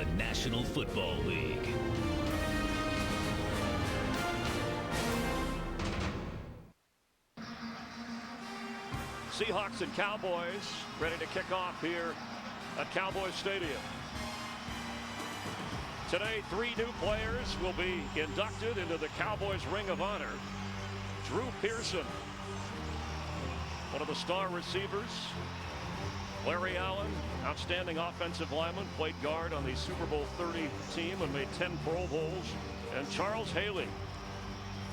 the National Football League. Seahawks and Cowboys ready to kick off here at Cowboys Stadium. Today, 3 new players will be inducted into the Cowboys Ring of Honor. Drew Pearson, one of the star receivers. Larry Allen, outstanding offensive lineman, played guard on the Super Bowl 30 team and made 10 Pro Bowls. And Charles Haley,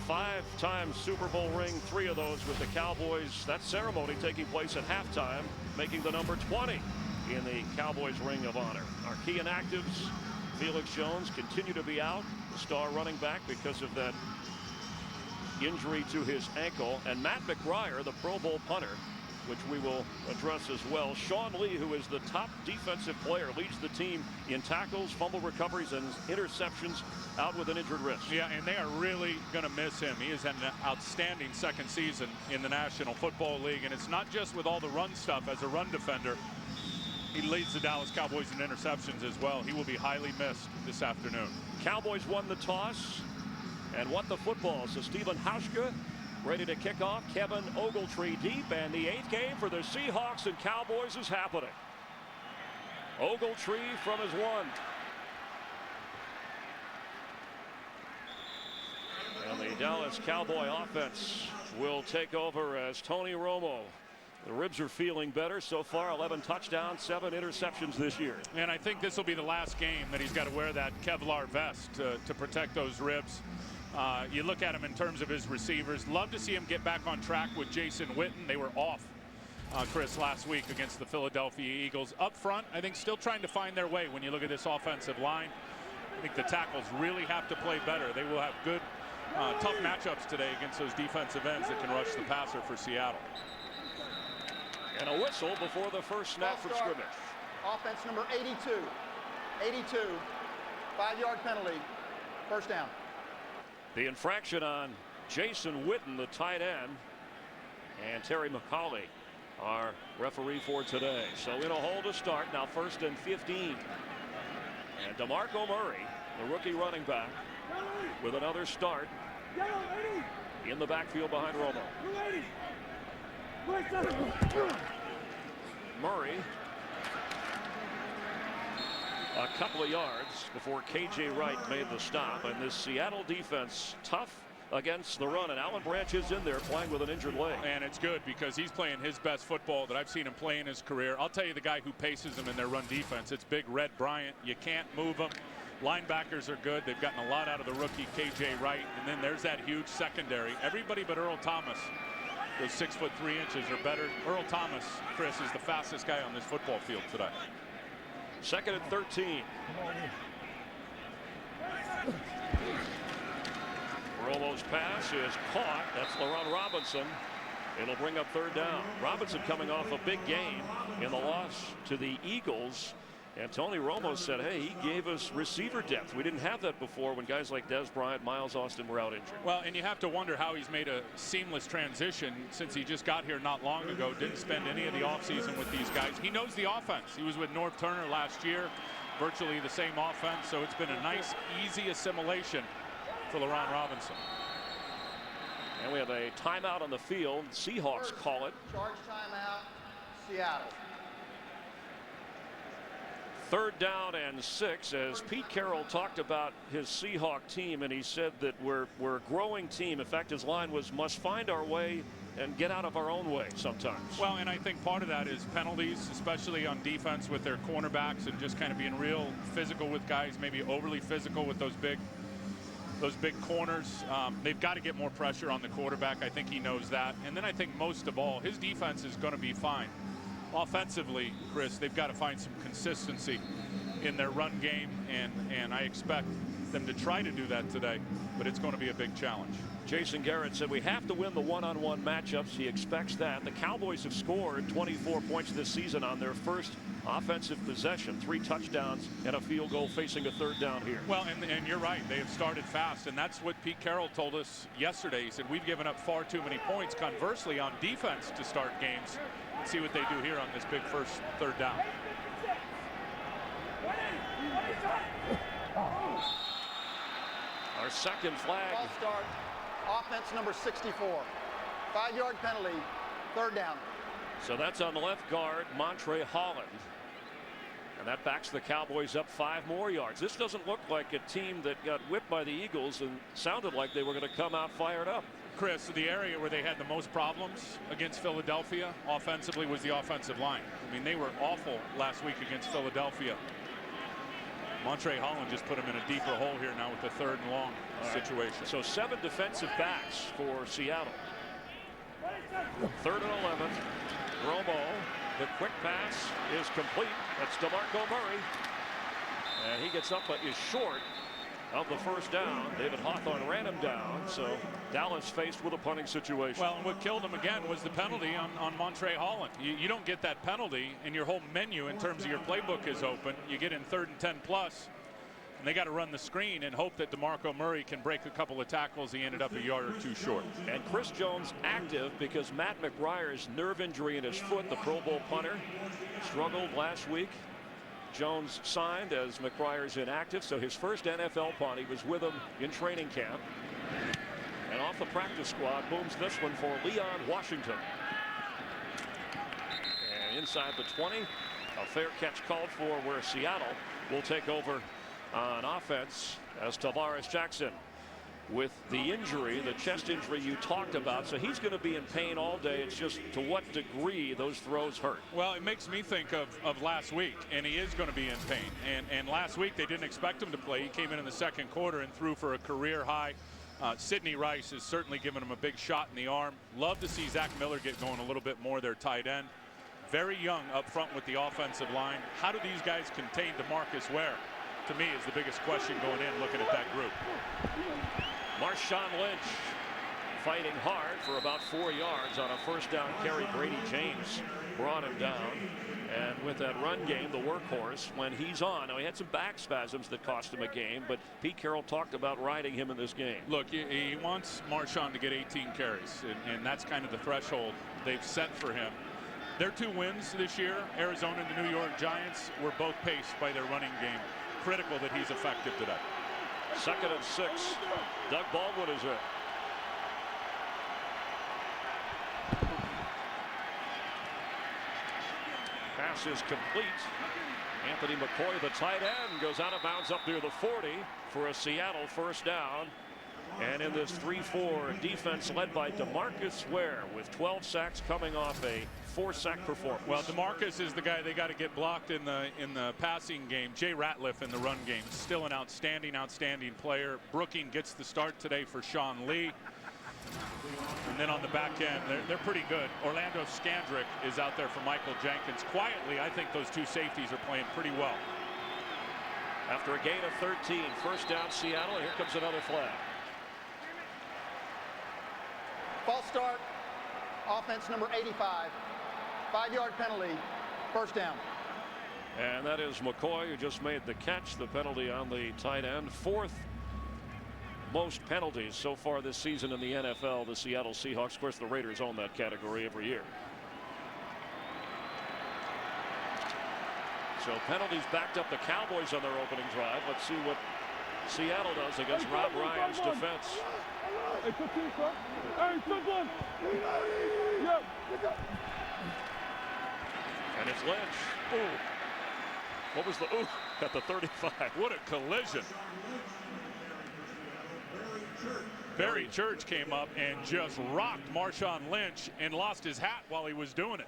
5-time Super Bowl ring, 3 of those with the Cowboys. That ceremony taking place at halftime, making the number 20 in the Cowboys Ring of Honor. Our key inactives, Felix Jones, continue to be out, the star running back, because of that injury to his ankle. And Matt McBriar, the Pro Bowl punter, which we will address as well. Sean Lee, who is the top defensive player, leads the team in tackles, fumble recoveries, and interceptions, out with an injured wrist. Yeah, and they are really going to miss him. He is an outstanding second season in the National Football League, and it's not just with all the run stuff as a run defender. He leads the Dallas Cowboys in interceptions as well. He will be highly missed this afternoon. Cowboys won the toss and won the football. So Stephen Hauschka ready to kick off. Kevin Ogletree deep, and the 8th game for the Seahawks and Cowboys is happening. Ogletree from his 1. And the Dallas Cowboy offense will take over as Tony Romo. The ribs are feeling better so far. 11 touchdowns, 7 interceptions this year. And I think this will be the last game that he's got to wear that Kevlar vest to protect those ribs. You look at him in terms of his receivers. Love to see him get back on track with Jason Witten. They were off, Chris, last week against the Philadelphia Eagles. Up front, I think still trying to find their way when you look at this offensive line. I think the tackles really have to play better. They will have good, tough matchups today against those defensive ends that can rush the passer for Seattle. And a whistle before the first snap from scrimmage. Offense number 82. 82. 5-yard penalty. First down. The infraction on Jason Witten, the tight end, and Terry McCauley, our referee for today. So in a hole to start. Now 1st and 15. And DeMarco Murray, the rookie running back, with another start in the backfield behind Romo. Murray a couple of yards before KJ Wright made the stop. And this Seattle defense tough against the run, and Alan Branch is in there playing with an injured leg. And it's good because he's playing his best football that I've seen him play in his career. I'll tell you the guy who paces them in their run defense. It's Big Red Bryant. You can't move him. Linebackers are good. They've gotten a lot out of the rookie KJ Wright, and then there's that huge secondary. Everybody but Earl Thomas. Those 6 foot 3 inches are better. Earl Thomas, Chris, is the fastest guy on this football field today. 2nd and 13. Romo's pass is caught. That's LaRon Robinson. It'll bring up 3rd down. Robinson coming off a big game in the loss to the Eagles. And Tony Romo said, hey, he gave us receiver depth. We didn't have that before when guys like Dez Bryant, Miles Austin were out injured. Well, and you have to wonder how he's made a seamless transition since he just got here not long ago. Didn't spend any of the offseason with these guys. He knows the offense. He was with North Turner last year, virtually the same offense. So it's been a nice, easy assimilation for LaRon Robinson. And we have a timeout on the field. Seahawks call it. Charge timeout, Seattle. 3rd down and 6, as Pete Carroll talked about his Seahawk team, and he said that we're a growing team. In fact, his line was must find our way and get out of our own way sometimes. Well, and I think part of that is penalties, especially on defense with their cornerbacks, and just kind of being real physical with guys, maybe overly physical with those big corners. They've got to get more pressure on the quarterback. I think he knows that. And then I think most of all, his defense is going to be fine. Offensively, Chris, they've got to find some consistency in their run game, and I expect them to try to do that today, but it's going to be a big challenge. Jason Garrett said we have to win the one-on-one matchups. He expects that. The Cowboys have scored 24 points this season on their first offensive possession, 3 touchdowns and a field goal facing a 3rd down here. Well, and you're right. They have started fast, and that's what Pete Carroll told us yesterday. He said we've given up far too many points, conversely, on defense to start games. Let's see what they do here on this big first 3rd down. Our second flag. False start. Offense number 64. 5-yard penalty. Third down. So that's on the left guard, Montre Holland. And that backs the Cowboys up 5 more yards. This doesn't look like a team that got whipped by the Eagles and sounded like they were going to come out fired up. Chris, the area where they had the most problems against Philadelphia offensively was the offensive line. I mean, they were awful last week against Philadelphia. Montre Holland just put him in a deeper hole here now with the 3rd and long situation. So 7 defensive backs for Seattle. 3rd and 11. Romo, the quick pass is complete. That's DeMarco Murray. And he gets up but is short of the first down. David Hawthorne ran him down. So Dallas faced with a punting situation. Well, and what killed him again was the penalty on Montre Holland. You don't get that penalty and your whole menu in terms of your playbook is open. You get in 3rd and 10 plus. And they got to run the screen and hope that DeMarco Murray can break a couple of tackles. He ended up a yard or 2 short. And Chris Jones active because Matt McBriar's nerve injury in his foot, the Pro Bowl punter, struggled last week. Jones signed as McBriar's inactive, so his first NFL punt. He was with him in training camp. And off the practice squad booms this one for Leon Washington. And inside the 20, a fair catch called for where Seattle will take over on offense as Tarvaris Jackson with the injury, the chest injury you talked about. So he's going to be in pain all day. It's just to what degree those throws hurt. Well, it makes me think of last week, and he is going to be in pain. And last week they didn't expect him to play. He came in the 2nd quarter and threw for a career high. Sidney Rice has certainly given him a big shot in the arm. Love to see Zach Miller get going a little bit more, their tight end. Very young up front with the offensive line. How do these guys contain DeMarcus Ware? To me is the biggest question going in looking at that group. Marshawn Lynch fighting hard for about 4 yards on a first down carry. Brady James brought him down. And with that run game, the workhorse, when he's on, now he had some back spasms that cost him a game, but Pete Carroll talked about riding him in this game. Look, he wants Marshawn to get 18 carries, and that's kind of the threshold they've set for him. Their 2 wins this year, Arizona and the New York Giants, were both paced by their running game. Critical that he's effective today. 2nd and 6. Doug Baldwin is it. Pass is complete. Anthony McCoy, the tight end, goes out of bounds up near the 40 for a Seattle first down. And in this 3-4 defense led by DeMarcus Ware with 12 sacks coming off a 4-sack performance. Well, DeMarcus is the guy they got to get blocked in the passing game. Jay Ratliff in the run game, still an outstanding player. Brooking gets the start today for Sean Lee. And then on the back end, they're pretty good. Orlando Scandrick is out there for Michael Jenkins. Quietly, I think those 2 safeties are playing pretty well. After a gain of 13, first down Seattle. Here comes another flag. False start. Offense number 85. 5-yard penalty. First down. And that is McCoy who just made the catch. The penalty on the tight end. 4th most penalties so far this season in the NFL. The Seattle Seahawks. Of course, the Raiders own that category every year. So penalties backed up the Cowboys on their opening drive. Let's see what Seattle does against Rob Ryan's defense. And it's Lynch. Ooh. What was the ooh at the 35? What a collision. Barry Church came up and just rocked Marshawn Lynch and lost his hat while he was doing it.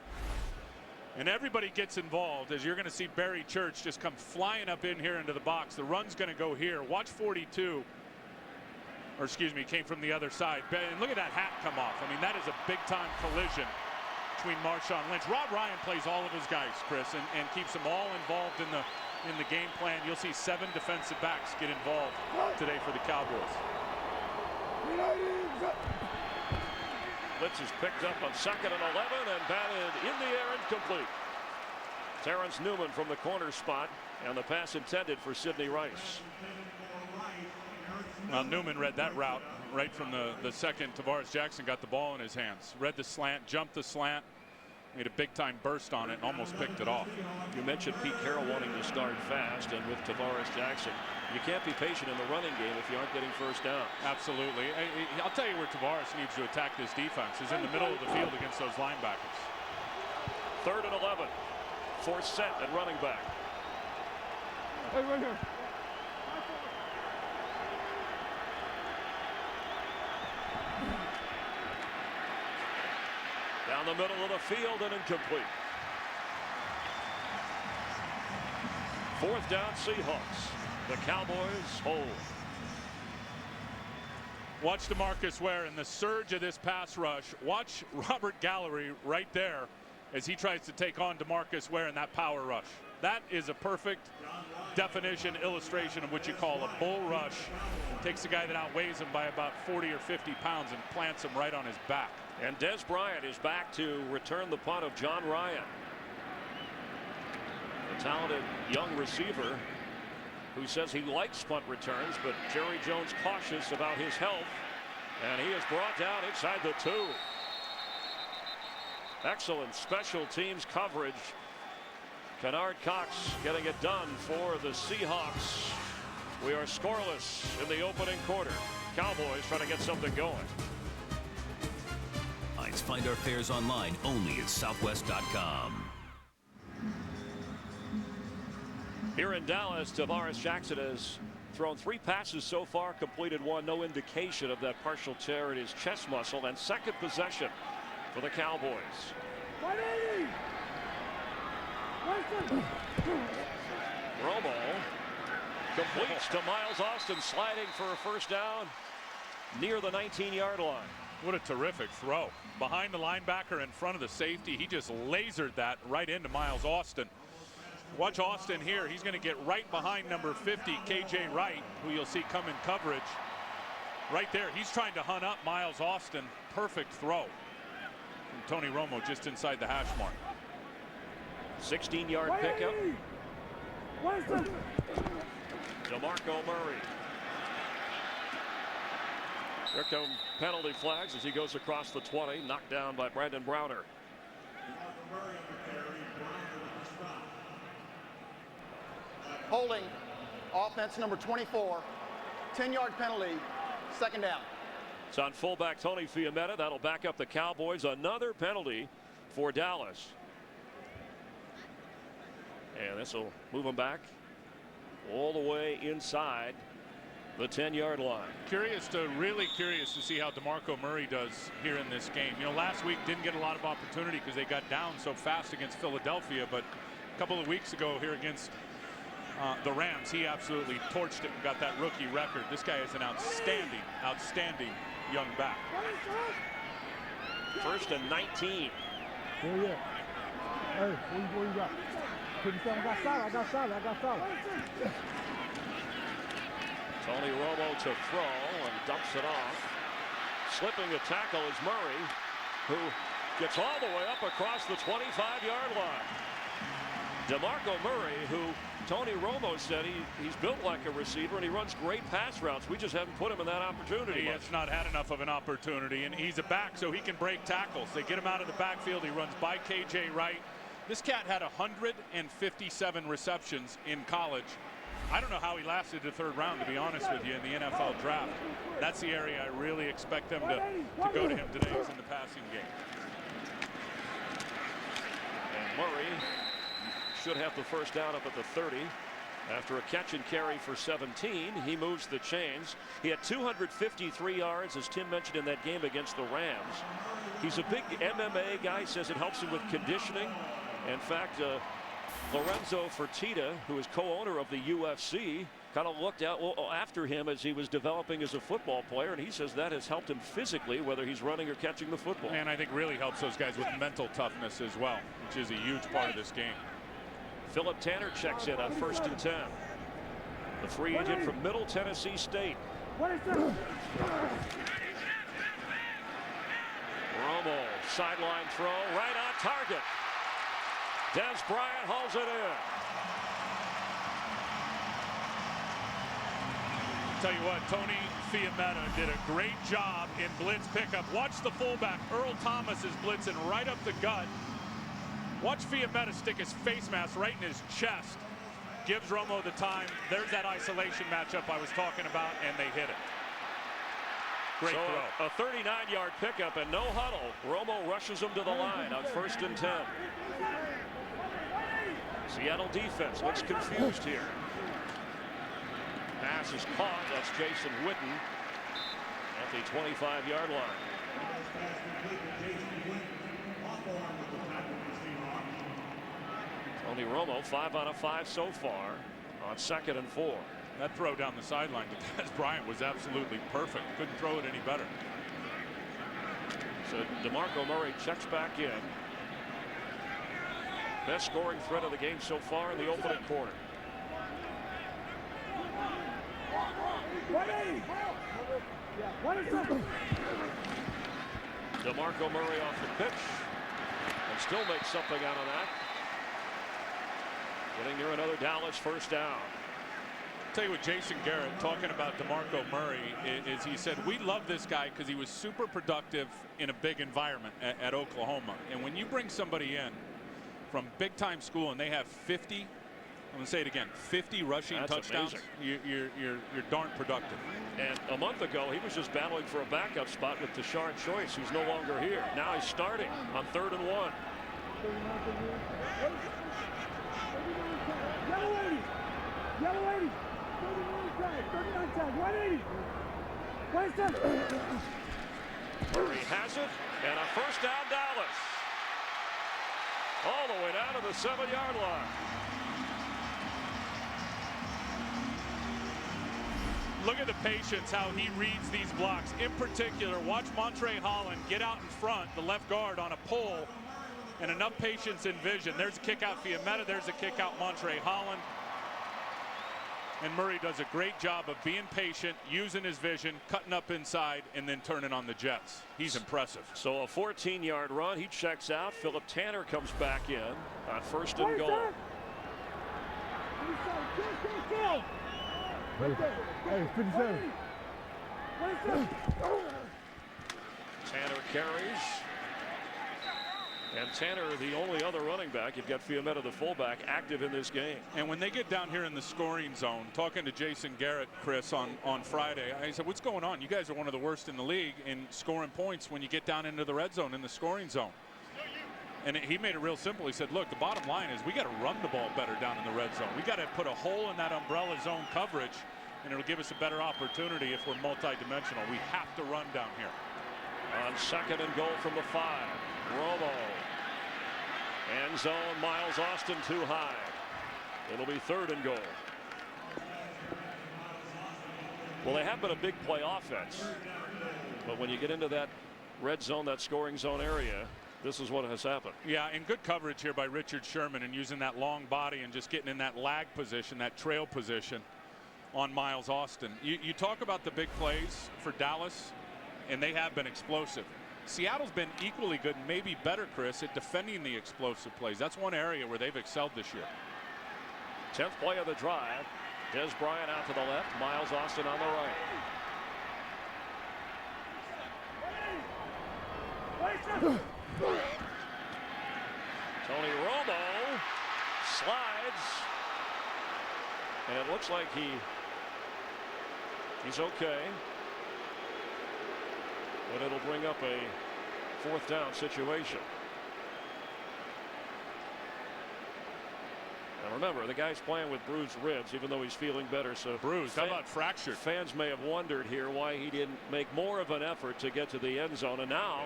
And everybody gets involved as you're going to see Barry Church just come flying up in here into the box. The run's going to go here. Watch 42. Or excuse me, came from the other side. And look at that hat come off. I mean, that is a big-time collision between Marshawn Lynch. Rob Ryan plays all of his guys, Chris, and keeps them all involved in the game plan. You'll see 7 defensive backs get involved today for the Cowboys. Blitz is picked up on 2nd and 11 and batted in the air and complete. Terrence Newman from the corner spot, and the pass intended for Sidney Rice. Well, Newman read that route right from the second. Tarvaris Jackson got the ball in his hands. Read the slant, jumped the slant, Made a big-time burst on it and almost picked it off. You mentioned Pete Carroll wanting to start fast, and with Tarvaris Jackson, you can't be patient in the running game if you aren't getting first down. Absolutely. I'll tell you where Tarvaris needs to attack this defense is in the middle of the field against those linebackers. 3rd and 11. Forced set at running back. Hey, right here. Down the middle of the field and incomplete. 4th down Seahawks. The Cowboys hold. Watch DeMarcus Ware in the surge of this pass rush. Watch Robert Gallery right there as he tries to take on DeMarcus Ware in that power rush. That is a perfect definition, illustration of what you call a bull rush. Takes a guy that outweighs him by about 40 or 50 pounds and plants him right on his back. And Dez Bryant is back to return the punt of John Ryan. A talented young receiver who says he likes punt returns, but Jerry Jones cautious about his health. And he is brought down inside the 2. Excellent special teams coverage. Kennard Cox getting it done for the Seahawks. We are scoreless in the opening quarter. Cowboys trying to get something going. Find our fares online only at Southwest.com. Here in Dallas, Tarvaris Jackson has thrown 3 passes so far, completed 1. No indication of that partial tear in his chest muscle. And second possession for the Cowboys. Romo completes to Miles Austin, sliding for a first down near the 19-yard line. What a terrific throw. Behind the linebacker in front of the safety. He just lasered that right into Miles Austin. Watch Austin here. He's going to get right behind number 50, KJ Wright, who you'll see come in coverage. Right there. He's trying to hunt up Miles Austin. Perfect throw. And Tony Romo just inside the hash mark. 16-yard pickup. DeMarco Murray. Here come penalty flags as he goes across the 20, knocked down by Brandon Browner. Holding, offense number 24, 10-yard penalty, 2nd down. It's on fullback Tony Fiumetta. That'll back up the Cowboys. Another penalty for Dallas. And this will move them back all the way inside the 10-yard line. Really curious to see how DeMarco Murray does here in this game. You know, last week didn't get a lot of opportunity because they got down so fast against Philadelphia, but a couple of weeks ago here against the Rams, he absolutely torched it and got that rookie record. This guy is an outstanding young back. 1st and 19. Where you at? Hey, what you got? I got solid. Tony Romo to throw and dumps it off. Slipping a tackle is Murray, who gets all the way up across the 25-yard line. DeMarco Murray, who Tony Romo said he's built like a receiver and he runs great pass routes. We just haven't put him in that opportunity. He has not had enough of an opportunity, and he's a back, so he can break tackles. They get him out of the backfield. He runs by KJ Wright. This cat had 157 receptions in college. I don't know how he lasted the 3rd round, to be honest with you, in the NFL draft. That's the area I really expect them to go to him today, is in the passing game. And Murray should have the first down up at the 30. After a catch and carry for 17, he moves the chains. He had 253 yards, as Tim mentioned, in that game against the Rams. He's a big MMA guy, says it helps him with conditioning. In fact, Lorenzo Fertitta, who is co-owner of the UFC, kind of looked out after him as he was developing as a football player, and he says that has helped him physically, whether he's running or catching the football. And I think really helps those guys with mental toughness as well, which is a huge part of this game. Philip Tanner checks in on 1st and 10. The free agent from Middle Tennessee State. Romo, sideline throw, right on target. Dez Bryant hauls it in. Tell you what, Tony Fiumetta did a great job in blitz pickup. Watch the fullback. Earl Thomas is blitzing right up the gut. Watch Fiametta stick his face mask right in his chest. Gives Romo the time. There's that isolation matchup I was talking about, and they hit it. Great throw. A 39-yard pickup and no huddle. Romo rushes him to the line on 1st and 10. Seattle defense looks confused here. Pass is caught. That's Jason Witten at the 25-yard line. Tony Romo 5 out of 5 so far on 2nd and 4. That throw down the sideline to Dez Bryant was absolutely perfect. Couldn't throw it any better. So DeMarco Murray checks back in. Best scoring threat of the game so far in the opening quarter. DeMarco Murray off the pitch and still makes something out of that. Getting near another Dallas first down. I'll tell you what Jason Garrett talking about DeMarco Murray is he said we love this guy because he was super productive in a big environment at Oklahoma. And when you bring somebody in from big time school and they have 50, I'm going to say it again, 50 rushing touchdowns, you're darn productive. And a month ago he was just battling for a backup spot with Deshaun Choice, who's no longer here. Now he's starting on 3rd and 1. Yellow 80. 39 tag. 180. Murray has it, and a first down Dallas. All the way down to the 7-yard line. Look at the patience, how he reads these blocks. In particular, watch Montre Holland get out in front, the left guard on a pull, and enough patience and vision. There's a kick out Fiametta. There's a kick out Montre Holland. And Murray does a great job of being patient, using his vision, cutting up inside, and then turning on the Jets. He's impressive. So a 14-yard run. He checks out. Philip Tanner comes back in on 1st and goal. Hey, 57. Tanner carries. And Tanner, the only other running back. You've got Fiametta, the fullback, active in this game. And when they get down here in the scoring zone, talking to Jason Garrett, Chris, on Friday, I said, what's going on? You guys are one of the worst in the league in scoring points when you get down into the red zone, in the scoring zone. And he made it real simple. He said, look, the bottom line is we got to run the ball better down in the red zone. We got to put a hole in that umbrella zone coverage, and it'll give us a better opportunity if we're multidimensional. We have to run down here. On 2nd and goal from the 5. Romo. End zone, Miles Austin too high. It'll be 3rd and goal. Well, they have been a big play offense. But when you get into that red zone, that scoring zone area, this is what has happened. Yeah, and good coverage here by Richard Sherman and using that long body and just getting in that lag position, that trail position on Miles Austin. You talk about the big plays for Dallas, and they have been explosive. Seattle's been equally good, maybe better, Chris, at defending the explosive plays. That's one area where they've excelled this year. 10th play of the drive. Dez Bryant out to the left, Miles Austin on the right. Tony Romo slides, and it looks like he's okay. But it'll bring up a 4th down situation. Now remember, the guy's playing with bruised ribs, even though he's feeling better. So bruised, how about fractured? Fans may have wondered here why he didn't make more of an effort to get to the end zone. And now,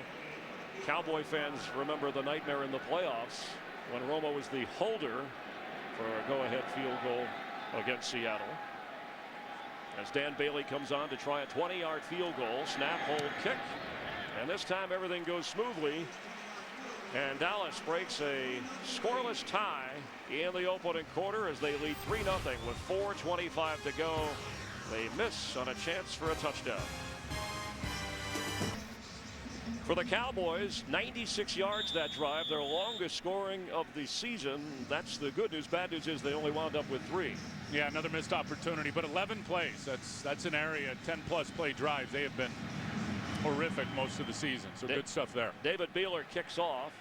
Cowboy fans remember the nightmare in the playoffs when Romo was the holder for a go-ahead field goal against Seattle. As Dan Bailey comes on to try a 20-yard field goal, snap, hold, kick, and this time everything goes smoothly, and Dallas breaks a scoreless tie in the opening quarter as they lead 3-0 with 4:25 to go. They miss on a chance for a touchdown. For the Cowboys, 96 yards that drive, their longest scoring of the season. That's the good news. Bad news is they only wound up with 3. Yeah, another missed opportunity, but 11 plays. That's an area, 10-plus play drives. They have been horrific most of the season, so good stuff there. David Beeler kicks off.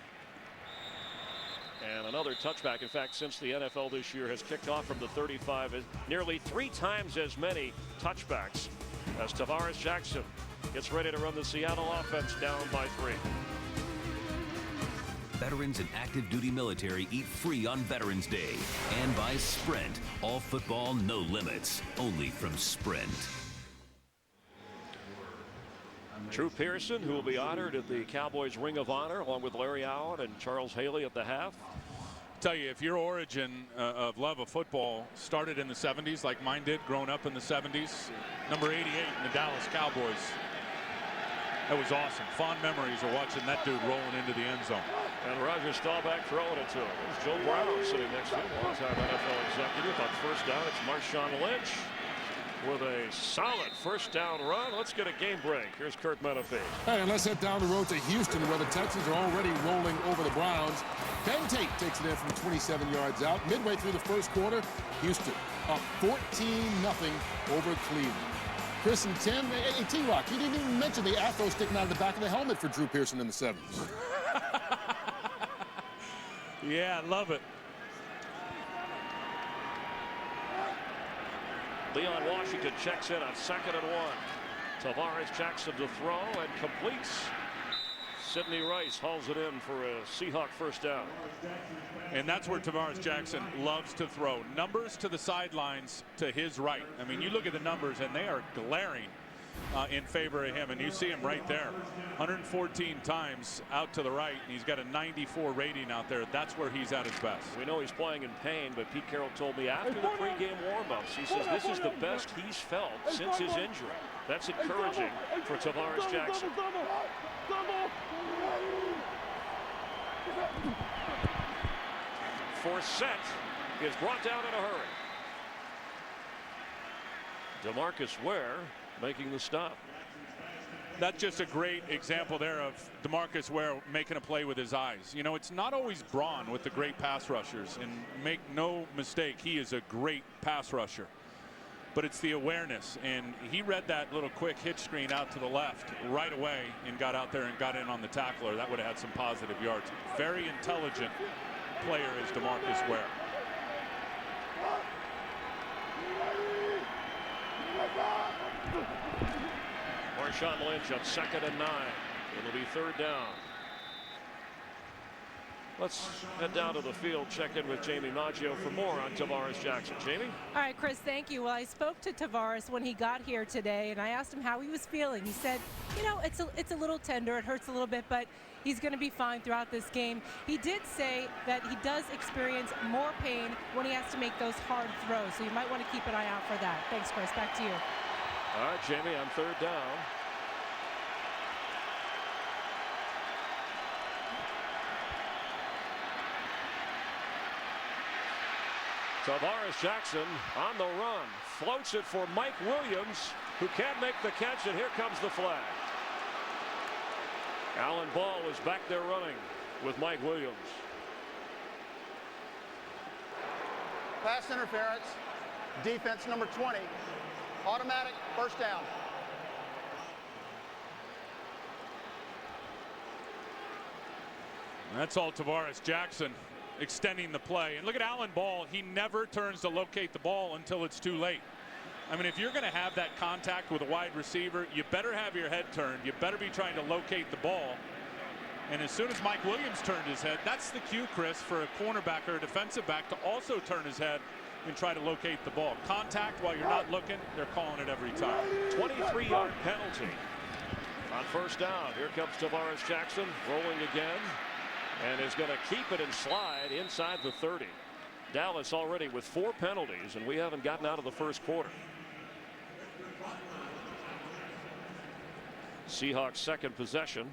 And another touchback. In fact, since the NFL this year has kicked off from the 35, nearly 3 times as many touchbacks as Tarvaris Jackson gets ready to run the Seattle offense down by 3. Veterans and active duty military eat free on Veterans Day. And by Sprint, all football, no limits, only from Sprint. Drew Pearson, who will be honored at the Cowboys Ring of Honor, along with Larry Allen and Charles Haley at the half. Tell you, if your origin of love of football started in the 70s, like mine did, growing up in the 70s, number 88 in the Dallas Cowboys, that was awesome. Fond memories of watching that dude rolling into the end zone. And Roger Staubach throwing it to him. There's Joe Brown sitting next to him, longtime NFL executive. On first down, it's Marshawn Lynch with a solid first down run. Let's get a game break. Here's Kurt Menefee. Hey, and let's head down the road to Houston, where the Texans are already rolling over the Browns. Ben Tate takes it in from 27 yards out. Midway through the first quarter, Houston up 14-0 over Cleveland. Chris and Tim, hey, T-Rock, you didn't even mention the afro sticking out of the back of the helmet for Drew Pearson in the 70s. Yeah, I love it. Leon Washington checks in on 2nd and 1. Tarvaris Jackson to throw and completes. Sidney Rice hauls it in for a Seahawk first down. And that's where Tarvaris Jackson loves to throw. Numbers to the sidelines to his right. I mean, you look at the numbers, and they are glaring in favor of him. And you see him right there. 114 times out to the right. And he's got a 94 rating out there. That's where he's at his best. We know he's playing in pain, but Pete Carroll told me after the pregame warm-ups, he says this is the best he's felt since his injury. That's encouraging for Tarvaris Jackson. Forsett is brought down in a hurry. DeMarcus Ware making the stop. That's just a great example there of DeMarcus Ware making a play with his eyes. You know, it's not always brawn with the great pass rushers, and make no mistake, he is a great pass rusher. But it's the awareness, and he read that little quick hitch screen out to the left right away and got out there and got in on the tackler. That would have had some positive yards. Very intelligent player is DeMarcus Ware. Marshawn Lynch on 2nd and 9. It'll be 3rd down. Let's head down to the field, check in with Jamie Maggio for more on Tarvaris Jackson. Jamie? All right, Chris, thank you. Well, I spoke to Tarvaris when he got here today, and I asked him how he was feeling. He said, you know, it's a little tender. It hurts a little bit, but he's going to be fine throughout this game. He did say that he does experience more pain when he has to make those hard throws, so you might want to keep an eye out for that. Thanks, Chris. Back to you. All right, Jamie, on 3rd down. Tarvaris Jackson on the run, floats it for Mike Williams, who can't make the catch, and here comes the flag. Alan Ball is back there running with Mike Williams. Pass interference, defense number 20, automatic first down. That's all Tarvaris Jackson extending the play. And look at Alan Ball. He never turns to locate the ball until it's too late. I mean, if you're going to have that contact with a wide receiver, you better have your head turned. You better be trying to locate the ball. And as soon as Mike Williams turned his head, that's the cue, Chris, for a cornerback or a defensive back to also turn his head and try to locate the ball. Contact while you're not looking, they're calling it every time. 23-yard penalty on first down. Here comes Tarvaris Jackson rolling again, and is going to keep it and slide inside the 30. Dallas already with 4 penalties, and we haven't gotten out of the first quarter. Seahawks' second possession.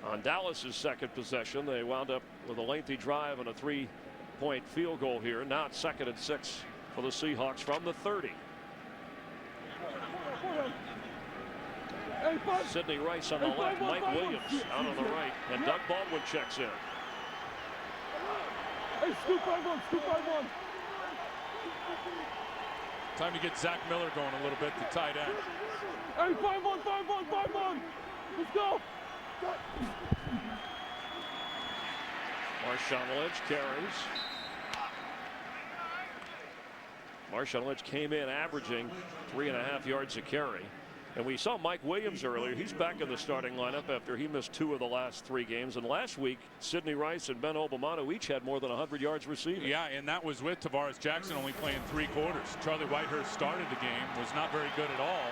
On Dallas's second possession, they wound up with a lengthy drive and a 3-point field goal here. Now it's 2nd and 6 for the Seahawks from the 30. Sidney Rice on the left, Mike Williams out on the right, and Doug Baldwin checks in. Hey, scoop by one, scoop by one. Time to get Zach Miller going a little bit, the tight end. Hey, 5-1, 5-1, 5-1. Let's go. Marshawn Lynch carries. Marshawn Lynch came in averaging 3.5 yards a carry. And we saw Mike Williams earlier. He's back in the starting lineup after he missed 2 of the last 3 games. And last week, Sidney Rice and Ben Obamano each had more than 100 yards receiving. Yeah, and that was with Tarvaris Jackson only playing 3 quarters. Charlie Whitehurst started the game, was not very good at all.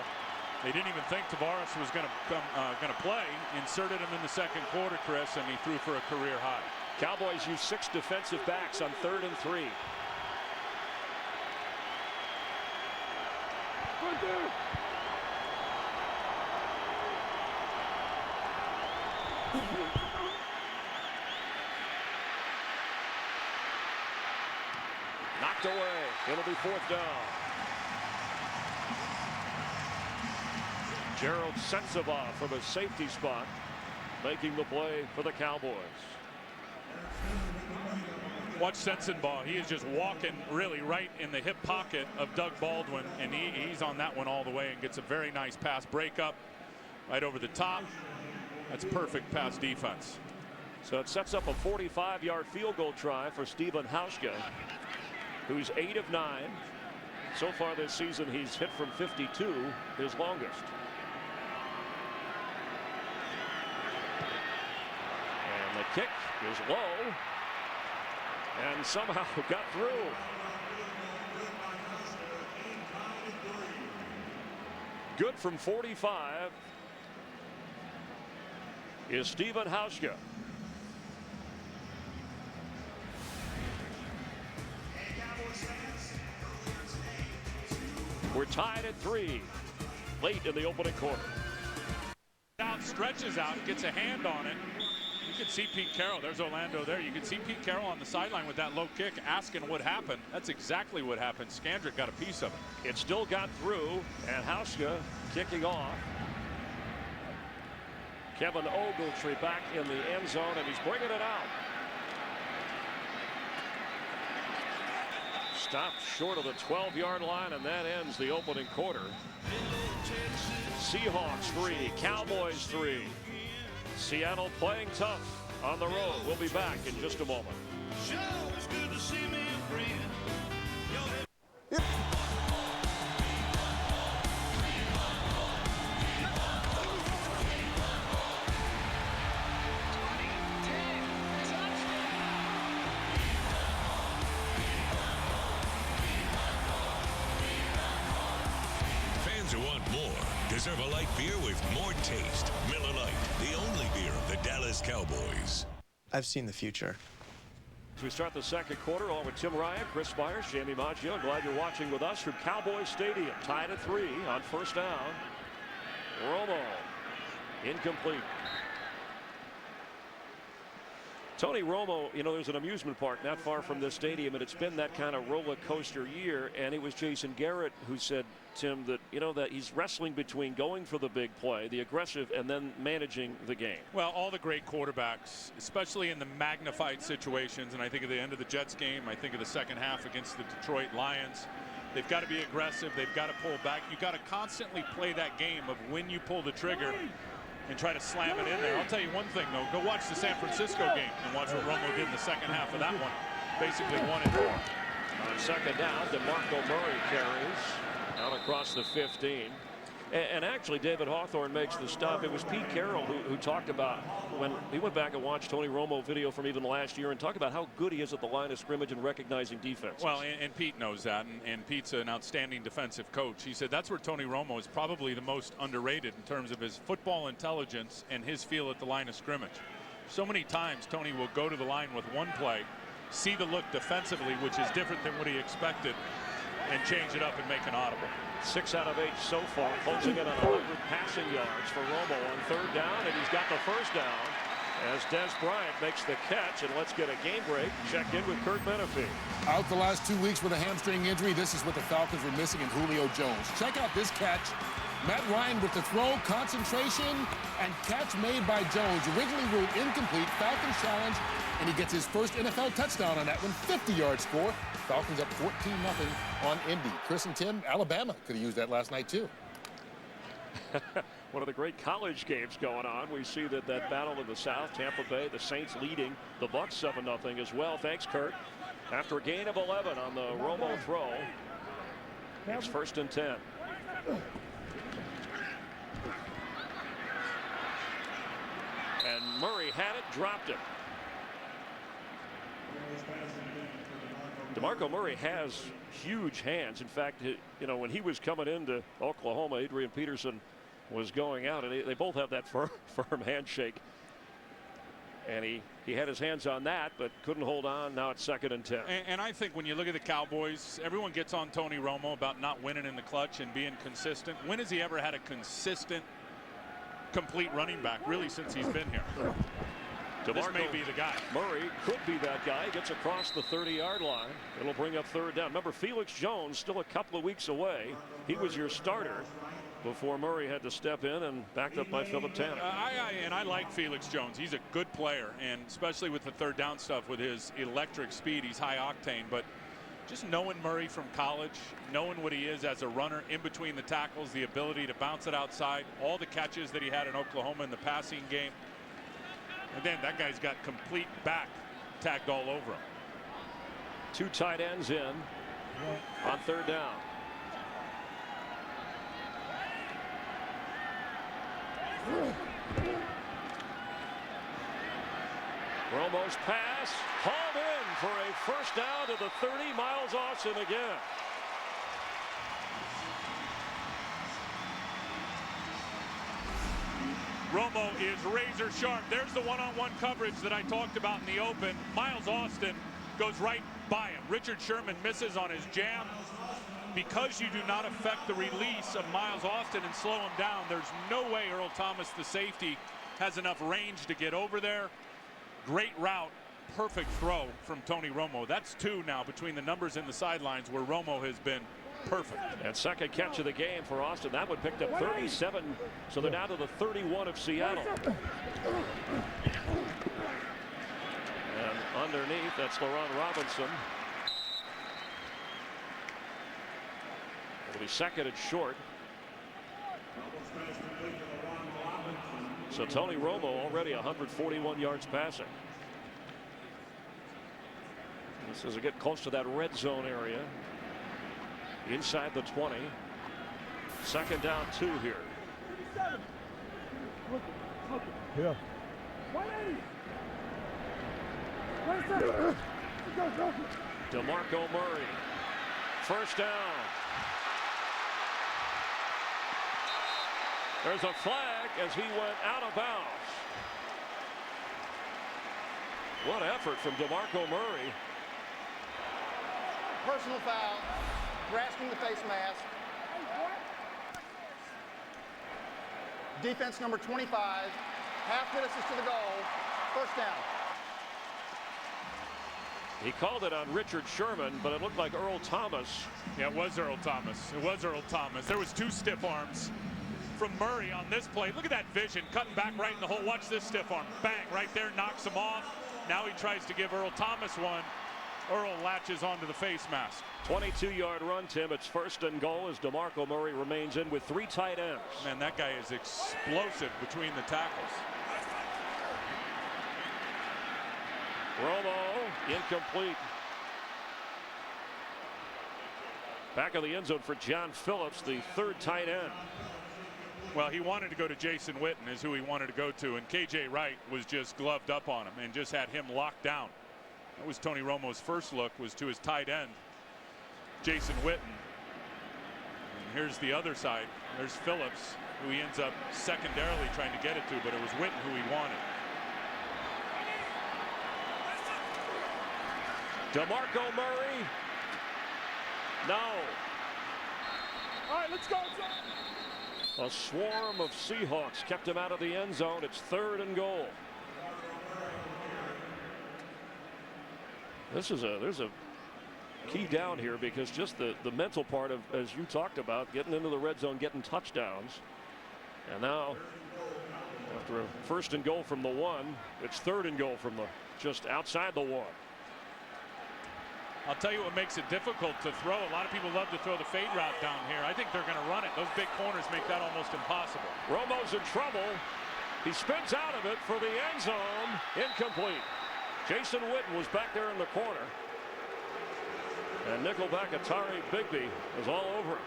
They didn't even think Tarvaris was going to play. Inserted him in the second quarter, Chris, and he threw for a career high. Cowboys use 6 defensive backs on 3rd and 3. Right there. Knocked away. It'll be 4th down. Gerald Sensabaugh from a safety spot making the play for the Cowboys. Watch Sensabaugh. He is just walking really right in the hip pocket of Doug Baldwin, and he's on that one all the way and gets a very nice pass breakup right over the top. That's perfect pass defense. So it sets up a 45-yard field goal try for Stephen Hauschka, who's 8 of 9. So far this season, he's hit from 52, his longest. And the kick is low and somehow got through. Good from 45 is Stephen Hauschka. We're tied at 3 late in the opening quarter. Out, stretches out, gets a hand on it. You can see Pete Carroll. There's Orlando there. You can see Pete Carroll on the sideline with that low kick asking what happened. That's exactly what happened. Scandrick got a piece of it. It still got through, and Hauschka kicking off. Kevin Ogletree back in the end zone, and he's bringing it out. Stopped short of the 12-yard line, and that ends the opening quarter. Seahawks 3, Cowboys 3. Seattle playing tough on the road. We'll be back in just a moment. Fans who want more deserve a light beer with more taste. Miller Lite, the only beer of the Dallas Cowboys. I've seen the future. As we start the second quarter, along with Tim Ryan, Chris Spires, Jamie Maggio. Glad you're watching with us from Cowboys Stadium. Tied at 3 on 1st down. Romo incomplete. Tony Romo, you know, there's an amusement park not far from this stadium, and it's been that kind of roller coaster year. And it was Jason Garrett who said, Tim, that, you know, that he's wrestling between going for the big play, the aggressive, and then managing the game. Well, all the great quarterbacks, especially in the magnified situations, and I think of the end of the Jets game, I think of the second half against the Detroit Lions. They've got to be aggressive. They've got to pull back. You've got to constantly play that game of when you pull the trigger and try to slam it in there. I'll tell you one thing, though. Go watch the San Francisco game and watch what Romo did in the second half of that one. Basically 1 and 4. On second down, DeMarco Murray carries out across the 15. And actually, David Hawthorne makes the stop. It was Pete Carroll who talked about when he went back and watched Tony Romo video from even last year and talked about how good he is at the line of scrimmage and recognizing defense. Well, and Pete knows that, and Pete's an outstanding defensive coach. He said that's where Tony Romo is probably the most underrated in terms of his football intelligence and his feel at the line of scrimmage. So many times Tony will go to the line with one play, see the look defensively, which is different than what he expected, and change it up and make an audible. 6 out of 8 so far, closing in on 100 passing yards for Romo on 3rd down, and he's got the 1st down as Dez Bryant makes the catch. And let's get a game break. Check in with Kurt Menefee. Out the last 2 weeks with a hamstring injury. This is what the Falcons were missing in Julio Jones. Check out this catch. Matt Ryan with the throw, concentration, and catch made by Jones. Originally ruled incomplete. Falcons challenge, and he gets his first NFL touchdown on that one. 50-yard score. Falcons up 14-0 on Indy. Chris and Tim, Alabama could have used that last night too. one of the great college games going on. We see that battle in the South, Tampa Bay, the Saints leading the Bucs 7-0 as well. Thanks, Kurt. After a gain of 11 on the Romo throw, it's 1st and 10. And Murray had it, dropped it. DeMarco Murray has huge hands. In fact, you know, when he was coming into Oklahoma, Adrian Peterson was going out, and they both have that firm handshake. And he had his hands on that, but couldn't hold on. Now it's 2nd and 10. And I think when you look at the Cowboys, everyone gets on Tony Romo about not winning in the clutch and being consistent. When has he ever had a consistent, complete running back, really, since he's been here? This may be the guy. Murray could be that guy. Gets across the 30-yard line. It'll bring up 3rd down. Remember, Felix Jones still a couple of weeks away. He was your starter before Murray had to step in, and backed up by Philip Tanner. I like Felix Jones. He's a good player, and especially with the 3rd down stuff with his electric speed, he's high octane. But just knowing Murray from college, knowing what he is as a runner in between the tackles, the ability to bounce it outside, all the catches that he had in Oklahoma in the passing game. And then that guy's got complete back tagged all over him. 2 tight ends in on 3rd down. Romo's pass hauled in for a 1st down to the 30. Miles Austin again. Romo is razor sharp. There's the one-on-one coverage that I talked about in the open. Miles Austin goes right by him. Richard Sherman misses on his jam. Because you do not affect the release of Miles Austin and slow him down, there's no way Earl Thomas, the safety, has enough range to get over there. Great route, perfect throw from Tony Romo. That's 2 now between the numbers and the sidelines where Romo has been perfect. And 2nd catch of the game for Austin. That one picked up 37, so they're down to the 31 of Seattle. And underneath, that's LaRon Robinson. It'll be 2nd and short. So Tony Romo already 141 yards passing. This is a get close to that red zone area. Inside the 20. 2nd down 2 here. Yeah. DeMarco Murray. 1st down. There's a flag as he went out of bounds. What effort from DeMarco Murray. Personal foul. Grasping the face mask. Defense number 25. Half minutes to the goal. 1st down. He called it on Richard Sherman, but it looked like Earl Thomas. Yeah, it was Earl Thomas. It was Earl Thomas. There was 2 stiff arms from Murray on this play. Look at that vision, cutting back right in the hole. Watch this stiff arm. Bang, right there, knocks him off. Now he tries to give Earl Thomas one. Earl latches onto the face mask. 22-yard run, Tim. It's 1st and goal as DeMarco Murray remains in with 3 tight ends. Man, that guy is explosive between the tackles. Romo, incomplete. Back of the end zone for John Phillips, the 3rd tight end. Well, he wanted to go to Jason Witten is who he wanted to go to, and KJ Wright was just gloved up on him and just had him locked down. That was Tony Romo's first look, was to his tight end, Jason Witten. And here's the other side. There's Phillips, who he ends up secondarily trying to get it to, but it was Witten who he wanted. DeMarco Murray. No. All right, let's go. A swarm of Seahawks kept him out of the end zone. It's 3rd and goal. There's a key down here because just the mental part of, as you talked about, getting into the red zone, getting touchdowns. And now, after a 1st and goal from the 1, it's 3rd and goal from the just outside the 1. I'll tell you what makes it difficult to throw. A lot of people love to throw the fade route down here. I think they're going to run it. Those big corners make that almost impossible. Romo's in trouble. He spins out of it for the end zone. Incomplete. Jason Witten was back there in the corner. And nickelback Atari Bigby was all over him.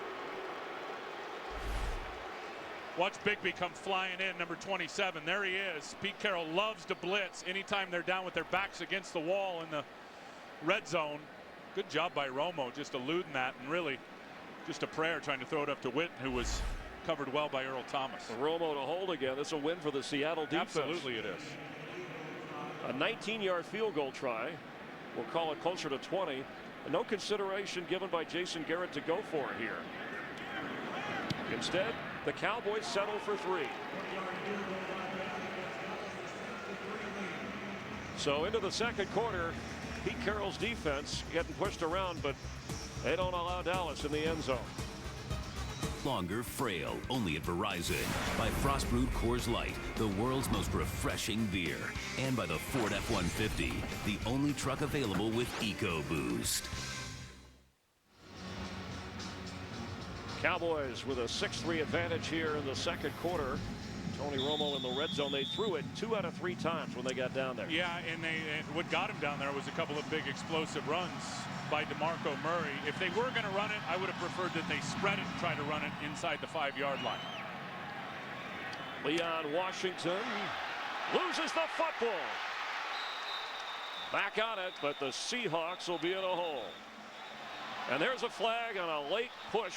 Watch Bigby come flying in, number 27. There he is. Pete Carroll loves to blitz anytime they're down with their backs against the wall in the red zone. Good job by Romo just eluding that, and really just a prayer trying to throw it up to Witten, who was covered well by Earl Thomas. Romo to hold again. It's a win for the Seattle defense. Absolutely it is. A 19-yard field goal try. We'll call it closer to 20. And no consideration given by Jason Garrett to go for it here. Instead, the Cowboys settle for 3. So into the second quarter, Pete Carroll's defense getting pushed around, but they don't allow Dallas in the end zone. Longer frail, only at Verizon. By Frost Brewed Coors Light, the world's most refreshing beer. And by the Ford F-150, the only truck available with EcoBoost. Cowboys with a 6-3 advantage here in the second quarter. Tony Romo in the red zone. They threw it 2 out of 3 times when they got down there. Yeah, and what got him down there was a couple of big explosive runs by DeMarco Murray. If they were going to run it, I would have preferred that they spread it and try to run it inside the 5-yard line. Leon Washington loses the football. Back on it, but the Seahawks will be in a hole. And there's a flag on a late push.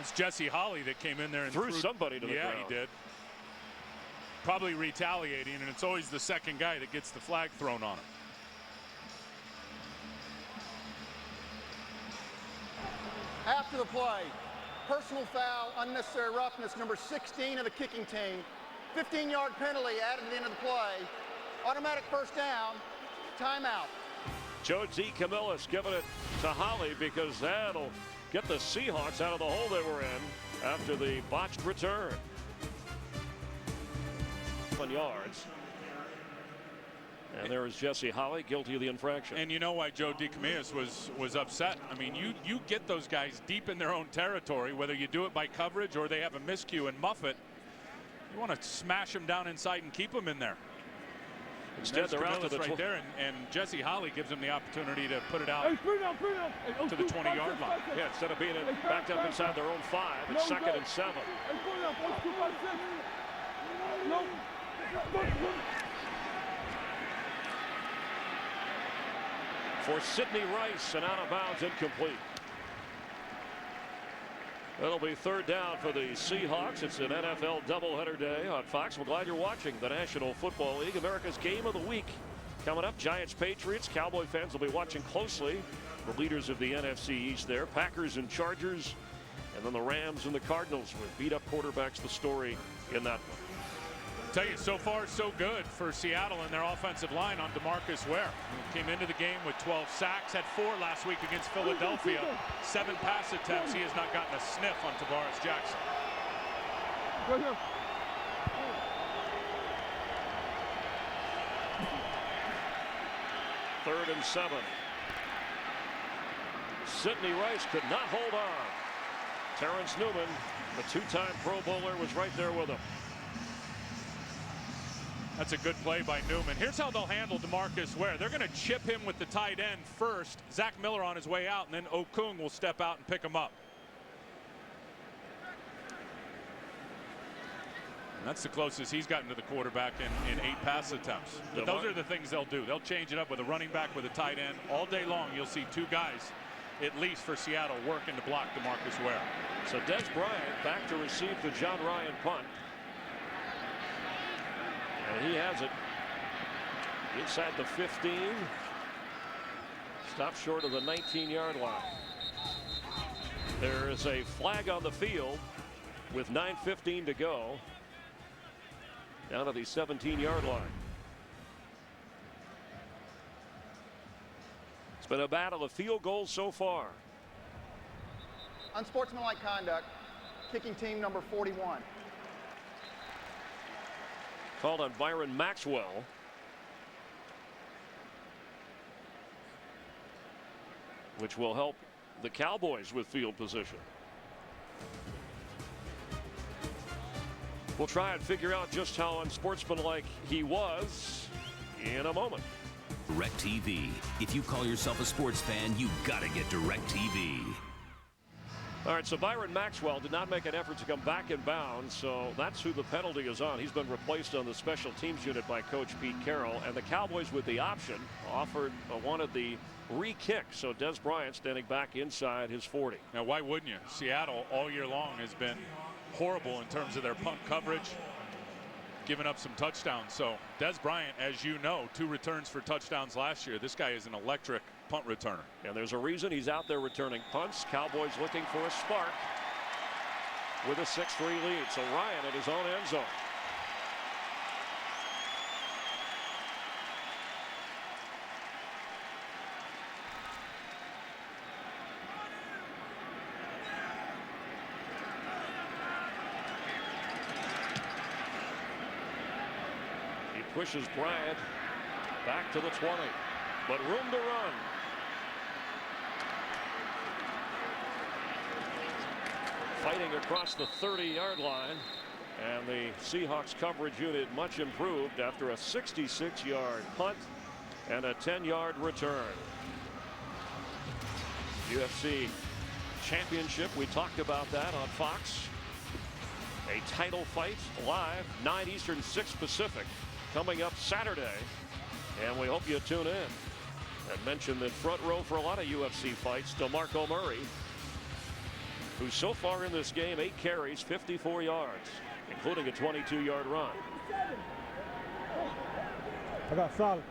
It's Jesse Holley that came in there and threw somebody to the ground. Yeah, he did. Probably retaliating, and it's always the second guy that gets the flag thrown on him. After the play, personal foul, unnecessary roughness, number 16 of the kicking team. 15-yard penalty added at the end of the play. Automatic first down. Timeout. Joe D. Camillus giving it to Holley because that'll get the Seahawks out of the hole they were in after the botched return. 1 yards. And there is Jesse Holley guilty of the infraction. And you know why Joe DeCamillis was upset. I mean, you get those guys deep in their own territory, whether you do it by coverage or they have a miscue and muff it. You want to smash them down inside and keep them in there. Instead, they're out to the right there, and Jesse Holley gives them the opportunity to put it out to the 20-yard line. Yeah, instead of being backed up inside their own 5, it's 2nd and 7. For Sidney Rice, and out of bounds, incomplete. That'll be 3rd down for the Seahawks. It's an NFL doubleheader day on Fox. We're glad you're watching the National Football League. America's Game of the Week coming up. Giants, Patriots. Cowboy fans will be watching closely. The leaders of the NFC East there. Packers and Chargers. And then the Rams and the Cardinals with beat-up quarterbacks. The story in that one. Tell you, so far so good for Seattle and their offensive line on DeMarcus Ware. He came into the game with 12 sacks, had 4 last week against Philadelphia. 7 pass attempts. He has not gotten a sniff on Tarvaris Jackson. 3rd and 7. Sidney Rice could not hold on. Terrence Newman, the 2-time Pro Bowler, was right there with him. That's a good play by Newman. Here's how they'll handle DeMarcus Ware. They're going to chip him with the tight end first. Zach Miller on his way out, and then Okung will step out and pick him up. And that's the closest he's gotten to the quarterback in 8 pass attempts. But those are the things they'll do. They'll change it up with a running back, with a tight end. All day long, you'll see 2 guys, at least for Seattle, working to block DeMarcus Ware. So Dez Bryant back to receive the John Ryan punt. And he has it inside the 15. Stop short of the 19-yard line. There is a flag on the field with 9:15 to go. Down to the 17-yard line. It's been a battle of field goals so far. Unsportsmanlike conduct. Kicking team number 41. Called on Byron Maxwell. which will help the Cowboys with field position. We'll try and figure out just how unsportsmanlike he was in a moment. DirecTV. If you call yourself a sports fan, you gotta get DirecTV. All right, so Byron Maxwell did not make an effort to come back in bounds, so that's who the penalty is on. He's been replaced on the special teams unit by Coach Pete Carroll, and the Cowboys with the option wanted the re-kick, so Dez Bryant standing back inside his 40. Now, why wouldn't you? Seattle all year long has been horrible in terms of their punt coverage, giving up some touchdowns. So Dez Bryant, as you know, 2 returns for touchdowns last year. This guy is an electric punt returner. And there's a reason he's out there returning punts. Cowboys looking for a spark with a 6-3 lead. So Ryan at his own end zone. He pushes Bryant back to the 20, but room to run. Fighting across the 30-yard line, and the Seahawks coverage unit much improved after a 66-yard punt and a 10-yard return. UFC Championship, we talked about that on Fox. A title fight live, 9 Eastern, 6 Pacific, coming up Saturday, and we hope you tune in. And mention that front row for a lot of UFC fights, DeMarco Murray, who so far in this game 8 carries, 54 yards, including a 22-yard run. I got solid.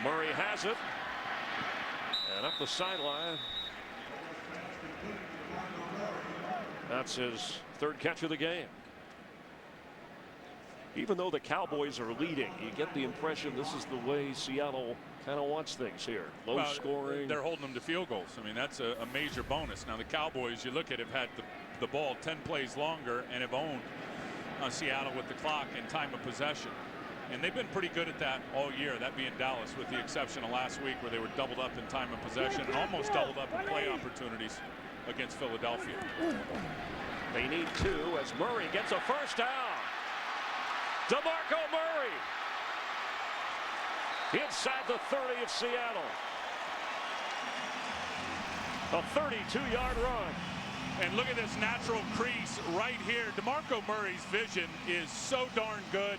Murray has it, and up the sideline. That's his 3rd catch of the game. Even though the Cowboys are leading, you get the impression this is the way Seattle kind of wants things here. Low scoring. They're holding them to field goals. I mean, that's a major bonus. Now, the Cowboys, you look at, have had the ball 10 plays longer and have owned Seattle with the clock and time of possession. And they've been pretty good at that all year, that being Dallas, with the exception of last week where they were doubled up in time of possession and almost doubled up in play opportunities against Philadelphia. They need 2 as Murray gets a first down. DeMarco Murray inside the 30 of Seattle. A 32-yard run. And look at this natural crease right here. DeMarco Murray's vision is so darn good.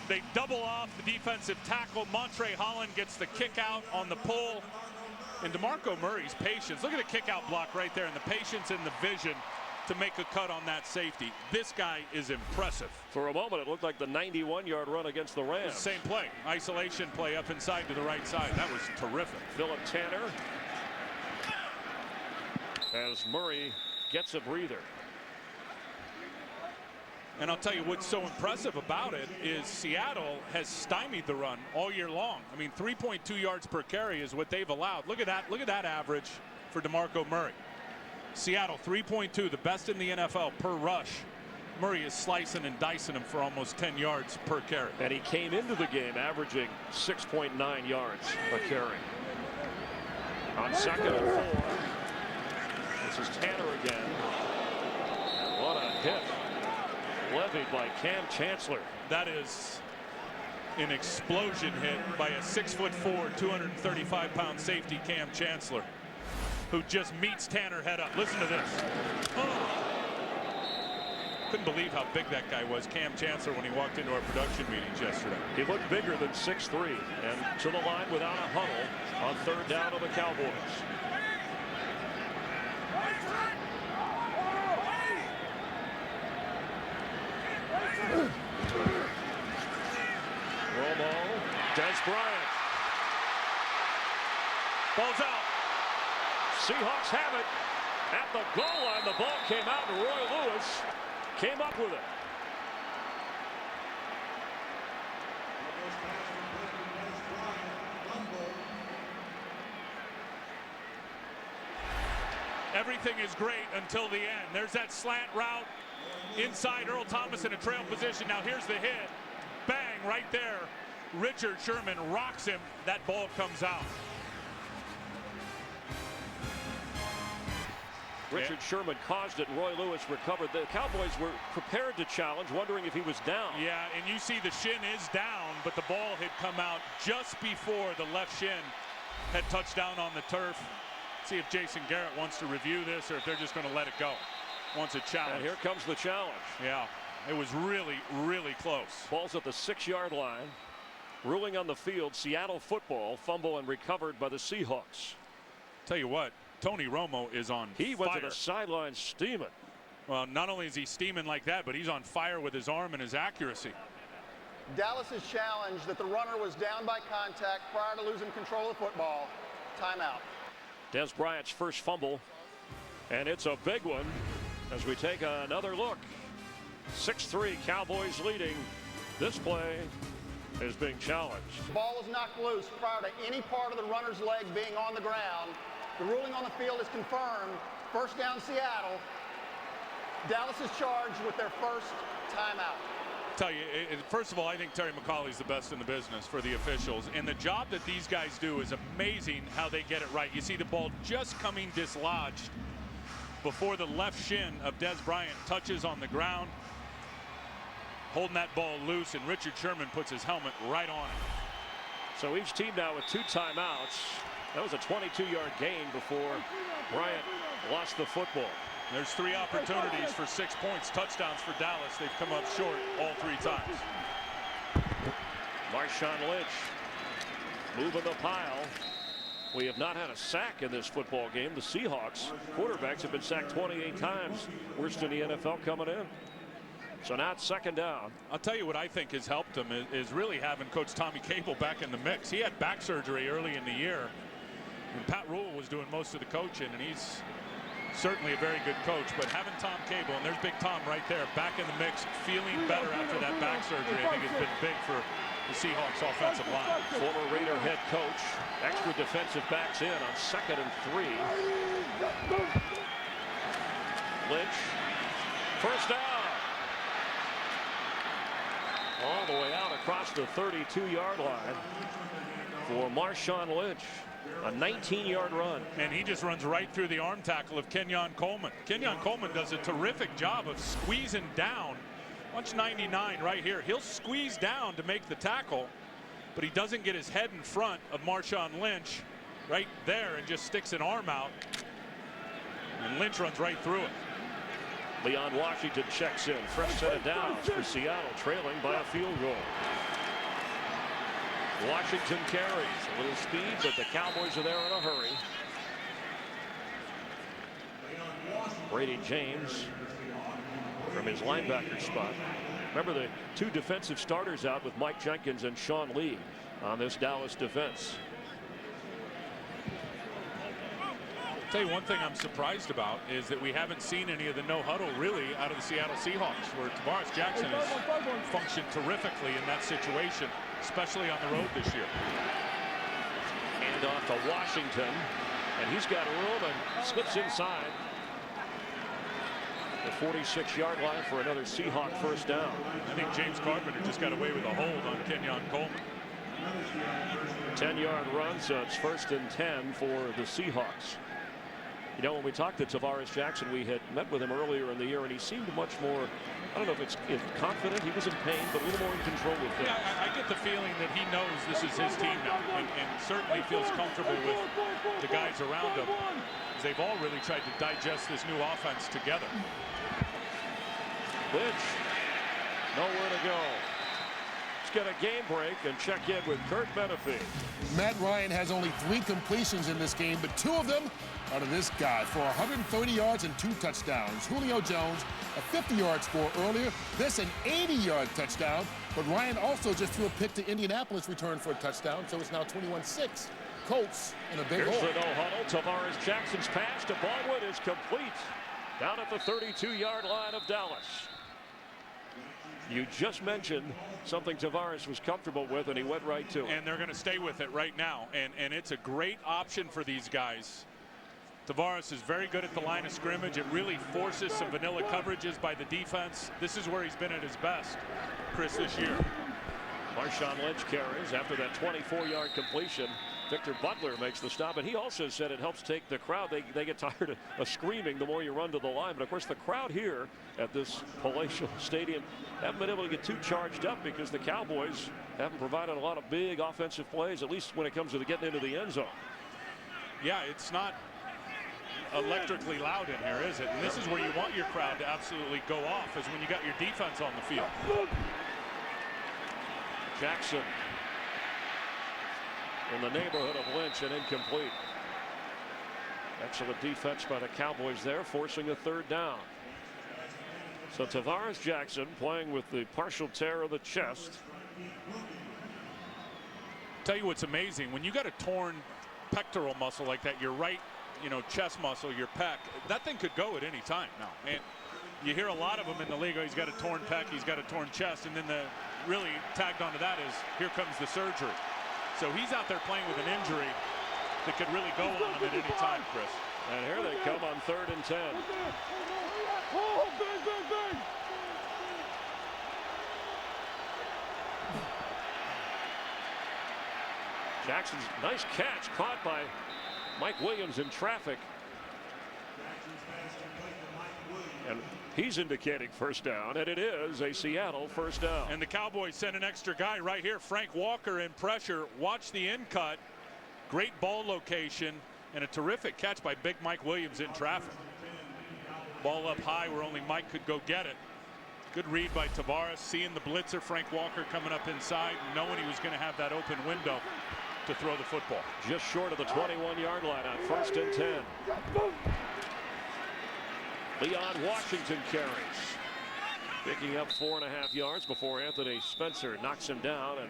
They double off the defensive tackle. Montre Holland gets the kick out on the pull. And DeMarco Murray's patience. Look at the kick out block right there, and the patience and the vision to make a cut on that safety. This guy is impressive. For a moment, it looked like the 91-yard run against the Rams. Same play. Isolation play up inside to the right side. That was terrific. Philip Tanner as Murray gets a breather. And I'll tell you what's so impressive about it is Seattle has stymied the run all year long. I mean, 3.2 yards per carry is what they've allowed. Look at that. Look at that average for DeMarco Murray. Seattle 3.2, the best in the NFL per rush. Murray is slicing and dicing him for almost 10 yards per carry. And he came into the game averaging 6.9 yards a carry. On 2nd and 4, this is Tanner again. And what a hit levied by Cam Chancellor. That is an explosion hit by a 6'4", 235-pound safety, Cam Chancellor, who just meets Tanner head up. Listen to this. Oh. Couldn't believe how big that guy was, Cam Chancellor, when he walked into our production meetings yesterday. He looked bigger than 6'3", and to the line without a huddle on 3rd down of the Cowboys. Romo, Dez Bryant. Ball's out. Seahawks have it at the goal line. The ball came out and Roy Lewis came up with it. Everything is great until the end. There's that slant route inside Earl Thomas in a trail position. Now here's the hit. Bang, right there. Richard Sherman rocks him. That ball comes out. Richard Sherman caused it, and Roy Lewis recovered. The Cowboys were prepared to challenge, wondering if he was down. Yeah, and you see the shin is down, but the ball had come out just before the left shin had touched down on the turf. See if Jason Garrett wants to review this or if they're just going to let it go. Wants a challenge. And here comes the challenge. Yeah, it was really, really close. Ball's at the 6-yard line. Ruling on the field, Seattle football, fumble and recovered by the Seahawks. Tell you what, Tony Romo is on fire. He went to the sideline steaming. Well, not only is he steaming like that, but he's on fire with his arm and his accuracy. Dallas has challenged that the runner was down by contact prior to losing control of the football. Timeout. Dez Bryant's first fumble, and it's a big one as we take another look. 6-3 Cowboys leading. This play is being challenged. The ball was knocked loose prior to any part of the runner's leg being on the ground. The ruling on the field is confirmed. First down, Seattle. Dallas is charged with their first timeout. Tell you, first of all, I think Terry McCauley's the best in the business for the officials, and the job that these guys do is amazing how they get it right. You see the ball just coming dislodged before the left shin of Dez Bryant touches on the ground, holding that ball loose, and Richard Sherman puts his helmet right on it. So each team now with 2 timeouts. That was a 22-yard gain before Bryant lost the football. There's 3 opportunities for 6 points, touchdowns for Dallas. They've come up short all 3 times. Marshawn Lynch moving the pile. We have not had a sack in this football game. The Seahawks quarterbacks have been sacked 28 times. Worst in the NFL coming in. So now it's second down. I'll tell you what I think has helped him is really having Coach Tommy Cable back in the mix. He had back surgery early in the year. And Pat Rule was doing most of the coaching, and he's certainly a very good coach. But having Tom Cable, and there's Big Tom right there, back in the mix, feeling better after that back surgery, I think it's been big for the Seahawks offensive line. Former Raider head coach, extra defensive backs in on 2nd and 3. Lynch, first down. All the way out across the 32-yard line for Marshawn Lynch. A 19-yard run. And he just runs right through the arm tackle of Kenyon Coleman. Kenyon Coleman does a terrific job of squeezing down. Watch 99 right here. He'll squeeze down to make the tackle, but he doesn't get his head in front of Marshawn Lynch right there and just sticks an arm out. And Lynch runs right through it. Leon Washington checks in. Fresh set of downs for Seattle, trailing by a field goal. Washington carries. A little speed, but the Cowboys are there in a hurry. Brady James from his linebacker spot. Remember the 2 defensive starters out with Mike Jenkins and Sean Lee on this Dallas defense. I'll tell you one thing I'm surprised about is that we haven't seen any of the no huddle really out of the Seattle Seahawks, where Tarvaris Jackson has functioned terrifically in that situation, especially on the road this year. Hand off to Washington, and he's got room and slips inside the 46-yard line for another Seahawk first down. I think James Carpenter just got away with a hold on Kenyon Coleman. 10-yard run, so it's 1st and 10 for the Seahawks. You know, when we talked to Tarvaris Jackson, we had met with him earlier in the year, and he seemed much more, I don't know if it's confident, he was in pain, but a little more in control with things. Yeah, I get the feeling that he knows this is his team now, and certainly feels comfortable with the guys around him, as they've all really tried to digest this new offense together. Lynch, nowhere to go. Let's get a game break and check in with Kurt Menefee. Matt Ryan has only 3 completions in this game, but 2 of them out of this guy for 130 yards and 2 touchdowns. Julio Jones, a 50-yard score earlier. This an 80-yard touchdown. But Ryan also just threw a pick to Indianapolis, return for a touchdown. So it's now 21-6. Colts in a big hole. Here's the no-huddle. Tarvaris Jackson's pass to Baldwin is complete. Down at the 32-yard line of Dallas. You just mentioned something Tarvaris was comfortable with, and he went right to it. And they're going to stay with it right now. And it's a great option for these guys. Tarvaris is very good at the line of scrimmage. It really forces some vanilla coverages by the defense. This is where he's been at his best, Chris, this year. Marshawn Lynch carries after that 24-yard completion. Victor Butler makes the stop, and he also said it helps take the crowd. They get tired of screaming the more you run to the line. But of course, the crowd here at this palatial stadium haven't been able to get too charged up because the Cowboys haven't provided a lot of big offensive plays, at least when it comes to getting into the end zone. Yeah, it's not electrically loud in here, is it? And this is where you want your crowd to absolutely go off, is when you got your defense on the field. Jackson in the neighborhood of Lynch and incomplete. Excellent defense by the Cowboys there, forcing a third down. So Tarvaris Jackson playing with the partial tear of the chest. Tell you what's amazing, when you got a torn pectoral muscle like that, your right, chest muscle, your pec, that thing could go at any time now. And you hear a lot of them in the league. Oh, he's got a torn pec, he's got a torn chest, and then the really tagged onto that is here comes the surgery. So he's out there playing with an injury that could really go on him at any time, Chris. And here they come on 3rd and 10. Jackson's nice catch caught by Mike Williams in traffic. And he's indicating first down, and it is a Seattle first down. And the Cowboys send an extra guy right here. Frank Walker in pressure. Watch the in cut. Great ball location and a terrific catch by big Mike Williams in traffic. Ball up high where only Mike could go get it. Good read by Tarvaris, seeing the blitzer Frank Walker coming up inside, knowing he was going to have that open window to throw the football. Just short of the 21-yard line on 1st and 10. Leon Washington carries, picking up 4.5 yards before Anthony Spencer knocks him down, and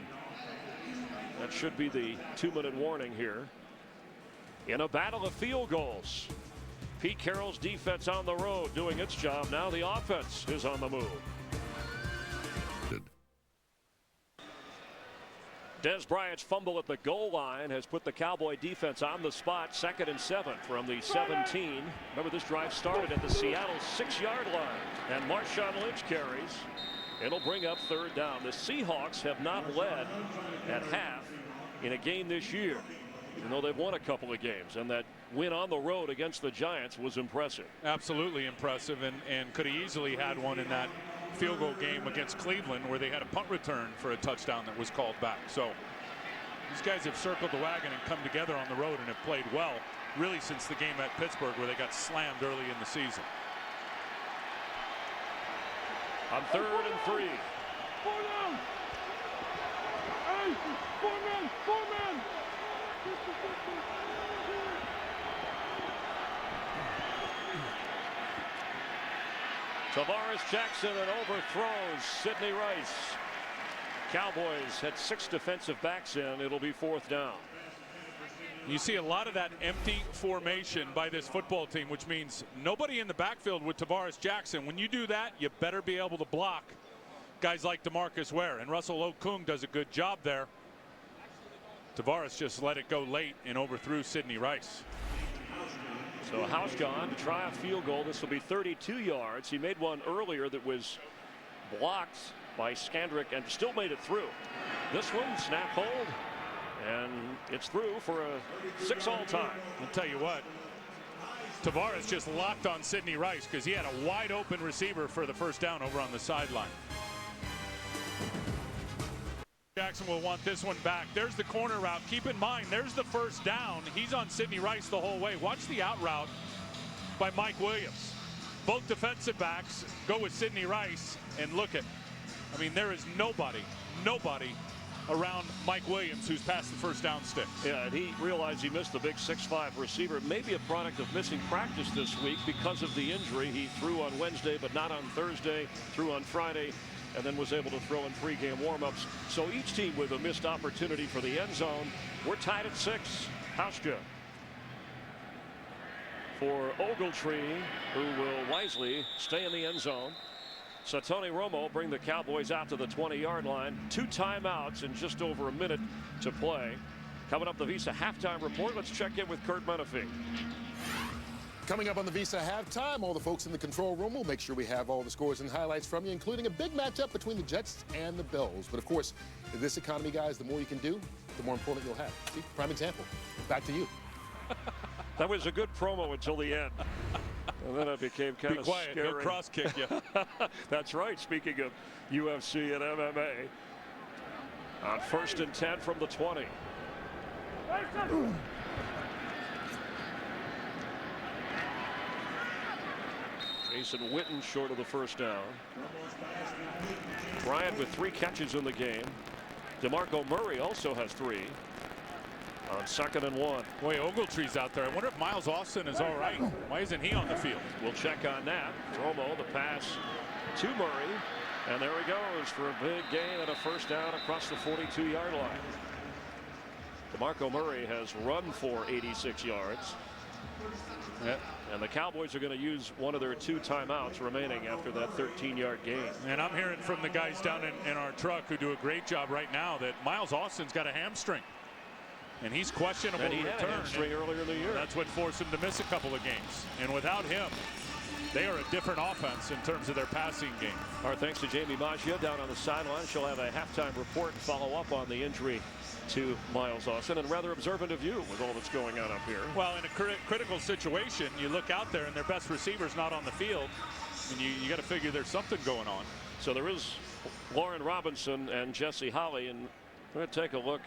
that should be the 2-minute warning here. In a battle of field goals, Pete Carroll's defense on the road doing its job. Now the offense is on the move. Dez Bryant's fumble at the goal line has put the Cowboy defense on the spot. 2nd and 7 from the 17. Remember, this drive started at the Seattle 6-yard line. And Marshawn Lynch carries. It'll bring up 3rd down. The Seahawks have not led at half in a game this year, even though they've won a couple of games. And that win on the road against the Giants was impressive. Absolutely impressive, and could have easily had one in that field goal game against Cleveland where they had a punt return for a touchdown that was called back. So these guys have circled the wagon and come together on the road and have played well, really, since the game at Pittsburgh where they got slammed early in the season. On 3rd and 3. 4 down. Hey, 4 men, 4 men. Tarvaris Jackson and overthrows Sidney Rice. Cowboys had 6 defensive backs in. It'll be 4th down. You see a lot of that empty formation by this football team, which means nobody in the backfield with Tarvaris Jackson. When you do that, you better be able to block guys like DeMarcus Ware, and Russell Okung does a good job there. Tarvaris just let it go late and overthrew Sidney Rice. So Hauschka on to try a field goal. This will be 32 yards. He made one earlier that was blocked by Skandrick and still made it through. This one, snap hold, and it's through for a 6 all time. I'll tell you what, Tarvaris just locked on Sidney Rice because he had a wide open receiver for the first down over on the sideline. Jackson will want this one back. There's the corner route. Keep in mind, there's the first down. He's on Sidney Rice the whole way. Watch the out route by Mike Williams. Both defensive backs go with Sidney Rice, and look at, I mean, there is nobody around Mike Williams who's passed the first down stick. Yeah, and he realized he missed the big 6'5" receiver. Maybe a product of missing practice this week because of the injury. He threw on Wednesday, but not on Thursday, threw on Friday, and then was able to throw in pregame warmups. So each team with a missed opportunity for the end zone. We're tied at 6. Hauschka for Ogletree, who will wisely stay in the end zone. So Tony Romo bring the Cowboys out to the 20-yard line. 2 timeouts in just over a minute to play. Coming up, the Visa halftime report. Let's check in with Kurt Menefee. Coming up on the Visa halftime, all the folks in the control room will make sure we have all the scores and highlights from you, including a big matchup between the Jets and the Bills. But of course, in this economy, guys, the more you can do, the more employment you'll have. See, prime example. Back to you. That was a good promo until the end. And then it became kind of quiet. scary. He'll cross kick you. That's right. Speaking of UFC and MMA, on 1st and 10 from the 20. Jason Witten short of the first down. Bryant with 3 catches in the game. DeMarco Murray also has 3 on 2nd and 1. Boy, Ogletree's out there. I wonder if Miles Austin is all right. Why isn't he on the field? We'll check on that. Romo, the pass to Murray. And there he goes for a big gain and a first down across the 42-yard line. DeMarco Murray has run for 86 yards. Yep. And the Cowboys are going to use one of their 2 timeouts remaining after that 13-yard gain. And I'm hearing from the guys down in our truck who do a great job right now that Miles Austin's got a hamstring. And he's questionable And he to had return. a hamstring earlier in the year. That's what forced him to miss a couple of games. And without him, they are a different offense in terms of their passing game. Our thanks to Jamie Magia down on the sideline. She'll have a halftime report and follow up on the injury to Miles Austin, and rather observant of you with all that's going on up here. Well, in a critical situation, you look out there and their best receiver's not on the field, and you got to figure there's something going on. So there is Lauren Robinson and Jesse Holley, and we're going to take a look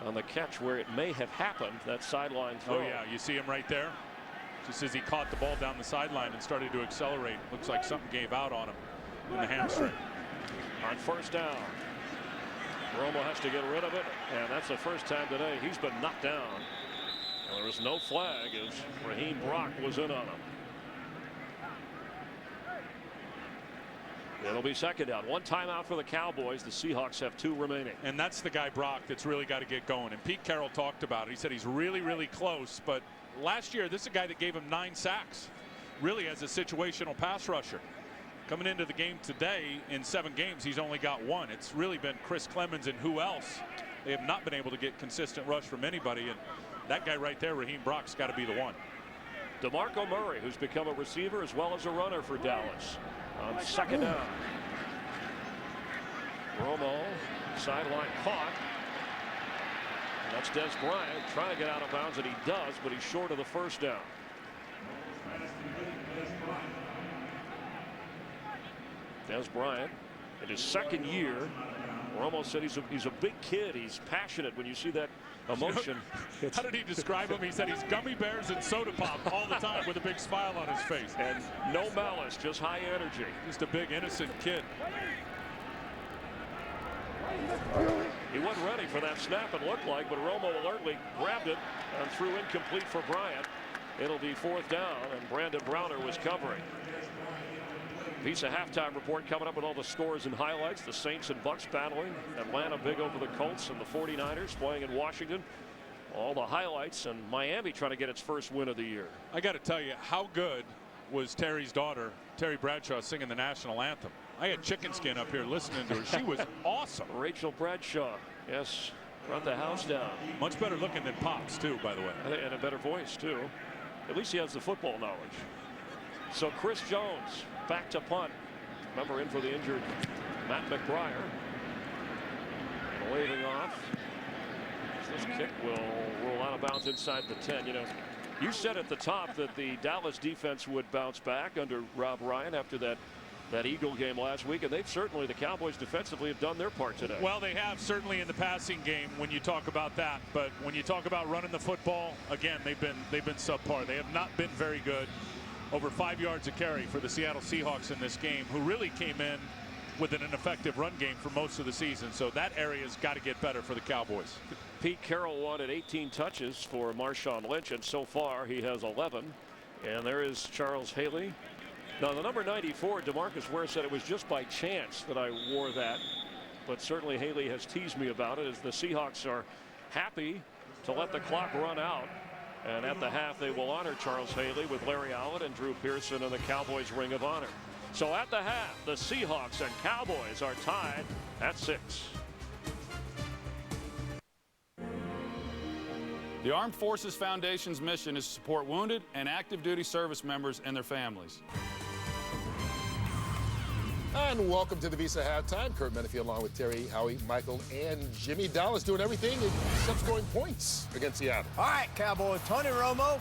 on the catch where it may have happened, that sideline throw. Oh yeah, you see him right there. Just as he caught the ball down the sideline and started to accelerate, looks like something gave out on him in the hamstring. On first down, Romo has to get rid of it, and that's the first time today he's been knocked down. And there was no flag as Raheem Brock was in on him. It'll be second down. 1 timeout for the Cowboys. The Seahawks have 2 remaining. And that's the guy, Brock, that's really got to get going. And Pete Carroll talked about it. He said he's really, really close. But last year, this is a guy that gave him 9 sacks, really as a situational pass rusher. Coming into the game today, in 7 games, he's only got 1. It's really been Chris Clemens and who else. They have not been able to get consistent rush from anybody. And that guy right there, Raheem Brock's got to be the one. DeMarco Murray, who's become a receiver as well as a runner for Dallas. On second down. Romo, sideline caught. And that's Dez Bryant trying to get out of bounds, and he does, but he's short of the first down. Dez Bryant in his 2nd year. Romo said he's a big kid. He's passionate. When you see that emotion. How did he describe him? He said he's gummy bears and soda pop all the time with a big smile on his face. And no malice, just high energy. Just a big innocent kid. He wasn't ready for that snap, it looked like, but Romo alertly grabbed it and threw incomplete for Bryant. It'll be 4th down, and Brandon Browner was covering. Visa halftime report coming up with all the scores and highlights. The Saints and Bucks battling. Atlanta big over the Colts, and the 49ers playing in Washington. All the highlights, and Miami trying to get its first win of the year. I got to tell you, how good was Terry's daughter, Terry Bradshaw, singing the national anthem? I had chicken skin up here listening to her. She was awesome. Rachel Bradshaw, yes, brought the house down. Much better looking than Pops, too, by the way. And a better voice, too. At least he has the football knowledge. So Chris Jones back to punt. Remember, in for the injured Matt McBriar. Waving off. This kick will roll out of bounds inside the 10. You know, you said at the top that the Dallas defense would bounce back under Rob Ryan after that Eagle game last week, and they've certainly, the Cowboys defensively, have done their part today. Well, they have certainly in the passing game when you talk about that, but when you talk about running the football, again, they've been subpar. They have not been very good. Over 5 yards a carry for the Seattle Seahawks in this game, who really came in with an ineffective run game for most of the season. So that area's got to get better for the Cowboys. Pete Carroll wanted 18 touches for Marshawn Lynch, and so far he has 11. And there is Charles Haley. Now, the number 94, DeMarcus Ware, said it was just by chance that I wore that. But certainly Haley has teased me about it, as the Seahawks are happy to let the clock run out. And at the half, they will honor Charles Haley with Larry Allen and Drew Pearson in the Cowboys Ring of Honor. So at the half, the Seahawks and Cowboys are tied at 6. The Armed Forces Foundation's mission is to support wounded and active duty service members and their families. And welcome to the Visa Halftime. Kurt Menefee along with Terry, Howie, Michael, and Jimmy. Dallas doing everything except scoring points against Seattle. All right, Cowboys. Tony Romo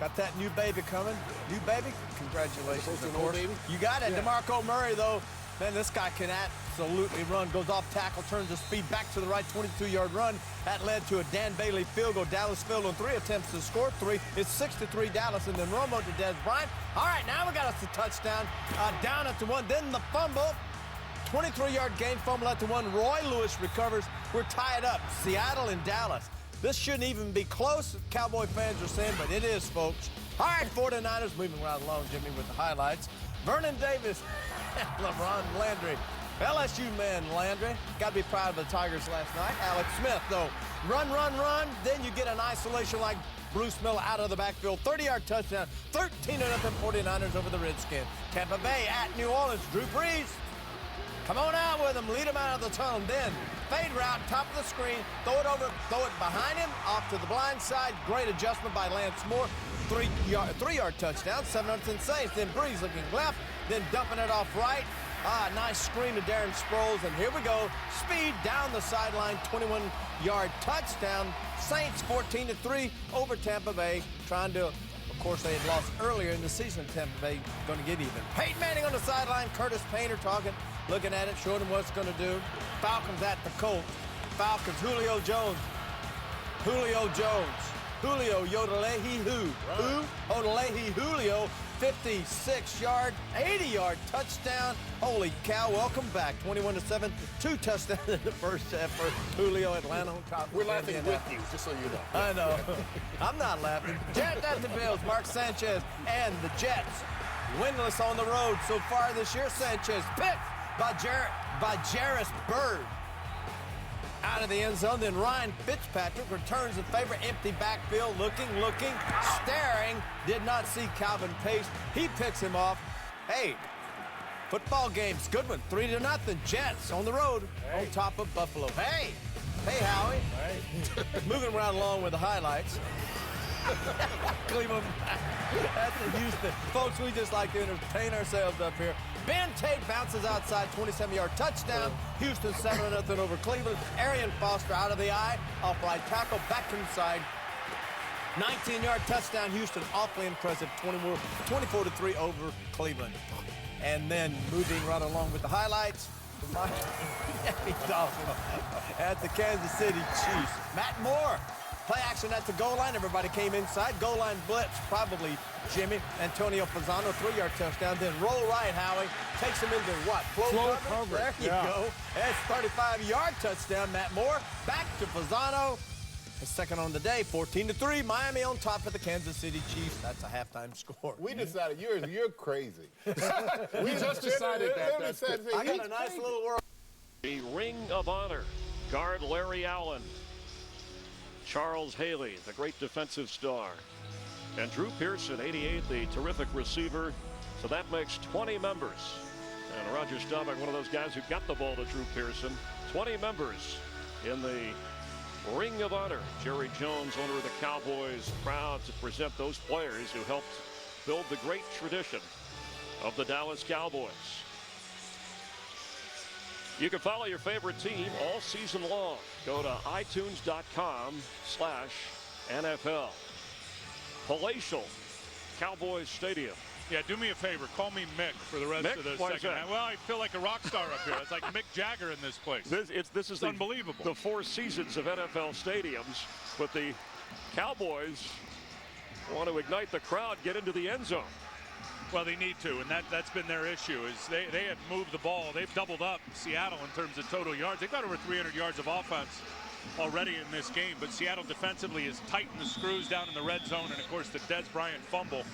got that new baby coming. New baby? Congratulations, of course. Baby? You got it. Yeah. DeMarco Murray, though, man, this guy can absolutely run. Goes off tackle, turns his speed back to the right, 22-yard run. That led to a Dan Bailey field goal. Dallas failed on 3 attempts to score 3. It's 6-3 Dallas, and then Romo to Dez Bryant. All right, now we got us a touchdown. Down at the 1. Then the fumble. 23-yard gain, fumble at the 1. Roy Lewis recovers. We're tied up. Seattle and Dallas. This shouldn't even be close, Cowboy fans are saying, but it is, folks. All right, 49ers moving right along, Jimmy, with the highlights. Vernon Davis, LeBron Landry. LSU man Landry. Got to be proud of the Tigers last night. Alex Smith, though. Run. Then you get an isolation like Bruce Miller out of the backfield. 30-yard touchdown. 13-0 49ers over the Redskins. Tampa Bay at New Orleans. Drew Brees. Come on out with him. Lead him out of the tunnel. Then fade route, top of the screen. Throw it behind him. Off to the blind side. Great adjustment by Lance Moore. 3-yard touchdown. 700 saves. Then Brees looking left. Then dumping it off right. Nice screen to Darren Sproles, and here we go. Speed down the sideline, 21-yard touchdown. Saints 14-3 over Tampa Bay. Trying to, of course, they had lost earlier in the season. Tampa Bay going to get even. Peyton Manning on the sideline. Curtis Painter talking, looking at it, showing him what it's going to do. Falcons at the Colts. Falcons, Julio Jones. Julio Yodelehi-Hu. Yodelehi Julio. 56-yard, 80-yard touchdown. Holy cow, welcome back. 21-7, 2 touchdowns in the first half for Julio. Atlanta on top. We're laughing with you, just so you know. I know. I'm not laughing. Jets at the Bills, Mark Sanchez and the Jets. Winless on the road so far this year. Sanchez picked by Jarris Bird. Out of the end zone, then Ryan Fitzpatrick returns the favorite empty backfield, looking, staring. Did not see Calvin Pace. He picks him off. Hey, football game's good one. 3-0. Jets on the road on top of Buffalo. Hey, Howie. Hey. Moving right along with the highlights. Cleveland at the Houston. Folks, we just like to entertain ourselves up here. Ben Tate bounces outside, 27-yard touchdown. Houston 7-0 over Cleveland. Arian Foster out of the eye, off right tackle, back inside. 19-yard touchdown, Houston awfully impressive, 24-3 over Cleveland. And then moving right along with the highlights, Miami Dolphins at the Kansas City Chiefs. Matt Moore. Play action at the goal line. Everybody came inside. Goal line blitz, probably Jimmy. Antonio Fasano, 3-yard touchdown. Then roll right, Howie. Takes him into what? Flow cover. There you go. That's 35-yard touchdown. Matt Moore back to Fasano. The second on the day, 14-3. Miami on top of the Kansas City Chiefs. That's a halftime score. We decided you're crazy. We just decided that. I got a nice little world. The Ring of Honor. Guard Larry Allen. Charles Haley, the great defensive star. And Drew Pearson, 88, the terrific receiver. So that makes 20 members. And Roger Staubach, one of those guys who got the ball to Drew Pearson. 20 members in the Ring of Honor. Jerry Jones, owner of the Cowboys, proud to present those players who helped build the great tradition of the Dallas Cowboys. You can follow your favorite team all season long. Go to itunes.com/NFL. Palatial Cowboys Stadium. Yeah, do me a favor. Call me Mick for the rest of the second half. Well, I feel like a rock star up here. It's like Mick Jagger in this place. This is unbelievable. The 4 seasons of NFL stadiums, but the Cowboys want to ignite the crowd, get into the end zone. Well, they need to, and that's been their issue. Is they have moved the ball. They've doubled up Seattle in terms of total yards. They've got over 300 yards of offense already in this game, but Seattle defensively has tightened the screws down in the red zone, and of course the Dez Bryant fumble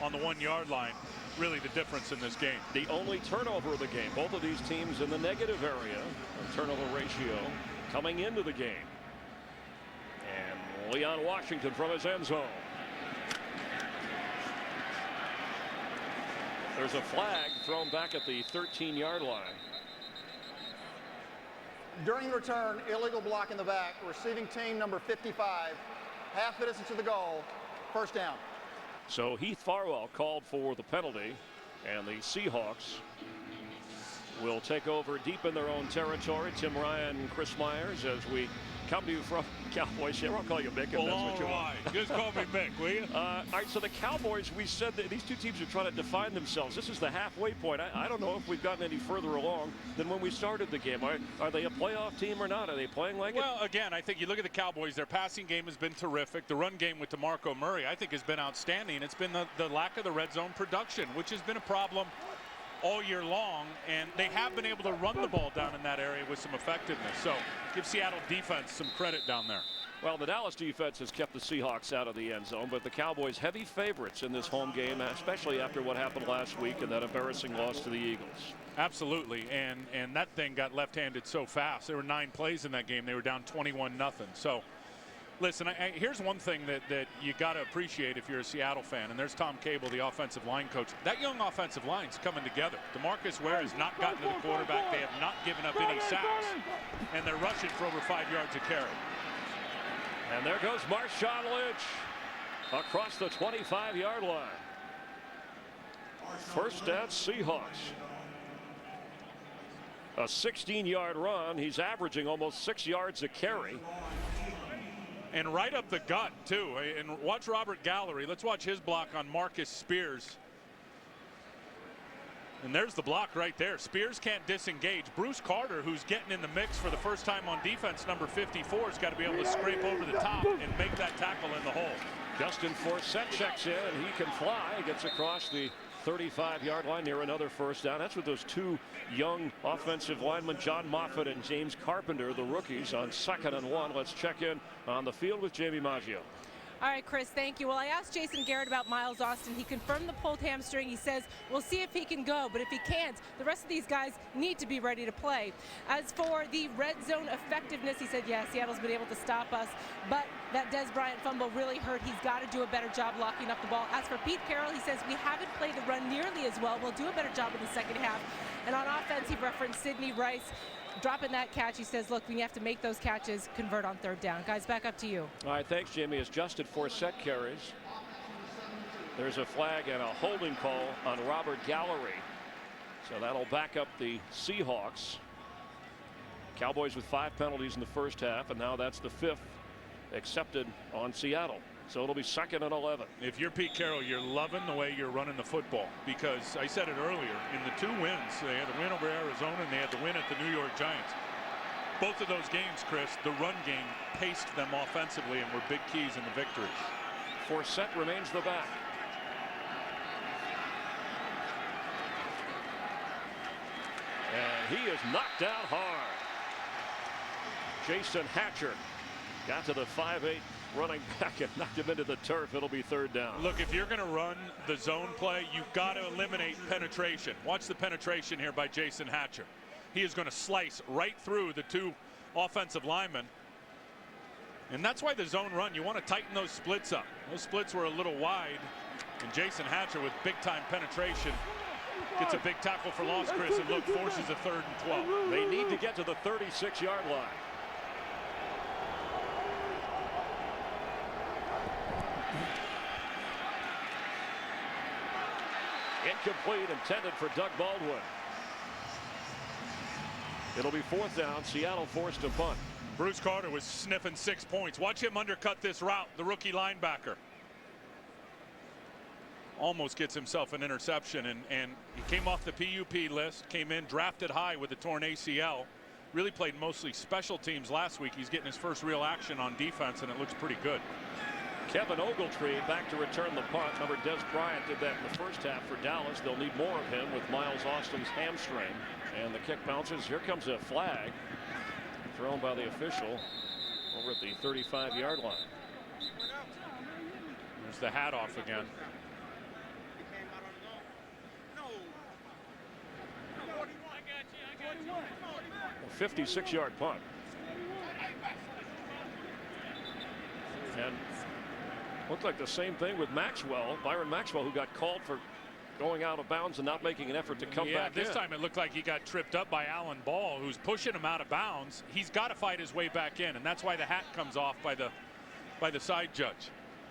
on the 1-yard line, really the difference in this game. The only turnover of the game. Both of these teams in the negative area of turnover ratio coming into the game. And Leon Washington from his end zone. There's a flag thrown back at the 13-yard line. During the return, illegal block in the back. Receiving team number 55 half the distance to the goal, first down. So Heath Farwell called for the penalty, and the Seahawks will take over deep in their own territory. Tim Ryan and Chris Myers as we come to you from Cowboys. Here, I'll call you Mick if that's what you want. Just call me Mick, will you? All right, so the Cowboys, we said that these two teams are trying to define themselves. This is the halfway point. I don't know if we've gotten any further along than when we started the game. Are they a playoff team or not? Are they playing like it? Well, again, I think you look at the Cowboys, their passing game has been terrific. The run game with DeMarco Murray, I think, has been outstanding. It's been the lack of the red zone production, which has been a problem all year long, and they have been able to run the ball down in that area with some effectiveness. So give Seattle defense some credit down there. Well, the Dallas defense has kept the Seahawks out of the end zone, but the Cowboys heavy favorites in this home game, especially after what happened last week and that embarrassing loss to the Eagles. Absolutely, and that thing got left-handed so fast. There were 9 plays in that game. They were down 21-0. So listen, here's one thing that you got to appreciate if you're a Seattle fan, and there's Tom Cable, the offensive line coach. That young offensive line's coming together. DeMarcus Ware has not gotten to the quarterback. They have not given up any sacks, and they're rushing for over 5 yards a carry. And there goes Marshawn Lynch across the 25-yard line. First down, Seahawks. A 16-yard run. He's averaging almost 6 yards a carry. And right up the gut, too. And watch Robert Gallery. Let's watch his block on Marcus Spears. And there's the block right there. Spears can't disengage. Bruce Carter, who's getting in the mix for the first time on defense, number 54, has got to be able to scrape over the top and make that tackle in the hole. Justin Forsett checks in, and he can fly. Gets across the 35-yard line near another first down. That's with those two young offensive linemen, John Moffitt and James Carpenter, the rookies, on 2nd and 1. Let's check in on the field with Jamie Maggio. All right, Chris, thank you. Well, I asked Jason Garrett about Miles Austin. He confirmed the pulled hamstring. He says we'll see if he can go, but if he can't, the rest of these guys need to be ready to play. As for the red zone effectiveness, he said, yeah, Seattle's been able to stop us, but that Dez Bryant fumble really hurt. He's got to do a better job locking up the ball. As for Pete Carroll, he says we haven't played the run nearly as well. We'll do a better job in the second half. And on offense, he referenced Sidney Rice dropping that catch. He says, look, when you have to make those catches, convert on 3rd down. Guys, back up to you. All right, thanks, Jamie. As Justin Forsett carries, there's a flag and a holding call on Robert Gallery. So that'll back up the Seahawks. Cowboys with 5 penalties in the first half, and now that's the 5th accepted on Seattle. So it'll be 2nd and 11. If you're Pete Carroll, you're loving the way you're running the football, because I said it earlier, in the 2 wins, they had the win over Arizona and they had the win at the New York Giants. Both of those games, Chris, the run game paced them offensively and were big keys in the victories. Forsett remains the back. And he is knocked out hard. Jason Hatcher got to the 5'8" running back and knocked him into the turf. It'll be 3rd down. Look, if you're going to run the zone play, you've got to eliminate penetration. Watch the penetration here by Jason Hatcher. He is going to slice right through the 2 offensive linemen. And that's why the zone run, you want to tighten those splits up. Those splits were a little wide. And Jason Hatcher with big-time penetration gets a big tackle for loss, Chris, and look, forces a 3rd and 12. They need to get to the 36-yard line. Incomplete, intended for Doug Baldwin. It'll be 4th down. Seattle forced to punt. Bruce Carter was sniffing 6 points. Watch him undercut this route, the rookie linebacker. Almost gets himself an interception, and he came off the PUP list, came in, drafted high with a torn ACL. Really played mostly special teams last week. He's getting his first real action on defense, and it looks pretty good. Kevin Ogletree back to return the punt. Remember, Dez Bryant did that in the first half for Dallas. They'll need more of him with Miles Austin's hamstring. And the kick bounces. Here comes a flag thrown by the official over at the 35-yard line. There's the hat off again. 56-yard punt. And looked like the same thing with Maxwell, Byron Maxwell, who got called for going out of bounds and not making an effort to come back in. This time it looked like he got tripped up by Alan Ball, who's pushing him out of bounds. He's got to fight his way back in, and that's why the hat comes off by the by the side judge.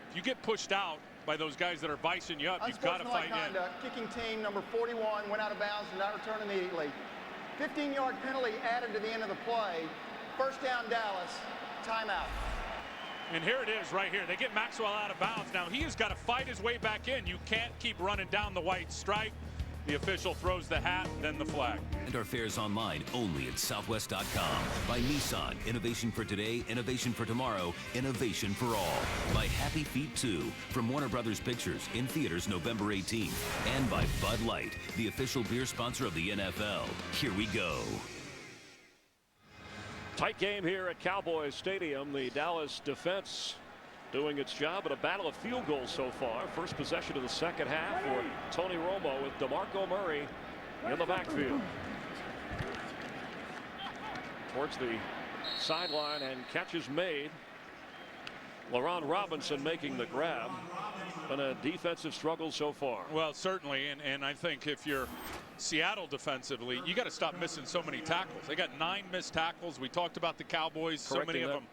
If you get pushed out by those guys that are vicing you up, you've got to fight in. Kicking team number 41 went out of bounds and not returned immediately. 15-yard penalty added to the end of the play. First down, Dallas. Timeout. And here it is right here. They get Maxwell out of bounds. Now he has got to fight his way back in. You can't keep running down the white stripe. The official throws the hat, then the flag. And our fares online only at Southwest.com. By Nissan, innovation for today, innovation for tomorrow, innovation for all. By Happy Feet 2, from Warner Brothers Pictures, in theaters November 18th. And by Bud Light, the official beer sponsor of the NFL. Here we go. Tight game here at Cowboys Stadium. The Dallas defense doing its job at a battle of field goals so far. First possession of the second half for Tony Romo with DeMarco Murray in the backfield. Towards the sideline and catches made. LaRon Robinson making the grab. Been a defensive struggle so far. Well, certainly, and I think if you're Seattle defensively, you got to stop missing so many tackles. They got 9 missed tackles. We talked about the Cowboys, so many of them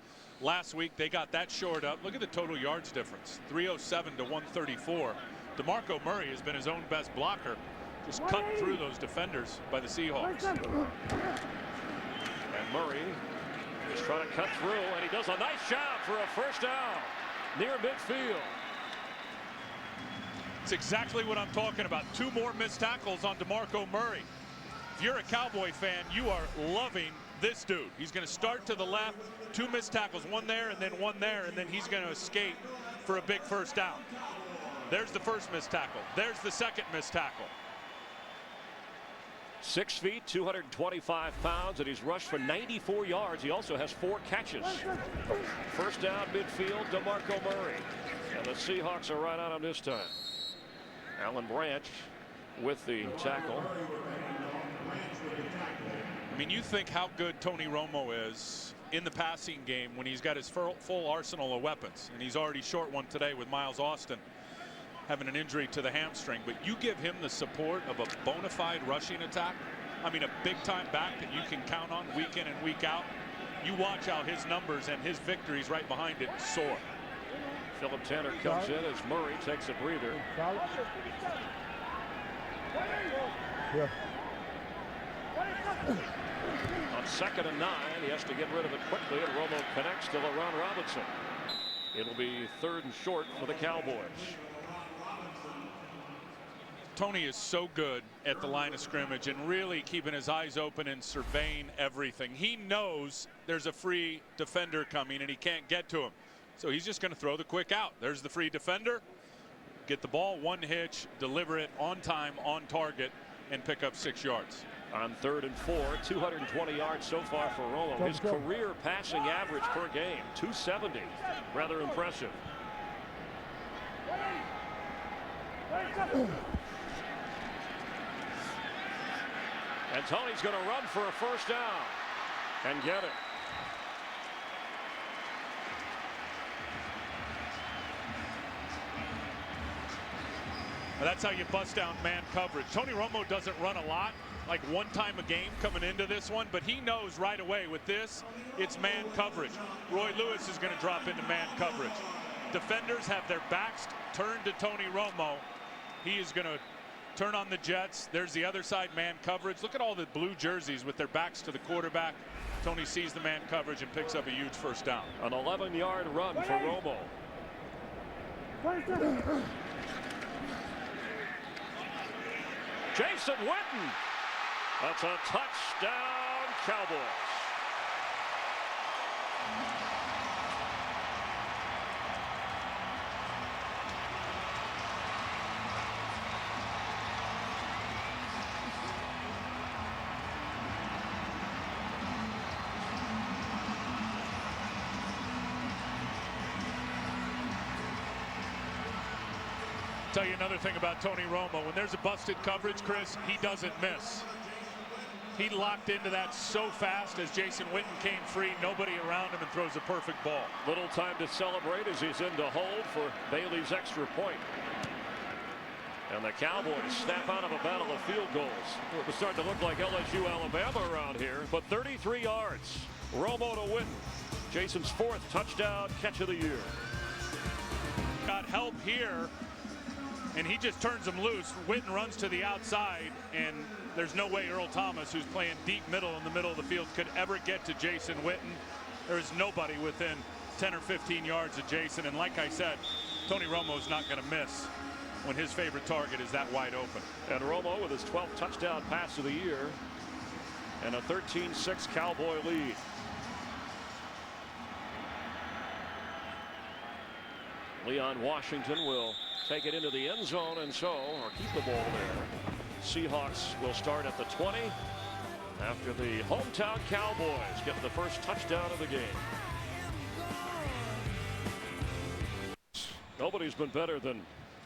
last week. They got that shored up. Look at the total yards difference, 307 to 134. DeMarco Murray has been his own best blocker, just cutting through those defenders by the Seahawks. And Murray is trying to cut through, and he does a nice job for a first down near midfield. It's exactly what I'm talking about. 2 more missed tackles on DeMarco Murray. If you're a Cowboy fan, you are loving this dude. He's going to start to the left, 2 missed tackles, 1 there and then 1 there, and then he's going to escape for a big first down. There's the first missed tackle. There's the second missed tackle. 6 feet, 225 pounds, and he's rushed for 94 yards. He also has 4 catches. First down midfield, DeMarco Murray. And the Seahawks are right on him this time. Alan Branch with the tackle. I mean, you think how good Tony Romo is in the passing game when he's got his full arsenal of weapons, and he's already short one today with Miles Austin having an injury to the hamstring. But you give him the support of a bona fide rushing attack. I mean, a big-time back that you can count on week in and week out. You watch how his numbers and his victories right behind it soar. Philip Tanner comes in as Murray takes a breather. Yeah. On 2nd and 9, he has to get rid of it quickly, and Romo connects to LaRon Robinson. It'll be 3rd and short for the Cowboys. Tony is so good at the line of scrimmage and really keeping his eyes open and surveying everything. He knows there's a free defender coming and he can't get to him. So he's just going to throw the quick out. There's the free defender. Get the ball, 1 hitch, deliver it on time, on target, and pick up 6 yards. On 3rd and 4, 220 yards so far for Romo. His career passing average per game, 270. Rather impressive. And Tony's going to run for a first down and get it. That's how you bust down man coverage. Tony Romo doesn't run a lot, like 1 time a game coming into this one, but he knows right away with this, it's man coverage. Roy Lewis is going to drop into man coverage. Defenders have their backs turned to Tony Romo. He is going to turn on the Jets. There's the other side, man coverage. Look at all the blue jerseys with their backs to the quarterback. Tony sees the man coverage and picks up a huge first down. An 11-yard run for Romo. Jason Witten. That's a touchdown, Cowboys. Tell you another thing about Tony Romo. When there's a busted coverage, Chris, he doesn't miss. He locked into that so fast as Jason Witten came free, nobody around him, and throws a perfect ball. Little time to celebrate as he's in to hold for Bailey's extra point. And the Cowboys snap out of a battle of field goals. It's starting to look like LSU Alabama around here, but 33 yards. Romo to Witten. Jason's 4th touchdown catch of the year. Got help here, and he just turns him loose. Witten runs to the outside, and there's no way Earl Thomas, who's playing deep middle in the middle of the field, could ever get to Jason Witten. There's nobody within 10 or 15 yards of Jason, and like I said, Tony Romo's not going to miss when his favorite target is that wide open. And Romo with his 12th touchdown pass of the year and a 13-6 Cowboy lead. Leon Washington will take it into the end zone and or keep the ball there. Seahawks will start at the 20 after the hometown Cowboys get the first touchdown of the game. Nobody's been better than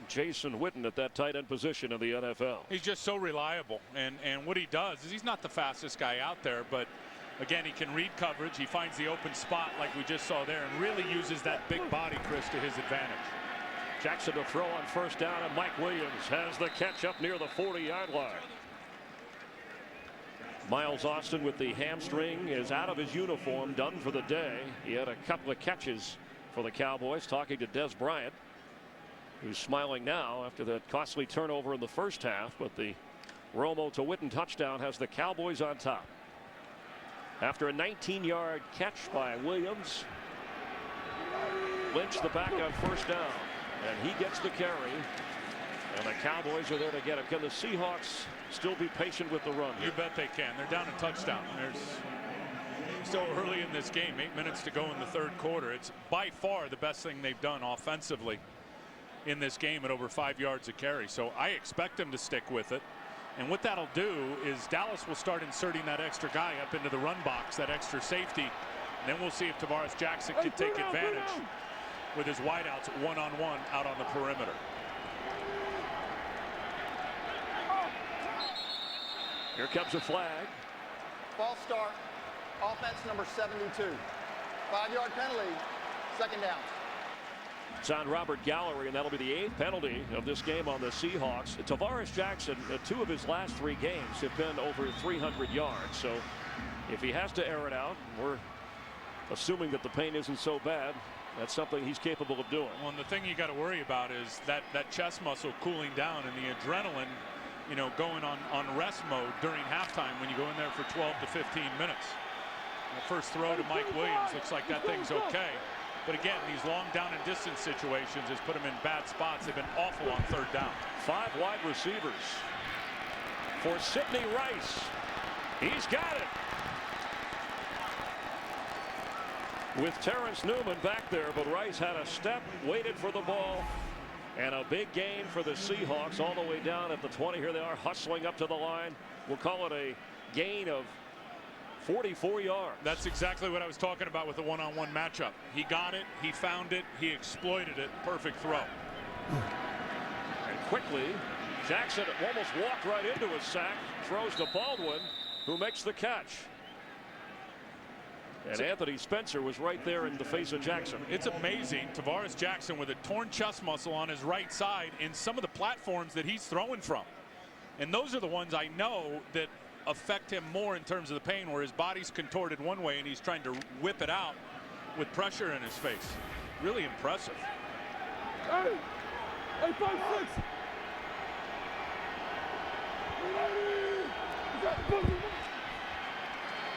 Jason Witten at that tight end position in the NFL. He's just so reliable, and what he does is he's not the fastest guy out there, but again, he can read coverage. He finds the open spot like we just saw there and really uses that big body, Chris, to his advantage. Jackson to throw on first down, and Mike Williams has the catch up near the 40-yard line. Miles Austin with the hamstring is out of his uniform, done for the day. He had a couple of catches for the Cowboys, talking to Dez Bryant, who's smiling now after that costly turnover in the first half, but the Romo to Witten touchdown has the Cowboys on top. After a 19-yard catch by Williams, Lynch the back on first down, and he gets the carry, and the Cowboys are there to get him. Can the Seahawks still be patient with the run? You bet they can. They're down a touchdown. There's so early in this game, 8 minutes to go in the third quarter. It's by far the best thing they've done offensively in this game at over 5 yards a carry. So I expect them to stick with it. And what that'll do is Dallas will start inserting that extra guy up into the run box, that extra safety. And then we'll see if Tarvaris Jackson can take advantage with his wideouts one-on-one out on the perimeter. Here comes a flag. False start. Offense number 72. 5-yard penalty. Second down. It's on Robert Gallery, and that'll be the 8th penalty of this game on the Seahawks. Tarvaris Jackson, 2 of his last 3 games have been over 300 yards. So if he has to air it out, we're assuming that the pain isn't so bad. That's something he's capable of doing. Well, and the thing you got to worry about is that chest muscle cooling down and the adrenaline, you know, going on rest mode during halftime when you go in there for 12 to 15 minutes. The first throw to Mike Williams looks like that thing's okay. But again, these long down and distance situations has put him in bad spots. They've been awful on third down. 5 wide receivers for Sidney Rice. He's got it. With Terrence Newman back there, but Rice had a step, waited for the ball, and a big gain for the Seahawks all the way down at the 20. Here they are hustling up to the line. We'll call it a gain of 44 yards. That's exactly what I was talking about with the one-on-one matchup. He got it, he found it, he exploited it. Perfect throw. And quickly, Jackson almost walked right into a sack, throws to Baldwin, who makes the catch. And Anthony Spencer was right there in the face of Jackson. It's amazing. Tarvaris Jackson with a torn chest muscle on his right side in some of the platforms that he's throwing from. And those are the ones I know that affect him more in terms of the pain, where his body's contorted one way and he's trying to whip it out with pressure in his face. Really impressive. Hey, 5-6.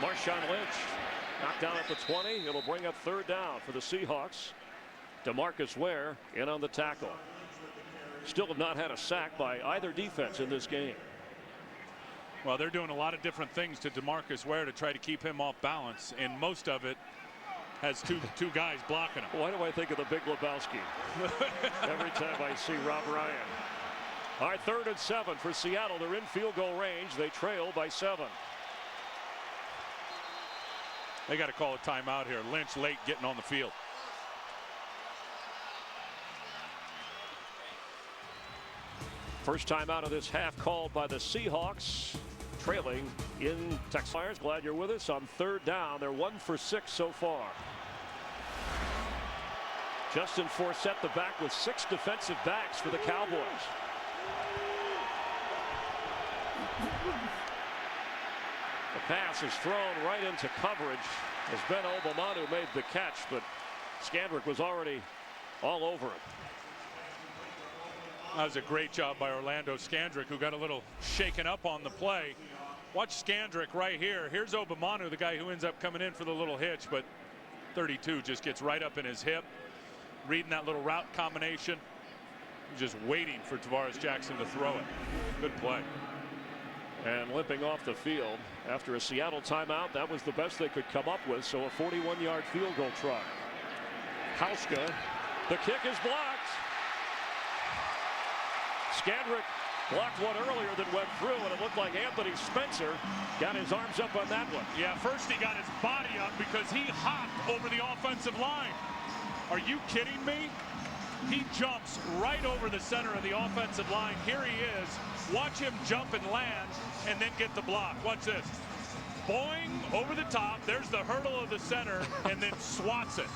Marshawn Lynch knocked down at the 20. It'll bring up third down for the Seahawks. DeMarcus Ware in on the tackle. Still have not had a sack by either defense in this game. Well, they're doing a lot of different things to DeMarcus Ware to try to keep him off balance, and most of it has two guys blocking him. Why do I think of the Big Lebowski every time I see Rob Ryan? All right, 3rd and 7 for Seattle. They're in field goal range. They trail by 7. They got to call a timeout here. Lynch late getting on the field. First time out of this half called by the Seahawks, trailing in Texas. Glad you're with us on 3rd down. They're 1 for 6 so far. Justin Forsett the back with 6 defensive backs for the Cowboys. The pass is thrown right into coverage as Ben Obomanu made the catch, but Scandrick was already all over it. That was a great job by Orlando Scandrick, who got a little shaken up on the play. Watch Scandrick right here. Here's Obomanu, the guy who ends up coming in for the little hitch, but 32 just gets right up in his hip, reading that little route combination. Just waiting for Tarvaris Jackson to throw it. Good play. And limping off the field after a Seattle timeout. That was the best they could come up with. So a 41-yard field goal try. Hauschka. The kick is blocked. Scandrick blocked one earlier that went through, and it looked like Anthony Spencer got his arms up on that one. Yeah, first he got his body up because he hopped over the offensive line. Are you kidding me? He jumps right over the center of the offensive line. Here he is. Watch him jump and land and then get the block. Watch this. Boing, over the top. There's the hurdle of the center and then swats it.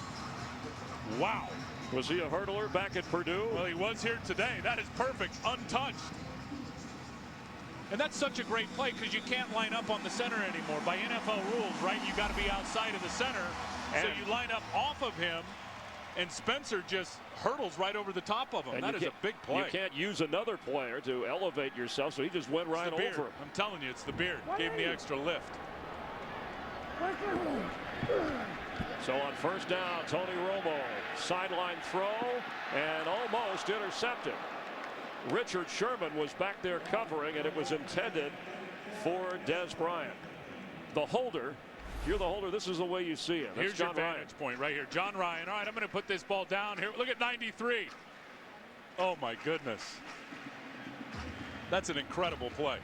Wow. Was he a hurdler back at Purdue? Well, he was here today. That is perfect, untouched. And that's such a great play because you can't line up on the center anymore. By NFL rules, right, you got to be outside of the center. And so you line up off of him, and Spencer just hurdles right over the top of him. And that is a big play. You can't use another player to elevate yourself, so he just went right over him. I'm telling you, it's the beard. Gave him the extra lift. So on first down, Tony Romo, sideline throw, and almost intercepted. Richard Sherman was back there covering, and it was intended for Dez Bryant. The holder, if you're the holder, this is the way you see it. That's Here's John your vantage point right here. John Ryan. All right, I'm going to put this ball down here. Look at 93. Oh, my goodness. That's an incredible play.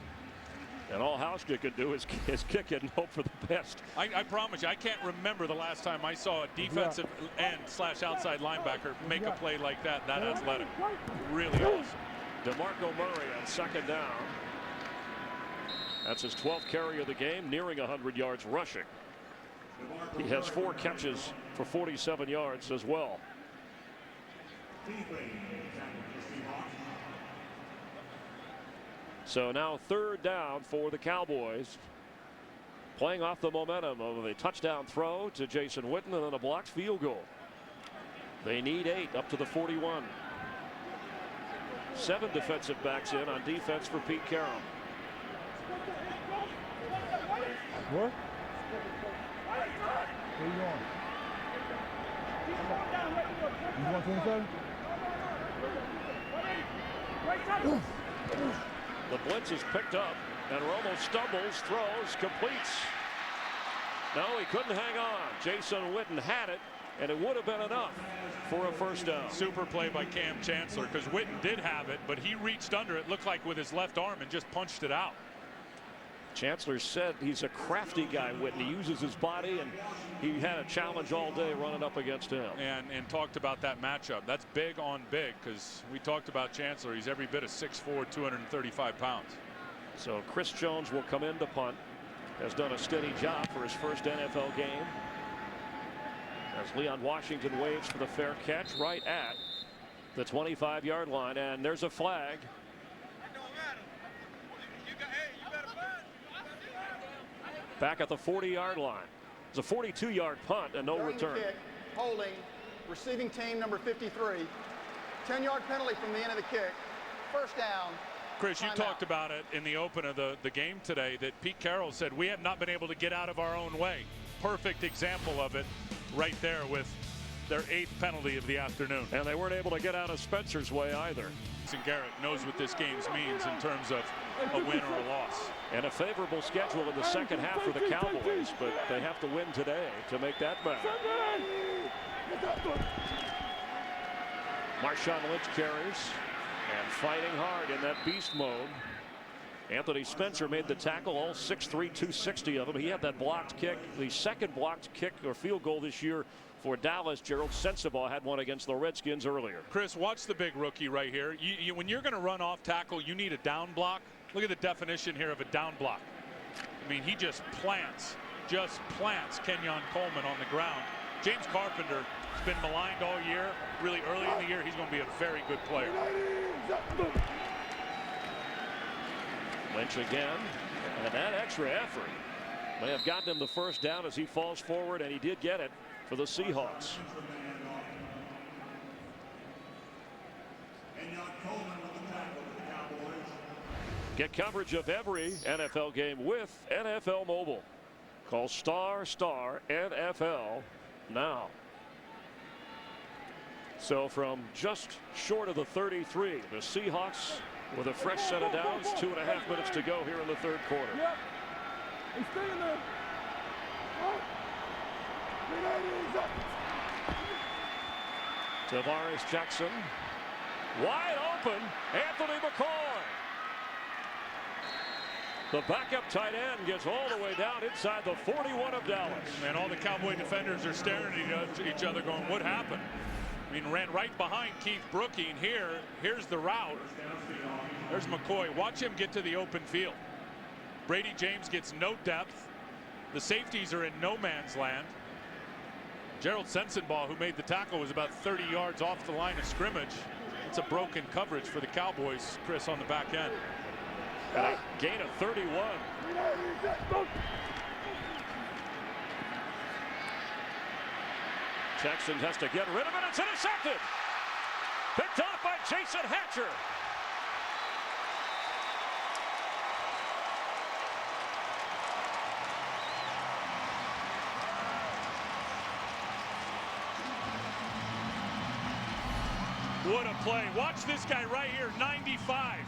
And all Hauschka can do is kick it and hope for the best. I promise you, I can't remember the last time I saw a defensive end / outside linebacker make a play like that athletic. Really awesome. DeMarco Murray on second down. That's his 12th carry of the game, nearing 100 yards rushing. He has 4 catches for 47 yards as well. So now third down for the Cowboys. Playing off the momentum of a touchdown throw to Jason Witten and then a blocked field goal. They need 8 up to the 41. 7 defensive backs in on defense for Pete Carroll. What? Where you going? You want 27? The blitz is picked up, and Romo stumbles, throws, completes. No, he couldn't hang on. Jason Witten had it, and it would have been enough for a first down. Super play by Cam Chancellor, because Witten did have it, but he reached under it, looked like with his left arm, and just punched it out. Chancellor said he's a crafty guy, Witten. He uses his body, and he had a challenge all day running up against him. And talked about that matchup. That's big on big, because we talked about Chancellor. He's every bit of 6'4", 235 pounds. So Chris Jones will come in to punt. Has done a steady job for his first NFL game. As Leon Washington waits for the fair catch right at the 25-yard line, and there's a flag. Back at the 40-yard line. It's a 42-yard punt and no return. Kick, holding, receiving team number 53. 10-yard penalty from the end of the kick. First down. Chris, you talked about it in the open of the game today, that Pete Carroll said we have not been able to get out of our own way. Perfect example of it right there with their 8th penalty of the afternoon. And they weren't able to get out of Spencer's way either. And Garrett knows what this game means in terms of a win or a loss. And a favorable schedule in the second half for the Cowboys, but they have to win today to make that matter. Marshawn Lynch carries and fighting hard in that beast mode. Anthony Spencer made the tackle, all 6'3", 260 of him. He had that blocked kick, the second blocked kick or field goal this year for Dallas. Gerald Sensabaugh had one against the Redskins earlier. Chris, watch the big rookie right here. When you're going to run off tackle, you need a down block. Look at the definition here of a down block. I mean, he just plants Kenyon Coleman on the ground. James Carpenter has been maligned all year. Really early in the year, he's going to be a very good player. Lynch again, and that extra effort May have gotten him the first down as he falls forward, and he did get it for the Seahawks. Get coverage of every NFL game with NFL Mobile. Call ** NFL now. So from just short of the 33, the Seahawks with a fresh set of downs, 2.5 minutes to go here in the third quarter. Yep. He's staying there. Tarvaris Jackson wide open. Anthony McCoy. The backup tight end gets all the way down inside the 41 of Dallas. And all the Cowboy defenders are staring at each other going, what happened? I mean, ran right behind Keith Brookie, and here's the route. There's McCoy. Watch him get to the open field. Brady James gets no depth. The safeties are in no man's land. Gerald Sensenbaugh, who made the tackle, was about 30 yards off the line of scrimmage. It's a broken coverage for the Cowboys, Chris, on the back end. And a gain of 31. Jackson has to get rid of it. It's intercepted. Picked off by Jason Hatcher. What a play. Watch this guy right here, 95.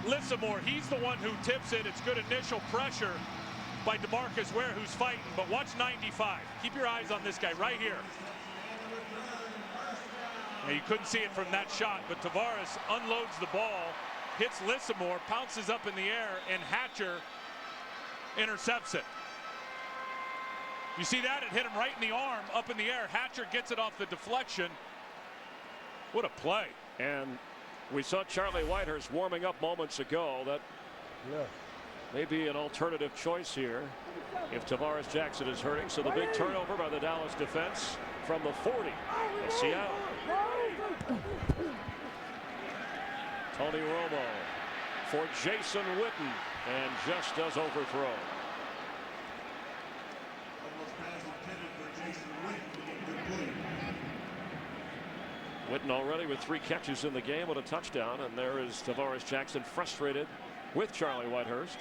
Lissamore, he's the one who tips it. It's good initial pressure by DeMarcus Ware, who's fighting, but watch 95. Keep your eyes on this guy right here. Now, you couldn't see it from that shot, but Tarvaris unloads the ball, hits Lissamore, pounces up in the air, and Hatcher intercepts it. You see that? It hit him right in the arm, up in the air. Hatcher gets it off the deflection. What a play. And we saw Charlie Whitehurst warming up moments ago. That may be an alternative choice here if Tarvaris Jackson is hurting. So the big turnover by the Dallas defense from the 40 of Seattle. Tony Romo for Jason Witten, and just does overthrow. Witten already with 3 catches in the game with a touchdown, and there is Tarvaris Jackson frustrated with Charlie Whitehurst.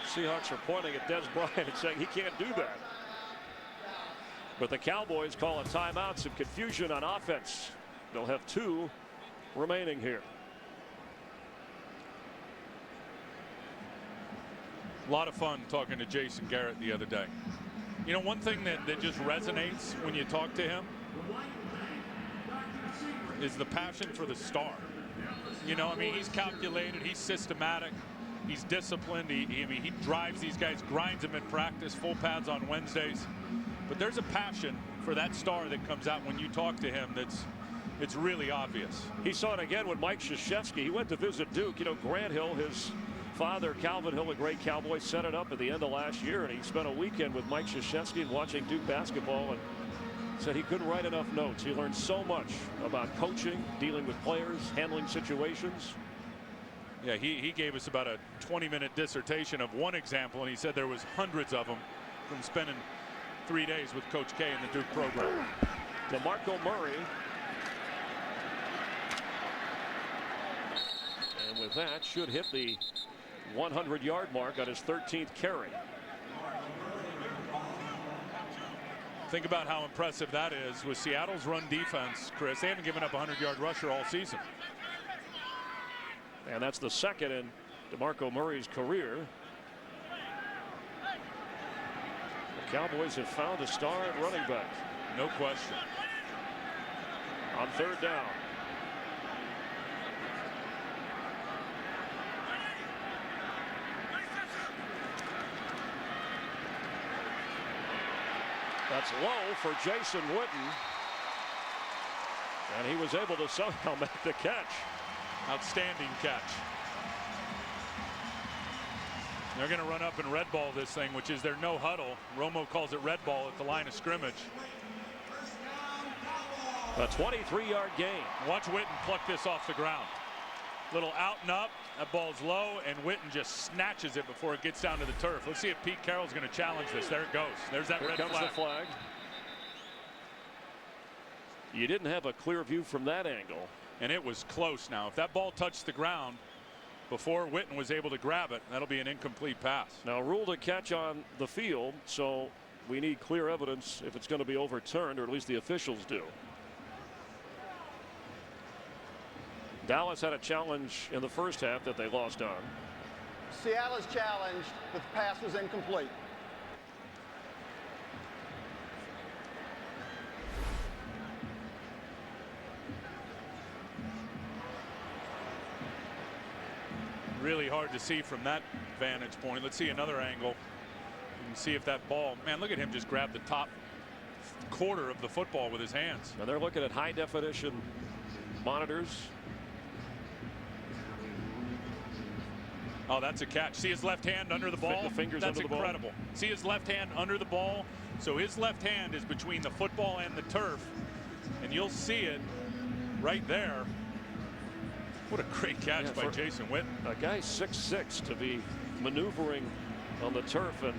Seahawks are pointing at Dez Bryant and saying he can't do that. But the Cowboys call a timeout. Some confusion on offense. They'll have 2 remaining here. A lot of fun talking to Jason Garrett the other day. You know, one thing that just resonates when you talk to him is the passion for the star. You know, I mean, he's calculated, he's systematic, he's disciplined, he drives these guys, grinds them in practice, full pads on Wednesdays. But there's a passion for that star that comes out when you talk to him it's really obvious. He saw it again with Mike Krzyzewski. He went to visit Duke. You know, Grant Hill, his father, Calvin Hill, a great Cowboy, set it up at the end of last year, and he spent a weekend with Mike Krzyzewski and watching Duke basketball, and said he couldn't write enough notes. He learned so much about coaching, dealing with players, handling situations. Yeah, he gave us about a 20-minute dissertation of one example, and he said there was hundreds of them from spending 3 days with Coach K in the Duke program. DeMarco Murray. And with that, should hit the 100-yard mark on his 13th carry. Think about how impressive that is with Seattle's run defense, Chris. They haven't given up a 100-yard rusher all season. And that's the second in DeMarco Murray's career. The Cowboys have found a star at running back. No question. On 3rd down. That's low for Jason Witten. And he was able to somehow make the catch. Outstanding catch. They're going to run up and red ball this thing, which is their no huddle. Romo calls it red ball at the line of scrimmage. A 23-yard gain. Watch Witten pluck this off the ground. Little out and up. That ball's low, and Witten just snatches it before it gets down to the turf. Let's see if Pete Carroll's going to challenge this. There it goes. There's that red flag. Here comes the flag. You didn't have a clear view from that angle. And it was close now. If that ball touched the ground before Witten was able to grab it, that'll be an incomplete pass. Now ruled a catch on the field, so we need clear evidence if it's going to be overturned, or at least the officials do. Dallas had a challenge in the first half that they lost on. Seattle is challenged, but the pass was incomplete. Really hard to see from that vantage point. Let's see another angle and see if that ball, man, look at him just grab the top quarter of the football with his hands. And they're looking at high definition monitors. Oh, that's a catch. See his left hand under the ball? The fingers that's under the incredible. ball. See his left hand under the ball? So his left hand is between the football and the turf. And you'll see it right there. What a great catch by Jason Witten. A guy 6'6" to be maneuvering on the turf and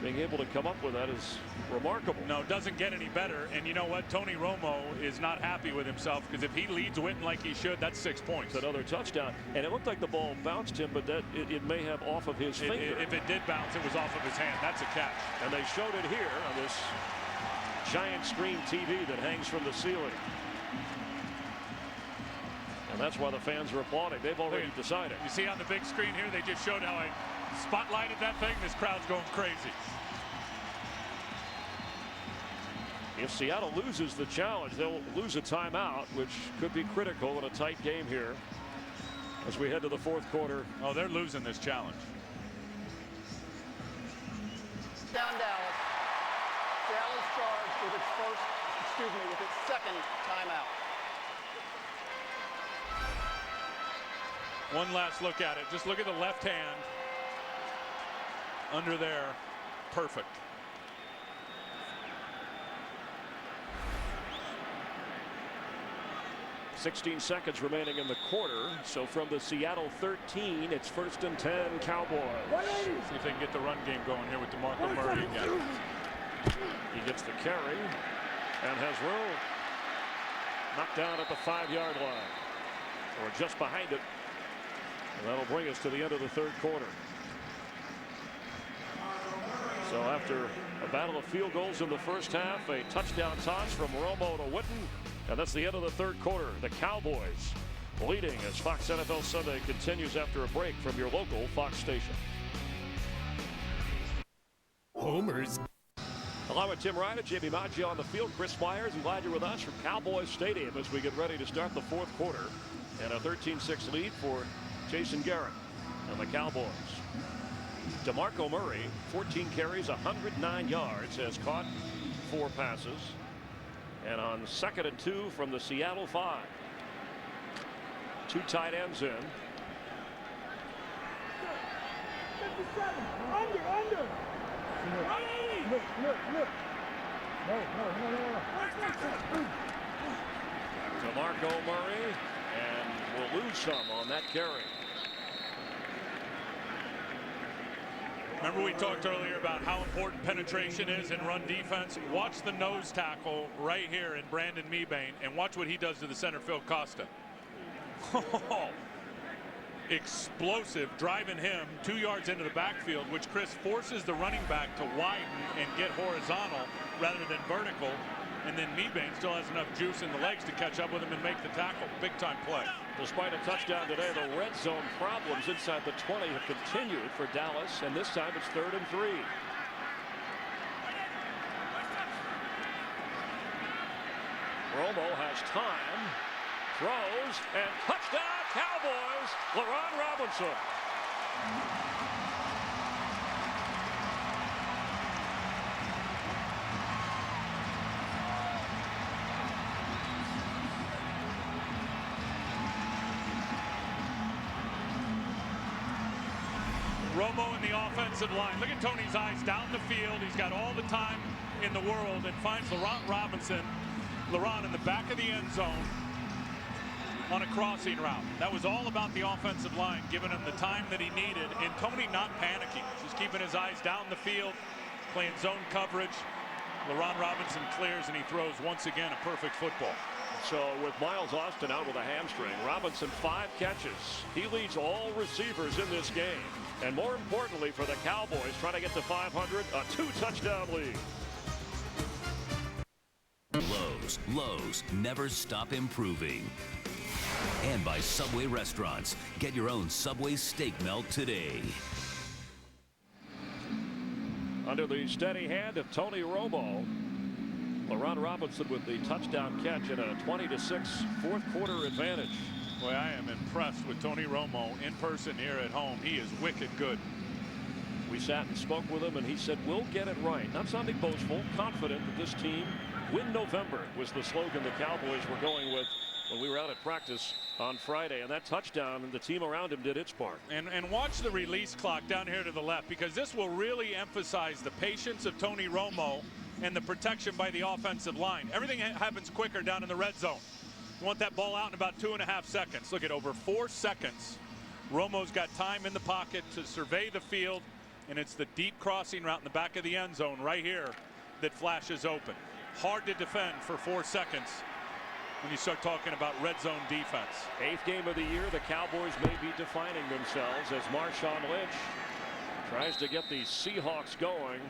being able to come up with that is remarkable. No, it doesn't get any better. And you know what? Tony Romo is not happy with himself, because if he leads Witten like he should, that's 6 points. Another touchdown. And it looked like the ball bounced him, but that it may have off of his finger. If it did bounce, it was off of his hand. That's a catch. And they showed it here on this giant screen TV that hangs from the ceiling. And that's why the fans are applauding. They've already decided. You see on the big screen here, they just showed how I spotlighted that thing. This crowd's going crazy. If Seattle loses the challenge, they'll lose a timeout, which could be critical in a tight game here as we head to the fourth quarter. Oh, they're losing this challenge. Down Dallas. Seattle is charged with its second timeout. One last look at it. Just look at the left hand under there. Perfect. .16 seconds remaining in the quarter. So from the Seattle 13, it's 1st and 10 Cowboys. See if they can get the run game going here with DeMarco Murray again. He gets the carry and has room. Knocked down at the 5-yard line, or just behind it. And that'll bring us to the end of the third quarter. So after a battle of field goals in the first half, a touchdown toss from Romo to Witten, and that's the end of the third quarter. The Cowboys leading as Fox NFL Sunday continues after a break from your local Fox station. Homers. Along with Tim Ryan and Jamie Maggio on the field, Chris Myers, glad you're with us from Cowboys Stadium as we get ready to start the fourth quarter. And a 13-6 lead for Jason Garrett and the Cowboys. DeMarco Murray, 14 carries, 109 yards, has caught 4 passes. And on 2nd and 2 from the Seattle 5. 2 tight ends in. 57. Under. Look. No. DeMarco Murray, and will lose some on that carry. Remember we talked earlier about how important penetration is in run defense. Watch the nose tackle right here in Brandon Mebane, and watch what he does to the center field Costa. Explosive, driving him 2 yards into the backfield, which Chris forces the running back to widen and get horizontal rather than vertical. And then Mebane still has enough juice in the legs to catch up with him and make the tackle. Big time play. Despite a touchdown today, the red zone problems inside the 20 have continued for Dallas, and this time it's 3rd and 3. Romo has time, throws, and touchdown Cowboys, LaRon Robinson. Romo in the offensive line. Look at Tony's eyes down the field. He's got all the time in the world and finds Laurent in the back of the end zone on a crossing route. That was all about the offensive line, giving him the time that he needed, and Tony not panicking, just keeping his eyes down the field, playing zone coverage. Laurent Robinson clears, and he throws once again a perfect football. So with Miles Austin out with a hamstring, Robinson 5 catches. He leads all receivers in this game. And more importantly for the Cowboys, trying to get to 500, a 2-touchdown lead. Lowe's, never stop improving. And by Subway Restaurants. Get your own Subway steak melt today. Under the steady hand of Tony Romo, Laurent Robinson with the touchdown catch and a 20-6 fourth quarter advantage. Boy, I am impressed with Tony Romo in person here at home. He is wicked good. We sat and spoke with him, and he said, we'll get it right. Not sounding boastful, confident that this team win November was the slogan the Cowboys were going with when we were out at practice on Friday. And that touchdown, and the team around him did its part. And watch the release clock down here to the left, because this will really emphasize the patience of Tony Romo and the protection by the offensive line. Everything happens quicker down in the red zone. You want that ball out in about 2.5 seconds. Look at over 4 seconds. Romo's got time in the pocket to survey the field, and it's the deep crossing route in the back of the end zone right here that flashes open. Hard to defend for 4 seconds when you start talking about red zone defense. 8th game of the year, the Cowboys may be defining themselves as Marshawn Lynch tries to get the Seahawks going.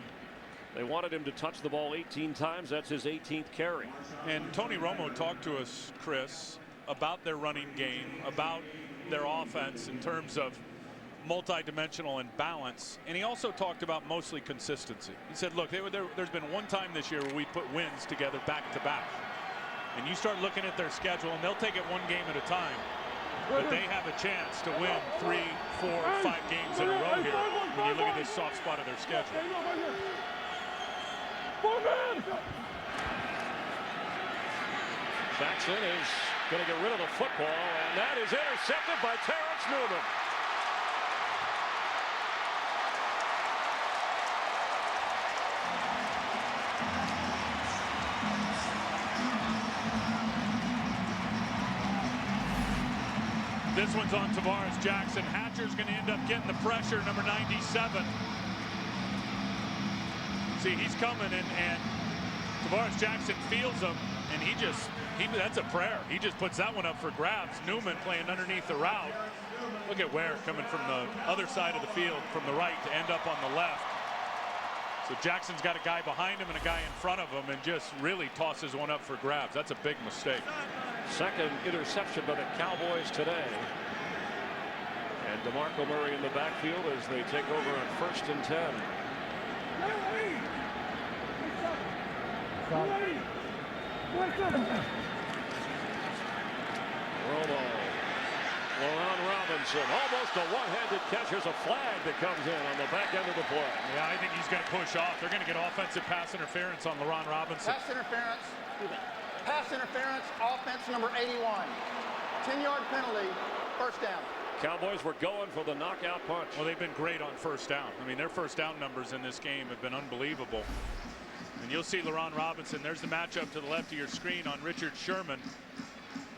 They wanted him to touch the ball 18 times. That's his 18th carry. And Tony Romo talked to us, Chris, about their running game, about their offense in terms of multidimensional and balance. And he also talked about mostly consistency. He said, look, there's been one time this year where we put wins together back to back. And you start looking at their schedule, and they'll take it one game at a time. But they have a chance to win 3, 4, 5 games in a row here when you look at this soft spot of their schedule. Jackson is going to get rid of the football, and that is intercepted by Terrence Newman. This one's on Tarvaris Jackson. Hatcher's going to end up getting the pressure, number 97. See, he's coming, and Tarvaris Jackson feels him, and that's a prayer. He just puts that one up for grabs. Newman playing underneath the route. Look at Ware coming from the other side of the field, from the right to end up on the left. So Jackson's got a guy behind him and a guy in front of him, and just really tosses one up for grabs. That's a big mistake. Second interception by the Cowboys today. And DeMarco Murray in the backfield as they take over on 1st and 10. Romo. Laurent Robinson. Almost a one-handed catch. Here's a flag that comes in on the back end of the play. Yeah, I think he's going to push off. They're going to get offensive pass interference on Laurent Robinson. Pass interference. Pass interference, offense number 81. 10-yard penalty, 1st down. Cowboys were going for the knockout punch. Well, they've been great on 1st down. I mean, their 1st down numbers in this game have been unbelievable. And you'll see Laurent Robinson. There's the matchup to the left of your screen on Richard Sherman.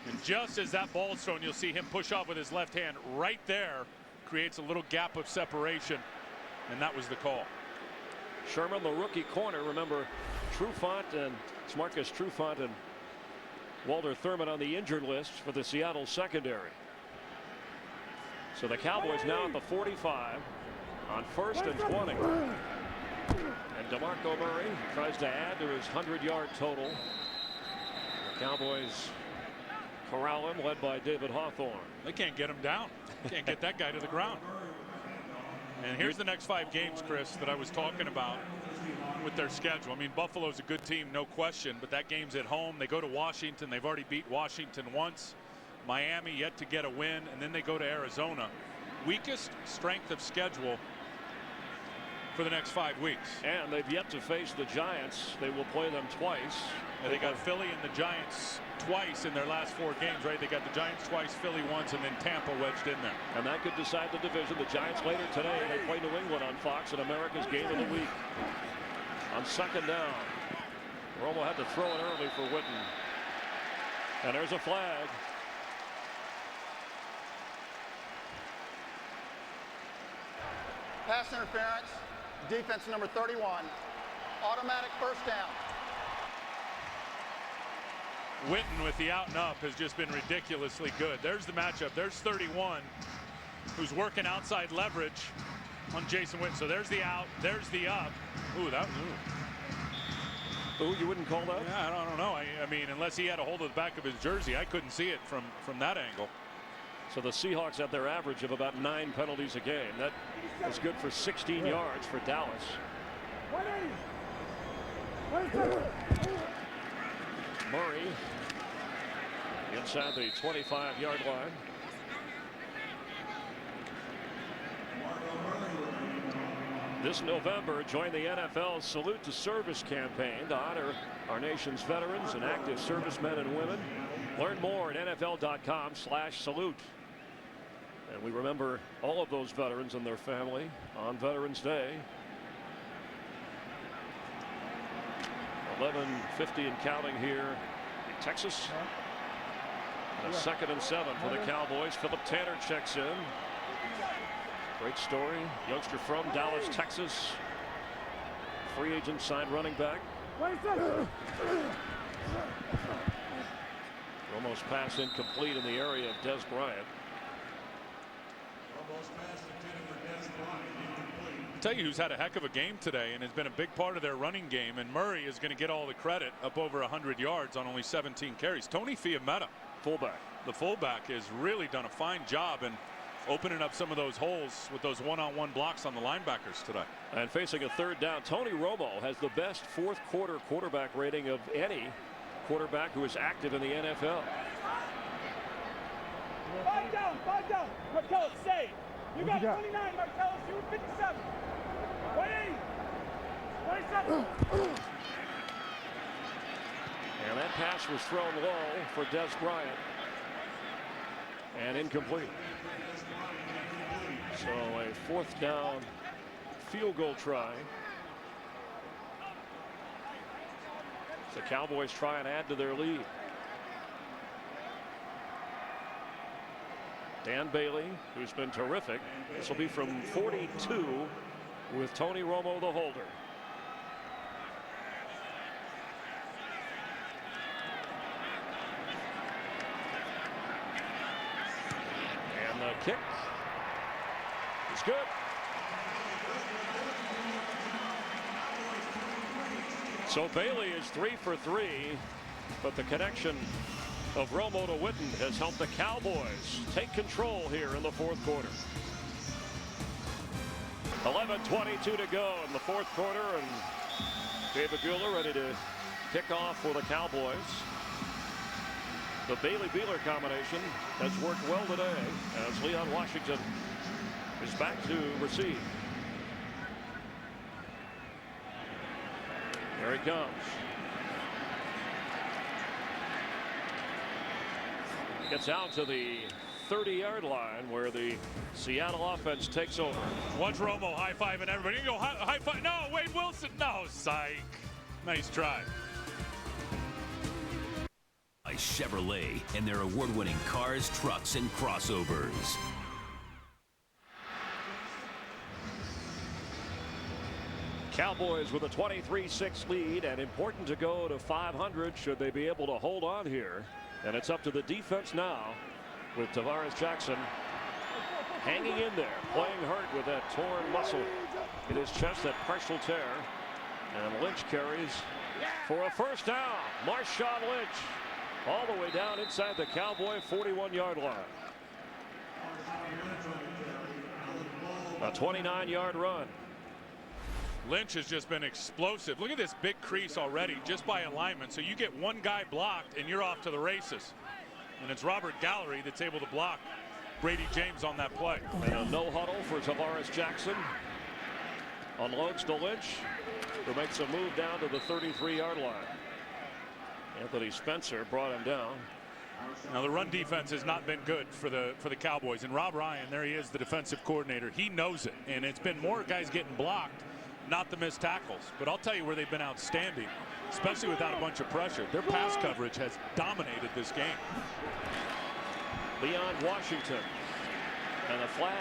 And just as that ball's thrown, you'll see him push off with his left hand right there. Creates a little gap of separation. And that was the call. Sherman, the rookie corner. Remember, Trufant and Marcus Trufant and Walter Thurman on the injured list for the Seattle secondary. So the Cowboys now at the 45 on 1st and 20. And DeMarco Murray tries to add to his 100-yard total. The Cowboys corral him, led by David Hawthorne. They can't get him down. Can't get that guy to the ground. And here's the next 5 games, Chris, that I was talking about with their schedule. I mean, Buffalo's a good team, no question, but that game's at home. They go to Washington. They've already beat Washington once. Miami yet to get a win, and then they go to Arizona. Weakest strength of schedule for the next 5 weeks. And they've yet to face the Giants. They will play them twice. And they got Philly and the Giants twice in their last 4 games, right? They got the Giants twice, Philly once, and then Tampa wedged in there. And that could decide the division. The Giants later today, they play New England on Fox in America's Game of the Week. On 2nd down, Romo had to throw it early for Witten. And there's a flag. Pass interference, defense number 31. Automatic first down. Witten with the out and up has just been ridiculously good. There's the matchup. There's 31, who's working outside leverage on Jason Witten. So there's the out, there's the up. Ooh, that. Ooh, you wouldn't call that? Yeah, I don't know. I mean, unless he had a hold of the back of his jersey, I couldn't see it from that angle. So the Seahawks have their average of about 9 penalties a game. That is good for 16 yards for Dallas. Murray inside the 25-yard line. This November, join the NFL's Salute to Service campaign to honor our nation's veterans and active servicemen and women. Learn more at NFL.com/salute. And we remember all of those veterans and their family on Veterans Day. 11:50 and counting here in Texas. And a 2nd and 7 for the Cowboys. Philip Tanner checks in. Great story. Youngster from Dallas, Texas. Free agent signed running back. Romo's pass incomplete in the area of Dez Bryant. I'll tell you who's had a heck of a game today and has been a big part of their running game, and Murray is going to get all the credit, up over 100 yards on only 17 carries. Tony Fiametta, fullback. The fullback has really done a fine job in opening up some of those holes with those one-on-one blocks on the linebackers today. And facing a 3rd down, Tony Romo has the best 4th quarter quarterback rating of any quarterback who is active in the NFL. 5 down, Martellus, stay. You got 29, Martellus, you were 57. 27. And that pass was thrown low for Dez Bryant. And incomplete. So a 4th down field goal try. The Cowboys try and add to their lead. Dan Bailey, who's been terrific. This will be from 42 with Tony Romo the holder. And the kick is good. So Bailey is 3 for 3, but the connection of Romo to Witten has helped the Cowboys take control here in the 4th quarter. 11:22 to go in the 4th quarter, and David Buehler ready to kick off for the Cowboys. The Bailey-Beeler combination has worked well today as Leon Washington is back to receive. Here he comes. Gets out to the 30-yard line where the Seattle offense takes over. Watch Romo high-fiving everybody. You go high-five. No, Wade Wilson. No, psych. Nice try. By Chevrolet and their award-winning cars, trucks, and crossovers. Cowboys with a 23-6 lead, and important to go to 500 should they be able to hold on here. And it's up to the defense now with Tarvaris Jackson hanging in there, playing hurt with that torn muscle in his chest, that partial tear. And Lynch carries for a 1st down. Marshawn Lynch all the way down inside the Cowboy 41-yard line. A 29-yard run. Lynch has just been explosive. Look at this big crease already just by alignment. So you get one guy blocked and you're off to the races. And it's Robert Gallery that's able to block Brady James on that play. And a no huddle for Tarvaris Jackson. Unloads to Lynch, who makes a move down to the 33-yard line. Anthony Spencer brought him down. Now the run defense has not been good for the Cowboys, and Rob Ryan, there he is, the defensive coordinator. He knows it, and it's been more guys getting blocked, not the missed tackles. But I'll tell you where they've been outstanding, especially without a bunch of pressure. Their pass coverage has dominated this game. Leon Washington and a flag.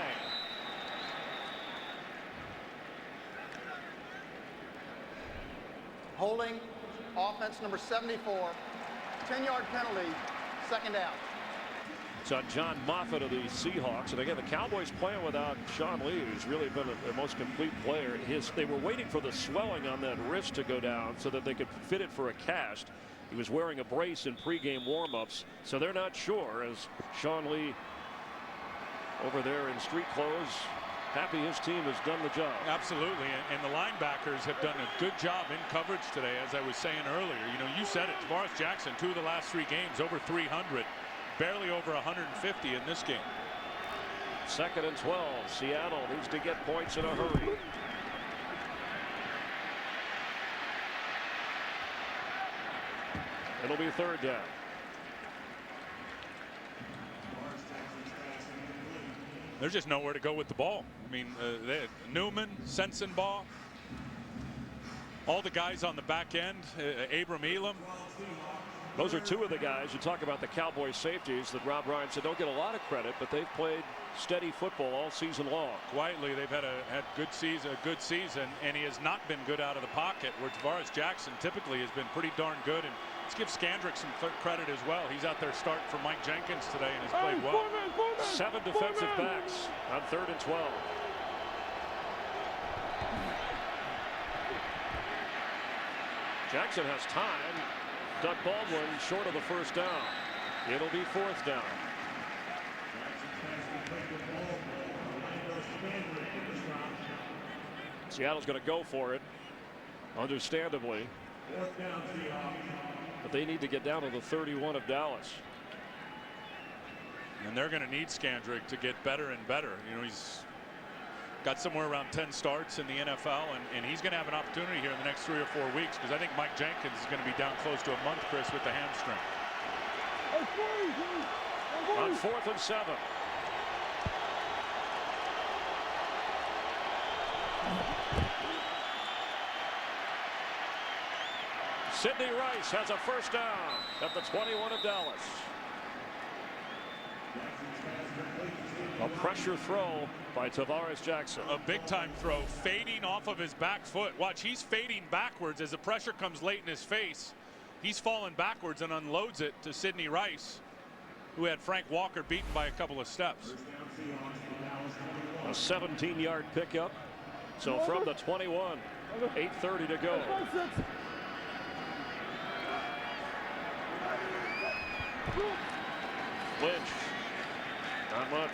Holding offense number 74, 10-yard penalty, second down. It's on John Moffitt of the Seahawks. And again, the Cowboys playing without Sean Lee, who's really been their most complete player. They were waiting for the swelling on that wrist to go down so that they could fit it for a cast. He was wearing a brace in pregame warmups, so they're not sure, as Sean Lee over there in street clothes, happy his team has done the job. Absolutely, and the linebackers have done a good job in coverage today, as I was saying earlier. You know, you said it, Tarvaris Jackson, 2 of the last 3 games, over 300, barely over 150 in this game. 2nd and 12. Seattle needs to get points in a hurry. It'll be 3rd down. There's just nowhere to go with the ball. I mean, Newman, Sensenbaugh, all the guys on the back end, Abram Elam. Those are 2 of the guys. You talk about the Cowboys safeties that Rob Ryan said don't get a lot of credit, but they've played steady football all season long. Quietly, they've had a good season, and he has not been good out of the pocket, where Tarvaris Jackson typically has been pretty darn good. And let's give Skandrick some credit as well. He's out there starting for Mike Jenkins today and has played well. 7 defensive backs on 3rd and 12. Jackson has time. Doug Baldwin short of the 1st down. It'll be 4th down. Seattle's going to go for it, understandably. But they need to get down to the 31 of Dallas. And they're going to need Skandrick to get better and better. You know, he's got somewhere around 10 starts in the NFL, and he's going to have an opportunity here in the next 3 or 4 weeks, because I think Mike Jenkins is going to be down close to a month, Chris, with the hamstring. On 4th and 7. Sidney Rice has a 1st down at the 21 of Dallas. A pressure throw by Tarvaris Jackson. A big-time throw, fading off of his back foot. Watch, he's fading backwards as the pressure comes late in his face. He's falling backwards and unloads it to Sidney Rice, who had Frank Walker beaten by a couple of steps. A 17-yard pickup. So from the 21, 8:30 to go. Lynch, not much.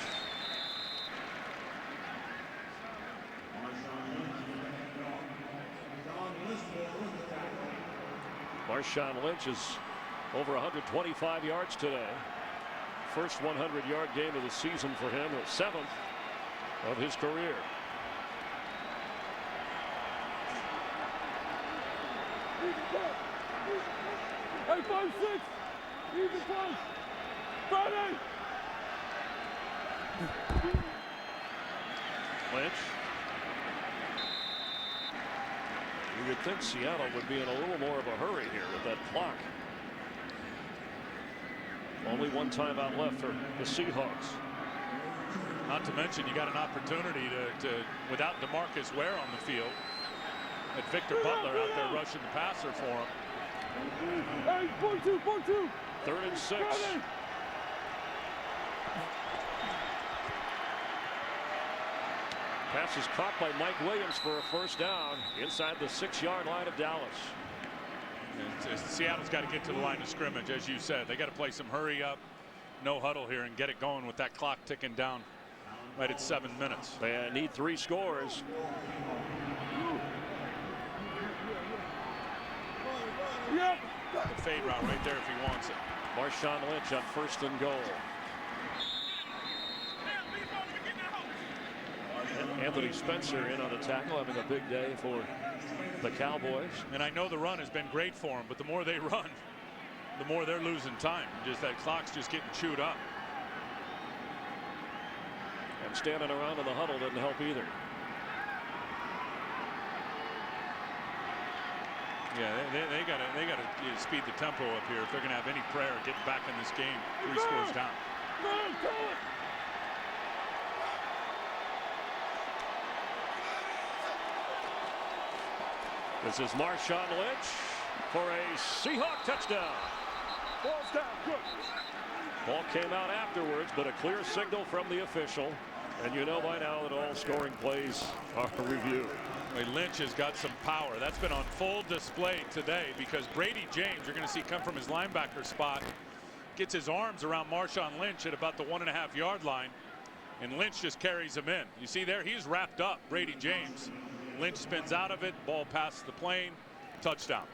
Marshawn Lynch is over 125 yards today. First 100-yard game of the season for him, the 7th of his career. Hey, 5-6. Easy punch. Friday. Lynch. You would think Seattle would be in a little more of a hurry here with that clock. Only 1 timeout left for the Seahawks. Not to mention, you got an opportunity to without DeMarcus Ware on the field, and Victor Butler out there rushing the passer for him. Hey, 4-2. 3rd and 6. Pass is caught by Mike Williams for a 1st down inside the 6-yard line of Dallas. Seattle's got to get to the line of scrimmage, as you said. They got to play some hurry up, no huddle here, and get it going with that clock ticking down right at 7 minutes. They need 3 scores. Yep. The fade route right there if he wants it. Marshawn Lynch on 1st and goal. And Anthony Spencer in on the tackle, having a big day for the Cowboys. And I know the run has been great for them, but the more they run, the more they're losing time. Just that clock's just getting chewed up. And standing around in the huddle didn't help either. Yeah, they gotta speed the tempo up here if they're gonna have any prayer of getting back in this game 3 scores down. This is Marshawn Lynch for a Seahawk touchdown. Ball's down, good. Ball came out afterwards, but a clear signal from the official. And you know by now that all scoring plays are reviewed. Lynch has got some power. That's been on full display today because Brady James, you're going to see come from his linebacker spot, gets his arms around Marshawn Lynch at about the 1.5 yard line, and Lynch just carries him in. You see there, he's wrapped up, Brady James. Lynch spins out of it, ball past the plane, touchdown.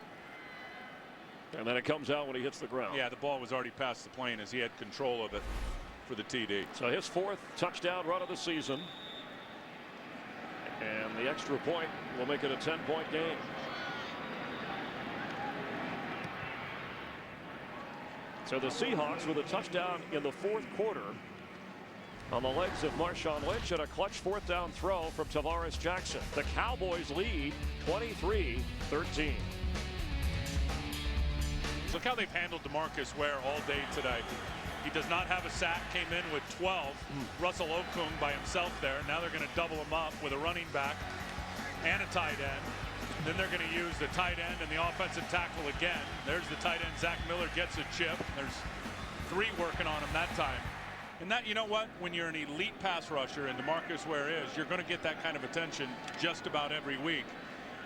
And then it comes out when he hits the ground. Yeah, the ball was already past the plane as he had control of it for the TD. So his 4th touchdown run of the season. And the extra point will make it a 10-point game. So the Seahawks with a touchdown in the 4th quarter on the legs of Marshawn Lynch and a clutch 4th down throw from Tarvaris Jackson. The Cowboys lead 23-13. Look how they've handled DeMarco Ware all day today. He does not have a sack, came in with 12. Russell Okung by himself there. Now they're going to double him up with a running back and a tight end. Then they're going to use the tight end and the offensive tackle again. There's the tight end. Zach Miller gets a chip. There's 3 working on him that time. And that, you know what? When you're an elite pass rusher, and DeMarco Ware is, you're going to get that kind of attention just about every week.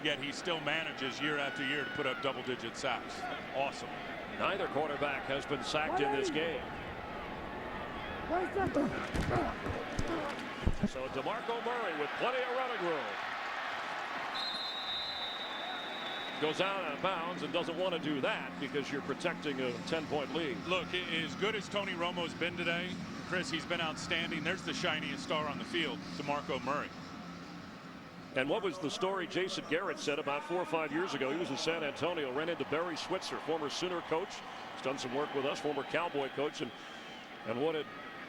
Yet he still manages year after year to put up double-digit sacks. Awesome. Neither quarterback has been sacked in this game. So DeMarco Murray with plenty of running room. Goes out of bounds and doesn't want to do that because you're protecting a 10-point lead. Look, as good as Tony Romo's been today, Chris, he's been outstanding. There's the shiniest star on the field, DeMarco Murray. And what was the story Jason Garrett said about 4 or 5 years ago? He was in San Antonio, ran into Barry Switzer, former Sooner coach. He's done some work with us, former Cowboy coach. And what did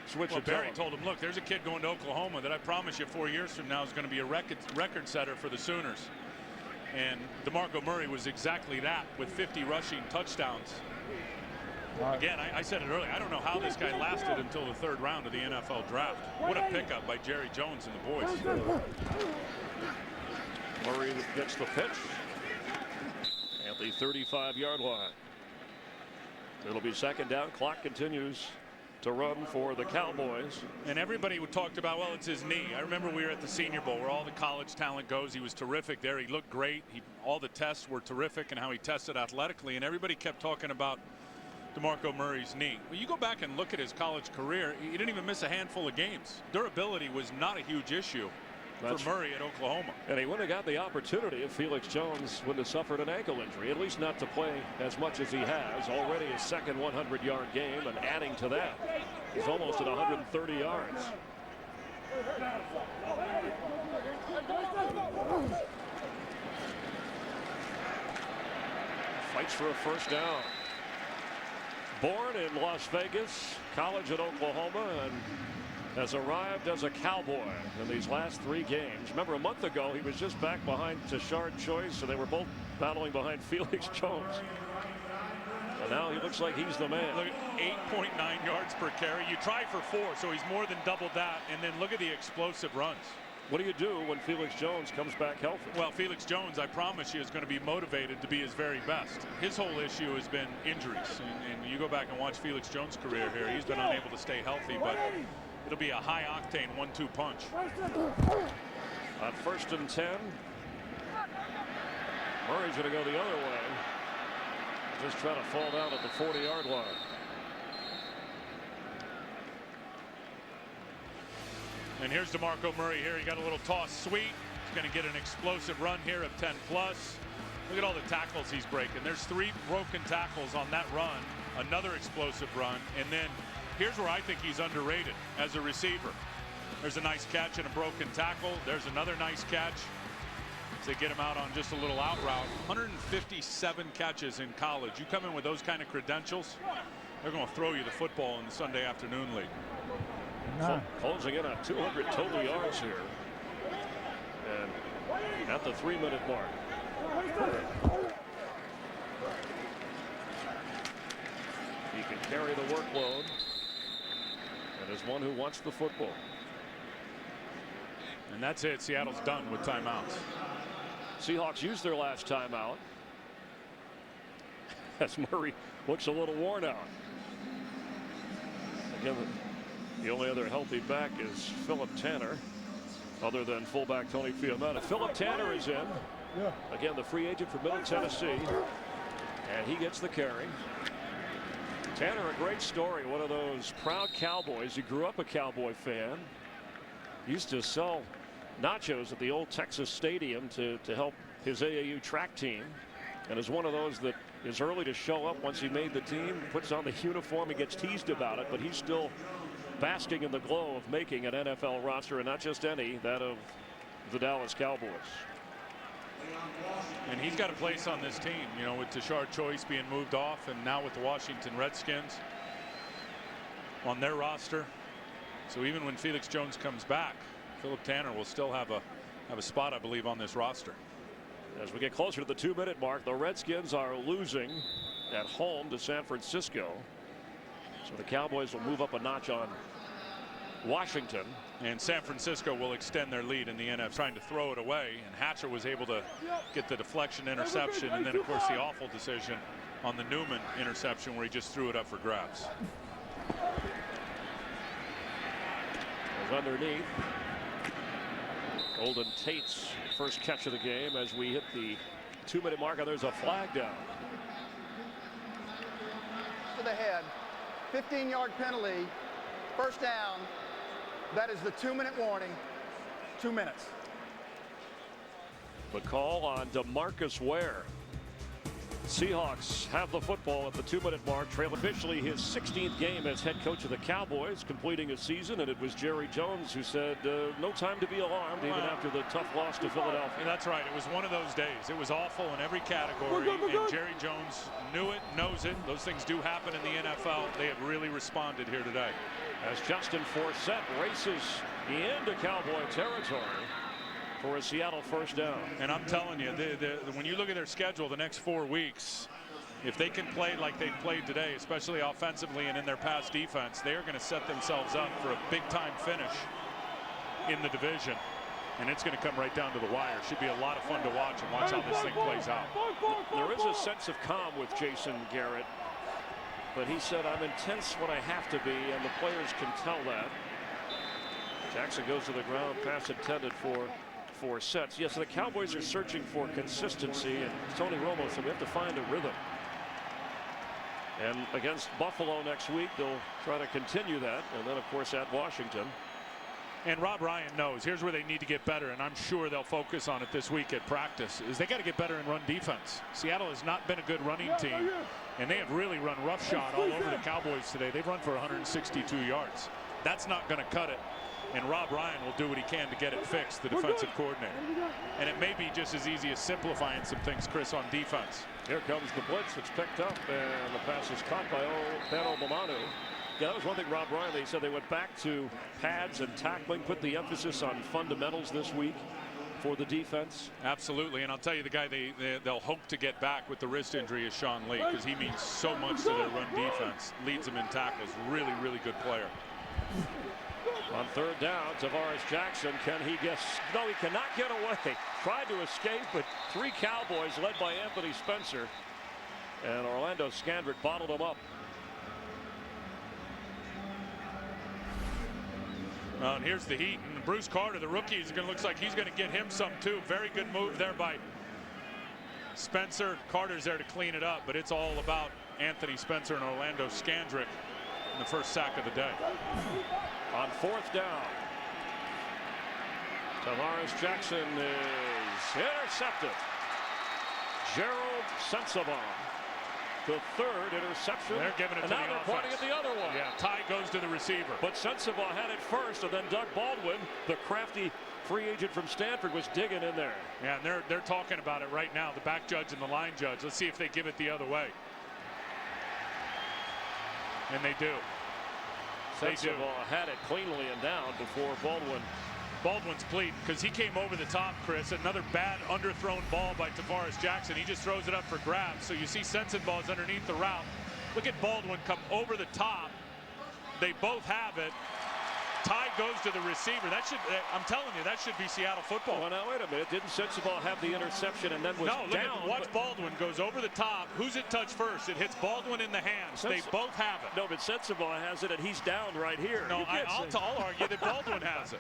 Switzer tell him? Barry told him, look, there's a kid going to Oklahoma that I promise you 4 years from now is going to be a record setter for the Sooners. And DeMarco Murray was exactly that with 50 rushing touchdowns. Again, I said it earlier. I don't know how this guy lasted until the 3rd round of the NFL draft. What a pickup by Jerry Jones and the boys. Murray gets the pitch at the 35-yard line. It'll be 2nd down. Clock continues to run for the Cowboys. And everybody talked about, well, it's his knee. I remember we were at the Senior Bowl where all the college talent goes. He was terrific there. He looked great. All the tests were terrific and how he tested athletically. And everybody kept talking about DeMarco Murray's knee. Well, you go back and look at his college career, he didn't even miss a handful of games. Durability was not a huge issue for Murray at Oklahoma. And he wouldn't have got the opportunity if Felix Jones wouldn't have suffered an ankle injury, at least not to play as much as he has. Already his 2nd 100-yard game, and adding to that, he's almost at 130 yards. Fights for a 1st down. Born in Las Vegas, college at Oklahoma, and has arrived as a Cowboy in these last 3 games. Remember, a month ago, he was just back behind Tashard Choice, so they were both battling behind Felix Jones. And now he looks like he's the man. Look at 8.9 yards per carry. You try for 4, so he's more than doubled that. And then look at the explosive runs. What do you do when Felix Jones comes back healthy? Well, Felix Jones, I promise you, is going to be motivated to be his very best. His whole issue has been injuries. And you go back and watch Felix Jones' career here. He's been unable to stay healthy, but it'll be a high-octane 1-2 punch. On 1st and 10, Murray's going to go the other way. Just trying to fall down at the 40-yard line. And here's DeMarco Murray here. He got a little toss sweep. He's going to get an explosive run here of 10+. Look at all the tackles he's breaking. There's 3 broken tackles on that run. Another explosive run. And then here's where I think he's underrated as a receiver. There's a nice catch and a broken tackle. There's another nice catch. They get him out on just a little out route. 157 catches in college. You come in with those kind of credentials, they're going to throw you the football in the Sunday afternoon league. Closing in on 200 total yards here. And at the 3-minute mark. He can carry the workload. And is one who wants the football. And that's it. Seattle's done with timeouts. Seahawks used their last timeout. As Murray looks a little worn out. Again, the only other healthy back is Philip Tanner, other than fullback Tony Fiametta. Philip Tanner is in. Again, the free agent from Middle Tennessee. And he gets the carry. Tanner, a great story. One of those proud Cowboys. He grew up a Cowboy fan. Used to sell nachos at the old Texas Stadium to help his AAU track team, and is one of those that is early to show up once he made the team, puts on the uniform, and gets teased about it, but he's still basking in the glow of making an NFL roster, and not just any, that of the Dallas Cowboys. And he's got a place on this team, you know, with Tashard Choice being moved off, and now with the Washington Redskins on their roster. So even when Felix Jones comes back, Philip Tanner will still have a spot, I believe, on this roster. As we get closer to the 2-minute mark, the Redskins are losing at home to San Francisco. So the Cowboys will move up a notch on Washington. And San Francisco will extend their lead in the NFL, trying to throw it away. And Hatcher was able to get the deflection interception. And then, of course, the awful decision on the Newman interception where he just threw it up for grabs. Underneath. Golden Tate's first catch of the game as we hit the 2-minute marker. There's a flag down. To the head. 15-yard penalty. First down. That is the 2-minute warning. 2 minutes. The call on DeMarcus Ware. Seahawks have the football at the 2-minute mark. Trail officially his 16th game as head coach of the Cowboys, completing a season, and it was Jerry Jones who said no time to be alarmed even after the tough loss to Philadelphia. That's right. It was one of those days. It was awful in every category, and Jerry Jones knew it, knows it. Those things do happen in the NFL. They have really responded here today. As Justin Forsett races into Cowboy territory for a Seattle first down. And I'm telling you, when you look at their schedule the next 4 weeks, if they can play like they played today, especially offensively and in their pass defense, they are going to set themselves up for a big-time finish in the division. And it's going to come right down to the wire. Should be a lot of fun to watch and watch how this thing plays out. There is a sense of calm with Jason Garrett, but he said, I'm intense when I have to be, and the players can tell that. Jackson goes to the ground, pass intended for Forsett. Yes, the Cowboys are searching for consistency, and Tony Romo said we have to find a rhythm. And against Buffalo next week, they'll try to continue that, and then of course at Washington. And Rob Ryan knows here's where they need to get better, and I'm sure they'll focus on it this week at practice, is they got to get better in run defense. Seattle has not been a good running team, and they have really run roughshod all over the Cowboys today. They've run for 162 yards. That's not going to cut it. And Rob Ryan will do what he can to get it fixed, the defensive coordinator. And it may be just as easy as simplifying some things, Chris, on defense. Here comes the blitz. It's picked up, and the pass is caught by Ben Obamanu. Yeah, that was one thing Rob Ryan, they said they went back to pads and tackling, put the emphasis on fundamentals this week for the defense. Absolutely, and I'll tell you, the guy they'll hope to get back with the wrist injury is Sean Lee, because he means so much to their run defense. Leads them in tackles. Really, really good player. On third down, Tarvaris Jackson, can he guess? No, he cannot get away. Tried to escape, but 3 Cowboys led by Anthony Spencer. And Orlando Scandrick bottled him up. And here's the heat. And Bruce Carter, the rookie, is going to look like he's going to get him some too. Very good move there by Spencer. Carter's there to clean it up, but it's all about Anthony Spencer and Orlando Scandrick in the first sack of the day. On fourth down, Tarvaris Jackson is intercepted. Gerald Sensabaugh the third interception. They're giving it and to now the they're pointing offense. at the other one. Yeah, Ty goes to the receiver. But Sensabaugh had it first, and then Doug Baldwin, the crafty free agent from Stanford, was digging in there. Yeah, and they're talking about it right now, the back judge and the line judge. Let's see if they give it the other way. And they do. Sensabaugh had it cleanly and down before Baldwin's pleading because he came over the top, Chris. Another bad underthrown ball by Tarvaris Jackson. He just throws it up for grabs. So you see Sensabaugh's underneath the route. Look at Baldwin come over the top. They both have it. Ty goes to the receiver. I'm telling you, that should be Seattle football. Well, now, wait a minute. Didn't Sensabaugh have the interception and then was down? Watch Baldwin goes over the top. Who's it touch first? It hits Baldwin in the hands. They both have it. No, but Sensabaugh has it, and he's down right here. No, I'll argue that Baldwin has it.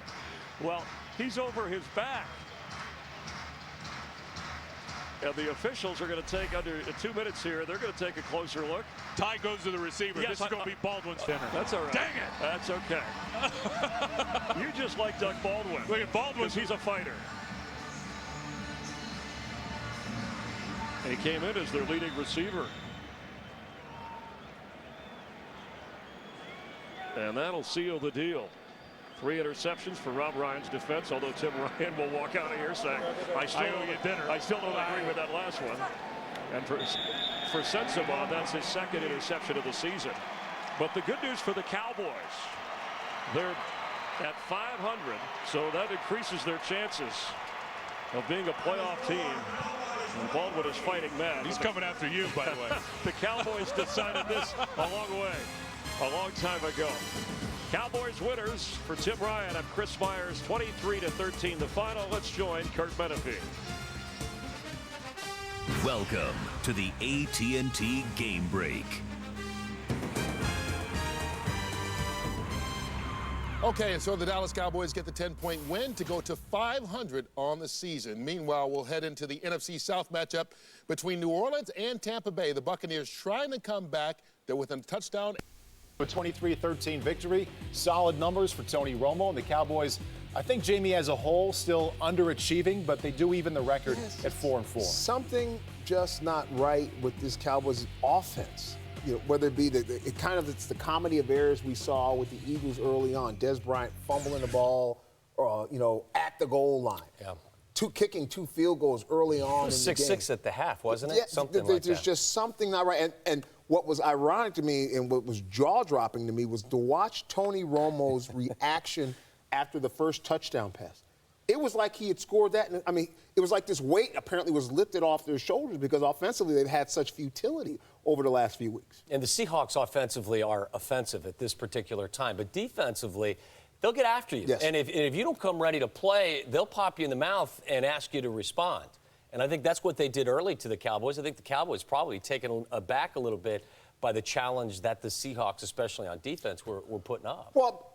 Well, he's over his back. And the officials are going to take, under 2 minutes here, they're going to take a closer look. Ty goes to the receiver. Yes, this is going to be Baldwin's dinner. That's all right. Dang it. That's okay. You just like Doug Baldwin. Look at Baldwin. He's a fighter. And he came in as their leading receiver. And that'll seal the deal. 3 interceptions for Rob Ryan's defense, although Tim Ryan will walk out of here saying, I still don't agree with that last one. And for Sensabaugh, that's his second interception of the season. But the good news for the Cowboys, they're at 500, so that increases their chances of being a playoff team. And Baldwin is fighting mad. He's coming after you, by the way. The Cowboys decided this a long time ago. Cowboys winners for Tim Ryan. I'm Chris Myers, 23-13 the final. Let's join Kurt Menefee. Welcome to the AT&T Game Break. Okay, and so the Dallas Cowboys get the 10-point win to go to 500 on the season. Meanwhile, we'll head into the NFC South matchup between New Orleans and Tampa Bay. The Buccaneers trying to come back. They're within a touchdown. A 23-13 victory. Solid numbers for Tony Romo and the Cowboys. I think, Jamie, as a whole, still underachieving, but they do even the record at 4-4. Something just not right with this Cowboys offense. You know, whether it be it's the comedy of errors we saw with the Eagles early on. Dez Bryant fumbling the ball, at the goal line. Yeah. Kicking 2 field goals early on. It was 6-6 at the half, wasn't it? Yeah, something like that. There's just something not right. And what was ironic to me and what was jaw-dropping to me was to watch Tony Romo's reaction after the first touchdown pass. It was like he had scored that. I mean, it was like this weight apparently was lifted off their shoulders because offensively they've had such futility over the last few weeks. And the Seahawks offensively are offensive at this particular time. But defensively, they'll get after you. Yes. And if you don't come ready to play, they'll pop you in the mouth and ask you to respond. And I think that's what they did early to the Cowboys. I think the Cowboys probably taken aback a little bit by the challenge that the Seahawks, especially on defense, were putting up. Well,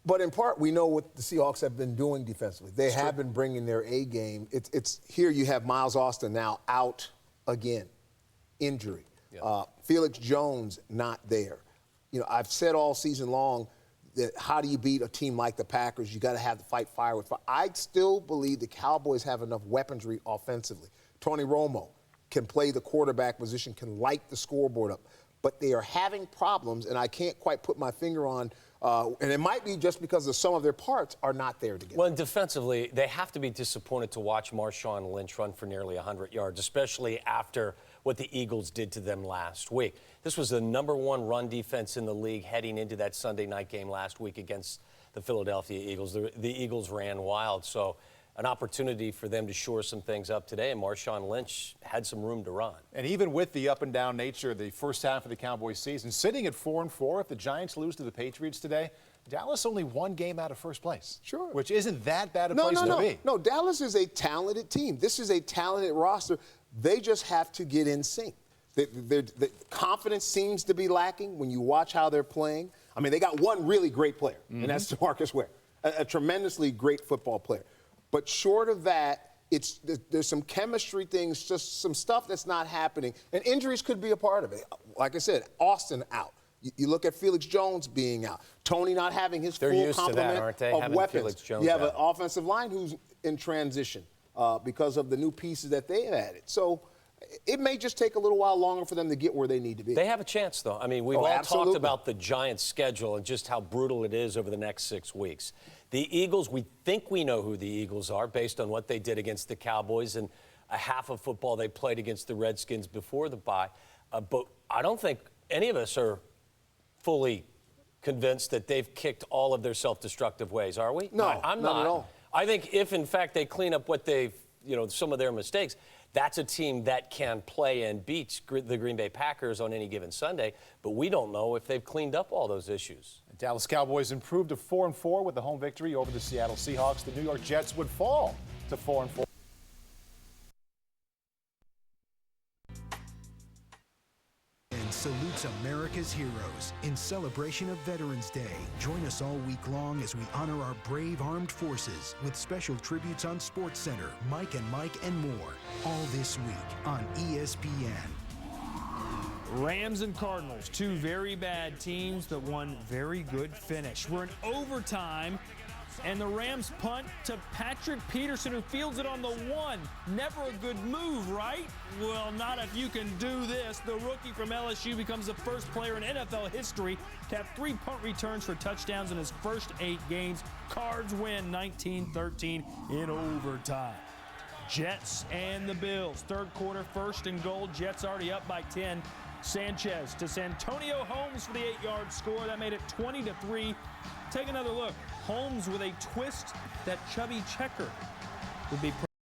but in part, we know what the Seahawks have been doing defensively. They have been bringing their A game. It's here you have Miles Austin now out again, injury. Yeah. Felix Jones not there. You know, I've said all season long that how do you beat a team like the Packers? You got to have to fight fire with fire. I still believe the Cowboys have enough weaponry offensively. Tony Romo can play the quarterback position, can light the scoreboard up. But they are having problems, and I can't quite put my finger on, and it might be just because of some of their parts are not there together. Well, and defensively, they have to be disappointed to watch Marshawn Lynch run for nearly 100 yards, especially after what the Eagles did to them last week. This was the #1 run defense in the league heading into that Sunday night game last week against the Philadelphia Eagles. The Eagles ran wild, so an opportunity for them to shore some things up today, and Marshawn Lynch had some room to run. And even with the up-and-down nature of the first half of the Cowboys season, sitting at 4-4, if the Giants lose to the Patriots today, Dallas only 1 game out of first place. Sure. Which isn't that bad a place to be. No, Dallas is a talented team. This is a talented roster. They just have to get in sync. The confidence seems to be lacking when you watch how they're playing. I mean, they got one really great player, and that's DeMarcus Ware, a tremendously great football player. But short of that, there's some chemistry things, just some stuff that's not happening. And injuries could be a part of it. Like I said, Austin out. You look at Felix Jones being out. Tony not having his full complement of weapons. You have an offensive line who's in transition because of the new pieces that they added. So it may just take a little while longer for them to get where they need to be. They have a chance, though. I mean, we've all absolutely. talked about the Giants' schedule and just how brutal it is over the next 6 weeks. The Eagles, we think we know who the Eagles are based on what they did against the Cowboys and a half of football they played against the Redskins before the bye. But I don't think any of us are fully convinced that they've kicked all of their self-destructive ways, are we? No, I'm not at all. I think if, in fact, they clean up what they've, some of their mistakes, that's a team that can play and beat the Green Bay Packers on any given Sunday. But we don't know if they've cleaned up all those issues. The Dallas Cowboys improved to 4-4 with the home victory over the Seattle Seahawks. The New York Jets would fall to 4-4. Salutes America's heroes in celebration of Veterans Day. Join us all week long as we honor our brave armed forces with special tributes on SportsCenter, Mike and Mike, and more. All this week on ESPN. Rams and Cardinals, two very bad teams, but one very good finish. We're in overtime, and the Rams punt to Patrick Peterson, who fields it on the 1. Never a good move, right? Well, not if you can do this. The rookie from LSU becomes the first player in NFL history to have 3 punt returns for touchdowns in his first 8 games. Cards win 19-13 in overtime. Jets and the Bills. Third quarter, 1st and goal. Jets already up by 10. Sanchez to Santonio Holmes for the 8-yard score. That made it 20-3. Take another look. Holmes with a twist that Chubby Checker would be